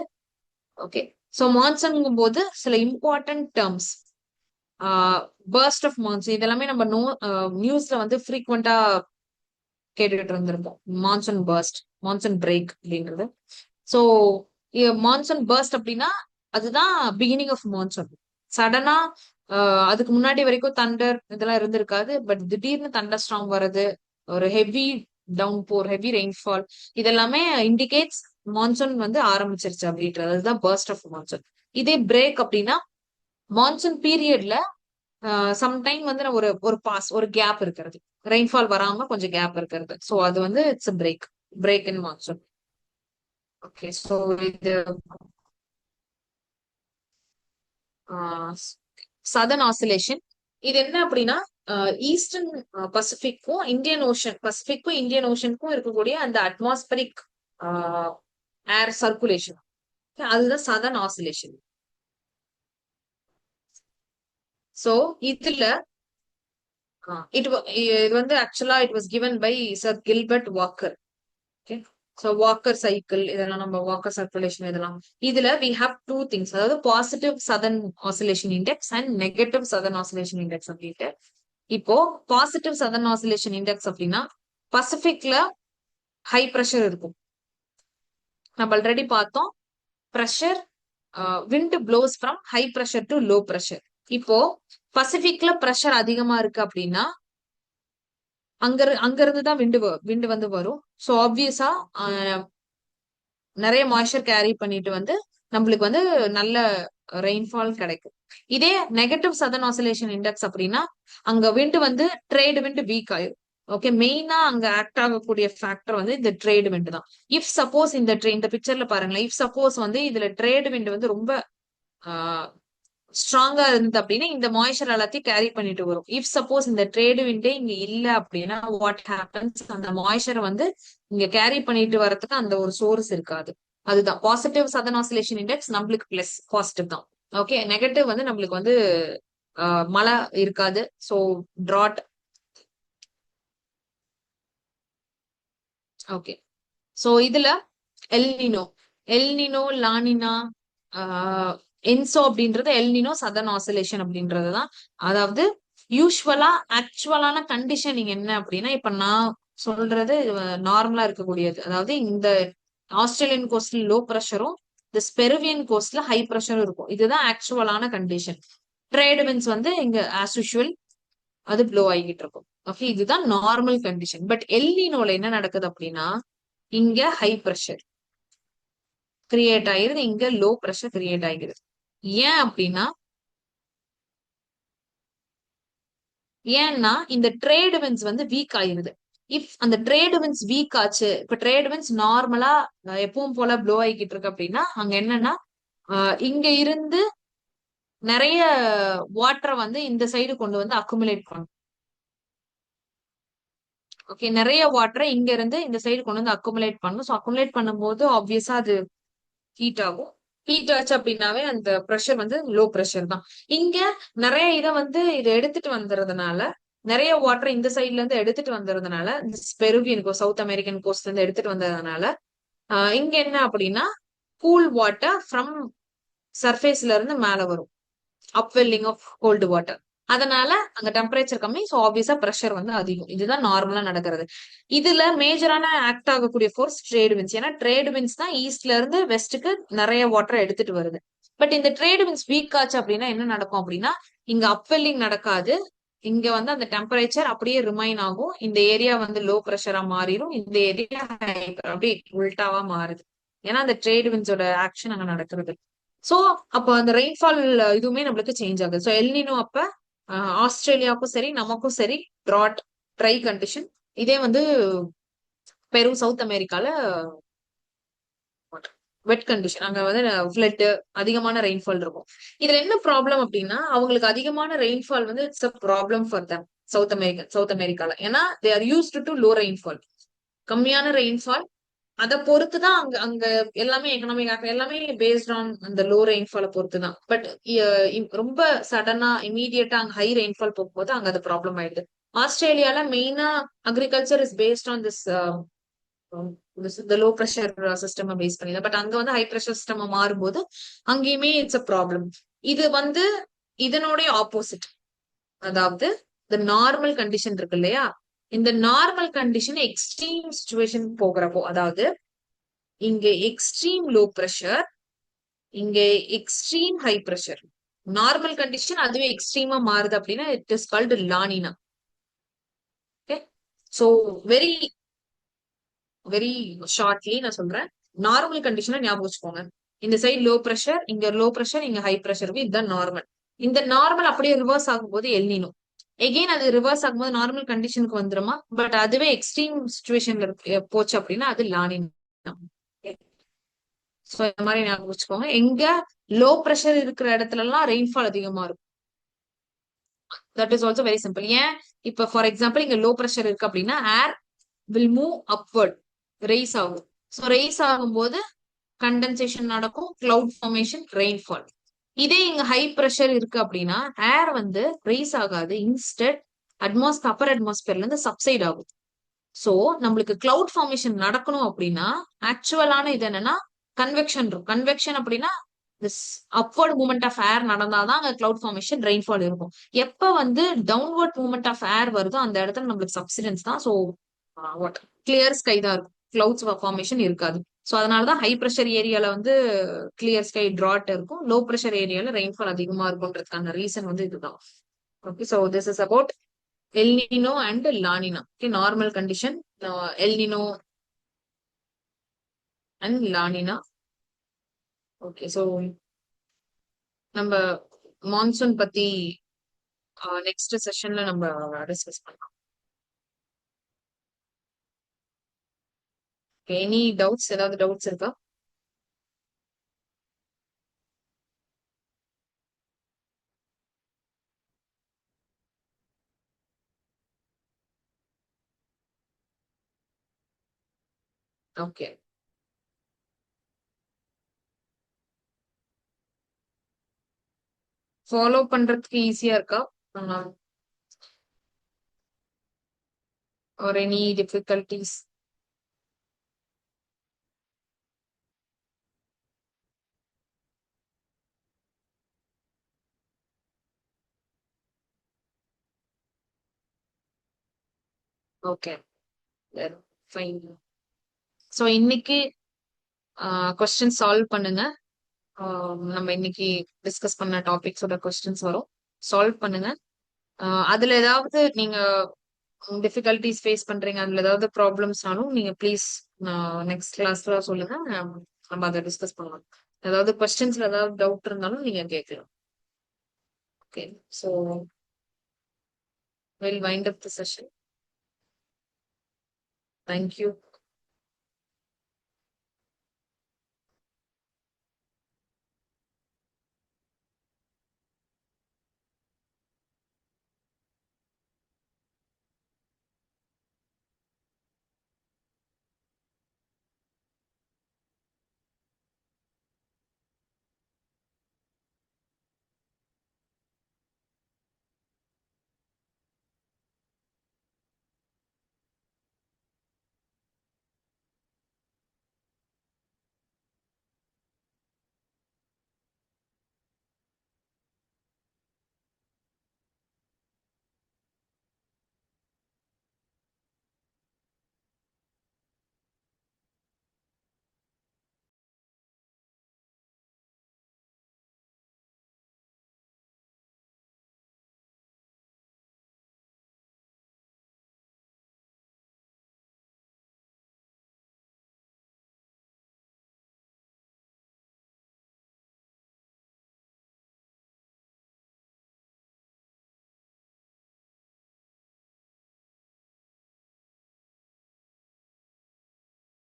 ஓகே. சோ மான்சூன் போது சில important terms, burst of monsoon, இதெல்லாமே நம்ம நியூஸ்ல வந்து ஃப்ரீக்வெண்டா கேட்டுக்கிட்டு இருந்திருப்போம். மான்சூன் பர்ஸ்ட், மான்சூன் பிரேக் அப்படின்றது. சோ மான்சூன் பர்ஸ்ட் அப்படின்னா அதுதான் பிகினிங் ஆஃப் மான்சூன். சடனா அதுக்கு முன்னாடி வரைக்கும் தண்டர் இதெல்லாம் இருந்திருக்காது. பட் திடீர்னு தண்டர் ஸ்ட்ராங் வர்றது, ஒரு ஹெவி டவுன் போர், ஹெவி ரெயின்ஃபால், இதெல்லாமே இண்டிகேட்ஸ் மான்சூன் வந்து ஆரம்பிச்சிருச்சு அப்படின்றது. அதுதான் பர்ஸ்ட் ஆஃப் மான்சூன். இதே பிரேக் அப்படின்னா மான்சூன் பீரியட்ல சம்டைம் வந்து ஒரு ஒரு பாஸ், ஒரு கேப் இருக்கிறது, ரெயின்ஃபால் வராம கொஞ்சம் கேப் இருக்கிறது. சோ அது வந்து it's break, break in monsoon. Okay. So இது சதன் ஆசிலேஷன். இது என்ன அப்படின்னா ஈஸ்டர்ன் பசிபிக்கும் இந்தியன் ஓஷன், பசிபிக்கும் இந்தியன் ஓஷனுக்கும் இருக்கக்கூடிய அந்த அட்மாஸ்பரிக் ஏர் சர்க்குலேஷன், அதுதான் சதன் ஆசிலேஷன். சோ இதுல இது வந்து ஆக்சுவலா it was given by sir Gilbert Walker. Okay. So Walker cycle, இதெல்லாம் நம்ம வாக்கர் சர்க்குலேஷன் இதெல்லாம். இதுல வி ஹாவ் டூ திங்ஸ், அதாவது positive southern oscillation index and negative southern oscillation index அப்படின்ட்டு. இப்போ பாசிட்டிவ் சதன் ஆசிலேஷன் இண்டெக்ஸ் அப்படின்னா பசிபிக்ல ஹை ப்ரெஷர் இருக்கும். நம்ம ஆல்ரெடி பார்த்தோம், pressure, wind blows from high pressure to low pressure. இப்போ பசிபிக்ல ப்ரெஷர் அதிகமா இருக்கு அப்படின்னா அங்க இருந்து தான் விண்டு வந்து வரும். ஸோ ஆப்வியஸா நிறைய மாய்ஸ்சர் கேரி பண்ணிட்டு வந்து நம்மளுக்கு வந்து நல்ல ரெயின்ஃபால் கிடைக்கும். இதே நெகட்டிவ் சதன் ஆசிலேஷன் இண்டெக்ஸ் அப்படின்னா அங்க விண்டு வந்து ட்ரேட் விண்டு வீக் ஆயிரும். ஓகே. மெயினா அங்க ஆக்ட் ஆகக்கூடிய ஃபேக்டர் வந்து இந்த ட்ரேட் விண்டு தான். இஃப் சப்போஸ் இந்த பிக்சர்ல பாருங்களேன், இஃப் சப்போஸ் வந்து இதுல ட்ரேட் விண்டு வந்து ரொம்ப ஸ்ட்ராங்கா இருந்தது அப்படின்னா இந்த மாய்ஸ்சர் எல்லாத்தையும் கேரி பண்ணிட்டு வரும். இஃப் சப்போஸ் இந்த ட்ரேடு விண்டே இங்க இல்ல அப்படின்னா வாட் ஹேப்பன்ஸ், அந்த மாய்ஸ்சர் வந்து இங்க கேரி பண்ணிட்டு வரதுக்கு அந்த ஒரு சோர்ஸ் இருக்காது. அதுதான் பாசிட்டிவ் சதன் ஆசிலேஷன் இண்டெக்ஸ் நம்மளுக்கு பிளஸ் பாசிட்டிவ் தான். ஓகே. நெகட்டிவ் வந்து நம்மளுக்கு வந்து மழை இருக்காது. So Trott. ஓகே. சோ இதுல எல்னினோ, எல்னினோ, லானினா, என்சோ அப்படின்றது எல்னினோ சதன் ஆசிலேஷன் அப்படின்றதுதான். அதாவது யூஸ்வலா ஆக்சுவலான கண்டிஷன் நீங்க என்ன அப்படின்னா, இப்ப நான் சொல்றது நார்மலா இருக்கக்கூடியது. அதாவது இந்த ஆஸ்திரேலியன் கோஸ்ட்ல லோ ப்ரெஷரும் இந்த ஸ்பெருவியன் கோஸ்ட்ல ஹை ப்ரெஷரும் இருக்கும். இதுதான் ஆக்சுவலான கண்டிஷன். ட்ரேட் விண்ட்ஸ் வந்து இங்க ஆஸ் யூஷுவல் அது ப்ளோ ஆகிட்டு இருக்கும். ஓகே. இதுதான் நார்மல் கண்டிஷன். பட் எல்னினோல என்ன நடக்குது அப்படின்னா இங்க ஹை ப்ரெஷர் கிரியேட் ஆயிருது, இங்க லோ ப்ரெஷர் கிரியேட் ஆகிருது. ஏன் அப்படின்னா ஏன்னா இந்த ட்ரேட் வின்ஸ் வந்து வீக் ஆயிருது. இஃப் அந்த ட்ரேட் வின்ஸ் வீக் ஆச்சு, இப்ப ட்ரேட் வின்ஸ் நார்மலா எப்பவும் போல ப்ளோ ஆகிக்கிட்டு இருக்கு அப்படின்னா அங்க என்னன்னா இங்க இருந்து நிறைய வாட்டரை வந்து இந்த சைடு கொண்டு வந்து அக்குமுலேட் பண்ணும். ஓகே. நிறைய வாட்டரை இங்க இருந்து இந்த சைடு கொண்டு வந்து அக்குமுலேட் பண்ணும். ஸோ அக்குமுலேட் பண்ணும்போது ஆப்வியஸா அது ஹீட் ஆகும். ஹீட் ஆச்சு அப்படின்னாவே அந்த ப்ரெஷர் வந்து லோ ப்ரெஷர் தான். இங்க நிறைய இதை வந்து இதை எடுத்துட்டு வந்துறதுனால, நிறைய வாட்டர் இந்த சைட்ல இருந்து எடுத்துட்டு வந்ததுனால, பெருவியன் கோஸ்ட், சவுத் அமெரிக்கன் கோஸ்ட்ல இருந்து எடுத்துட்டு வந்ததுனால இங்க என்ன அப்படின்னா கூல் வாட்டர் ஃப்ரம் சர்ஃபேஸ்ல இருந்து மேல வரும், அப்வெல்லிங் ஆஃப் கோல்டு வாட்டர். அதனால அங்க டெம்பரேச்சர் கம்மி. ஸோ ஆப்வியஸா ப்ரெஷர் வந்து அதிகம். இதுதான் நார்மலா நடக்கிறது. இதுல மேஜரான ஆக்ட் ஆகக்கூடிய ஃபோர்ஸ் ட்ரேட் வின்ஸ். ஏன்னா ட்ரேட் வின்ஸ் தான் ஈஸ்ட்ல இருந்து வெஸ்ட்டுக்கு நிறைய வாட்டர் எடுத்துட்டு வருது. பட் இந்த ட்ரேட் வின்ஸ் வீக் ஆச்சு அப்படின்னா என்ன நடக்கும் அப்படின்னா இங்க அப்வெல்லிங் நடக்காது. இங்க வந்து அந்த டெம்பரேச்சர் அப்படியே ரிமைன் ஆகும். இந்த ஏரியா வந்து லோ ப்ரெஷரா மாறிடும், இந்த ஏரியா அப்படியே உல்டாவா மாறுது. ஏன்னா அந்த ட்ரேட் வின்ஸோட ஆக்ஷன் அங்க நடக்கிறது. சோ அப்ப அந்த ரெயின்ஃபால் இதுவுமே நம்மளுக்கு சேஞ்ச் ஆகுது. சோ எல்னினோ அப்ப ஆஸ்திரேலியாவுக்கும் சரி நமக்கும் சரி ட்ராட், ட்ரை கண்டிஷன். இதே வந்து பெரு, சவுத் அமெரிக்கால வெட் கண்டிஷன், அங்க வந்து ஃபிளட், அதிகமான ரெயின்ஃபால் இருக்கும். இதுல என்ன ப்ராப்ளம் அப்படின்னா அவங்களுக்கு அதிகமான ரெயின்ஃபால் வந்து it's a problem for them south அமெரிக்கால. ஏன்னா they are used to low rainfall. கம்மியான ரெயின்ஃபால் அத பொறுத்துதான் அங்க அங்க எல்லாமே எக்கனாமிக் எல்லாமே பேஸ்ட் ஆன் அந்த லோ ரெயின்ஃபால பொறுத்துதான். பட் ரொம்ப சடனா இமீடியட்டா அங்க ஹை ரெயின்ஃபால் போகும்போது அங்க அது ப்ராப்ளம் ஆயிடுது. ஆஸ்திரேலியால மெயினா agriculture is based on this இந்த லோ ப்ரெஷர் சிஸ்டம் பேஸ் பண்ணி. பட் அங்க வந்து ஹை ப்ரெஷர் சிஸ்டம் மாறும்போது அங்கேயுமே இட்ஸ் அ ப்ராப்ளம். இது வந்து இதனுடைய ஆப்போசிட். அதாவது இந்த நார்மல் கண்டிஷன் இருக்கு இல்லையா, இந்த நார்மல் கண்டிஷன் எக்ஸ்ட்ரீம் சுச்சுவேஷன் போகிறப்போ, அதாவது இங்க எக்ஸ்ட்ரீம் லோ ப்ரெஷர், இங்க extreme high pressure, normal condition அதுவே எக்ஸ்ட்ரீமா மாறுது அப்படின்னா it is called La Niña. Okay, so very very shortly நான் சொல்றேன். நார்மல் கண்டிஷனை ஞாபகம் வச்சுக்கோங்க. இந்த சைடு லோ ப்ரெஷர், இங்க லோ ப்ரெஷர், இங்க ஹை ப்ரெஷருக்கு இதுதான் நார்மல். இந்த நார்மல் அப்படியே ரிவர்ஸ் ஆகும்போது எல்னினோ. எகெயின் அது ரிவர்ஸ் ஆகும்போது நார்மல் கண்டிஷனுக்கு வந்துருமா, பட் அதுவே எக்ஸ்ட்ரீம் சுச்சுவேஷன்ல போச்சு அப்படின்னா அது லானினா. சோ இந்த மாதிரி ஞாபகம் வச்சுக்கோங்க. எங்க லோ ப்ரெஷர் இருக்கிற இடத்துல எல்லாம் ரெயின்ஃபால் அதிகமா இருக்கும். That is also very simple. ஏன் இப்ப ஃபார் எக்ஸாம்பிள் இங்க லோ ப்ரெஷர் இருக்கு அப்படின்னா ஏர் வில் மூவ் அப்வர்ட், ரைஸ் ஆகும். ஸோ ரைஸ் ஆகும்போது கண்டென்சேஷன் நடக்கும், கிளவுட் ஃபார்மேஷன், ரெயின்ஃபால். இதே இங்க ஹை ப்ரெஷர் இருக்கு அப்படின்னா ஏர் வந்து ரைஸ் ஆகாது, இன்ஸ்டெட் அப்பர் அட்மாஸ்பியர்ல இருந்து சப்சைட் ஆகும். சோ நம்மளுக்கு கிளவுட் ஃபார்மேஷன் நடக்கணும் அப்படின்னா ஆக்சுவலான இது என்னன்னா கன்வெக்ஷன் இருக்கும். கன்வெக்ஷன் அப்படின்னா this upward movement of air நடந்தாதான் அங்க கிளவுட் ஃபார்மேஷன், ரெயின்ஃபால் இருக்கும். எப்ப வந்து டவுன்வர்ட் மூவ்மெண்ட் ஆஃப் ஏர் வருதோ அந்த இடத்துல நம்மளுக்கு சப்சிடன்ஸ் தான். ஸோ வாட் கிளியர் ஸ்கை தான் இருக்கும், கிளவுட்ஸ் ஃபார்மேஷன் இருக்காது. ஸோ அதனாலதான் ஹை ப்ரெஷர் ஏரியால வந்து கிளியர் ஸ்கை டிராட் இருக்கும், லோ ப்ரெஷர் ஏரியால ரெயின்ஃபால் அதிகமா இருக்கும்ன்றதுக்கான ரீசன் வந்து இதுதான். Okay, so this is about El Nino and La Nina. Okay, normal condition, El Nino and La Nina. Okay, so நம்ம மான்சூன் பத்தி நெக்ஸ்ட் செஷன்ல நம்ம டிஸ்கஸ் பண்ணலாம். எனி டவுட்ஸ், ஏதாவது டவுட்ஸ் இருக்கா? ஓகே, ஃபாலோ பண்றதுக்கு ஈஸியா இருக்கா or any difficulties? Okay, fine. So இன்னைக்கு கொஸ்டின் சால்வ் பண்ணுங்க. நம்ம இன்னைக்கு டிஸ்கஸ் பண்ண டாபிக்ஸோட கொஸ்டின்ஸ் வரும், சால்வ் பண்ணுங்க. அதுல ஏதாவது நீங்க டிஃபிகல்டிஸ் ஃபேஸ் பண்றீங்க, அதுல ஏதாவது ப்ராப்ளம்ஸ்னாலும் நீங்க ப்ளீஸ் நெக்ஸ்ட் கிளாஸ்ல சொல்லுங்க, நம்ம அதை டிஸ்கஸ் பண்ணலாம். ஏதாவது கொஸ்டின்ஸ்ல ஏதாவது டவுட் இருந்தாலும் நீங்க கேட்கலாம். Okay, so we'll wind up the session. Thank you.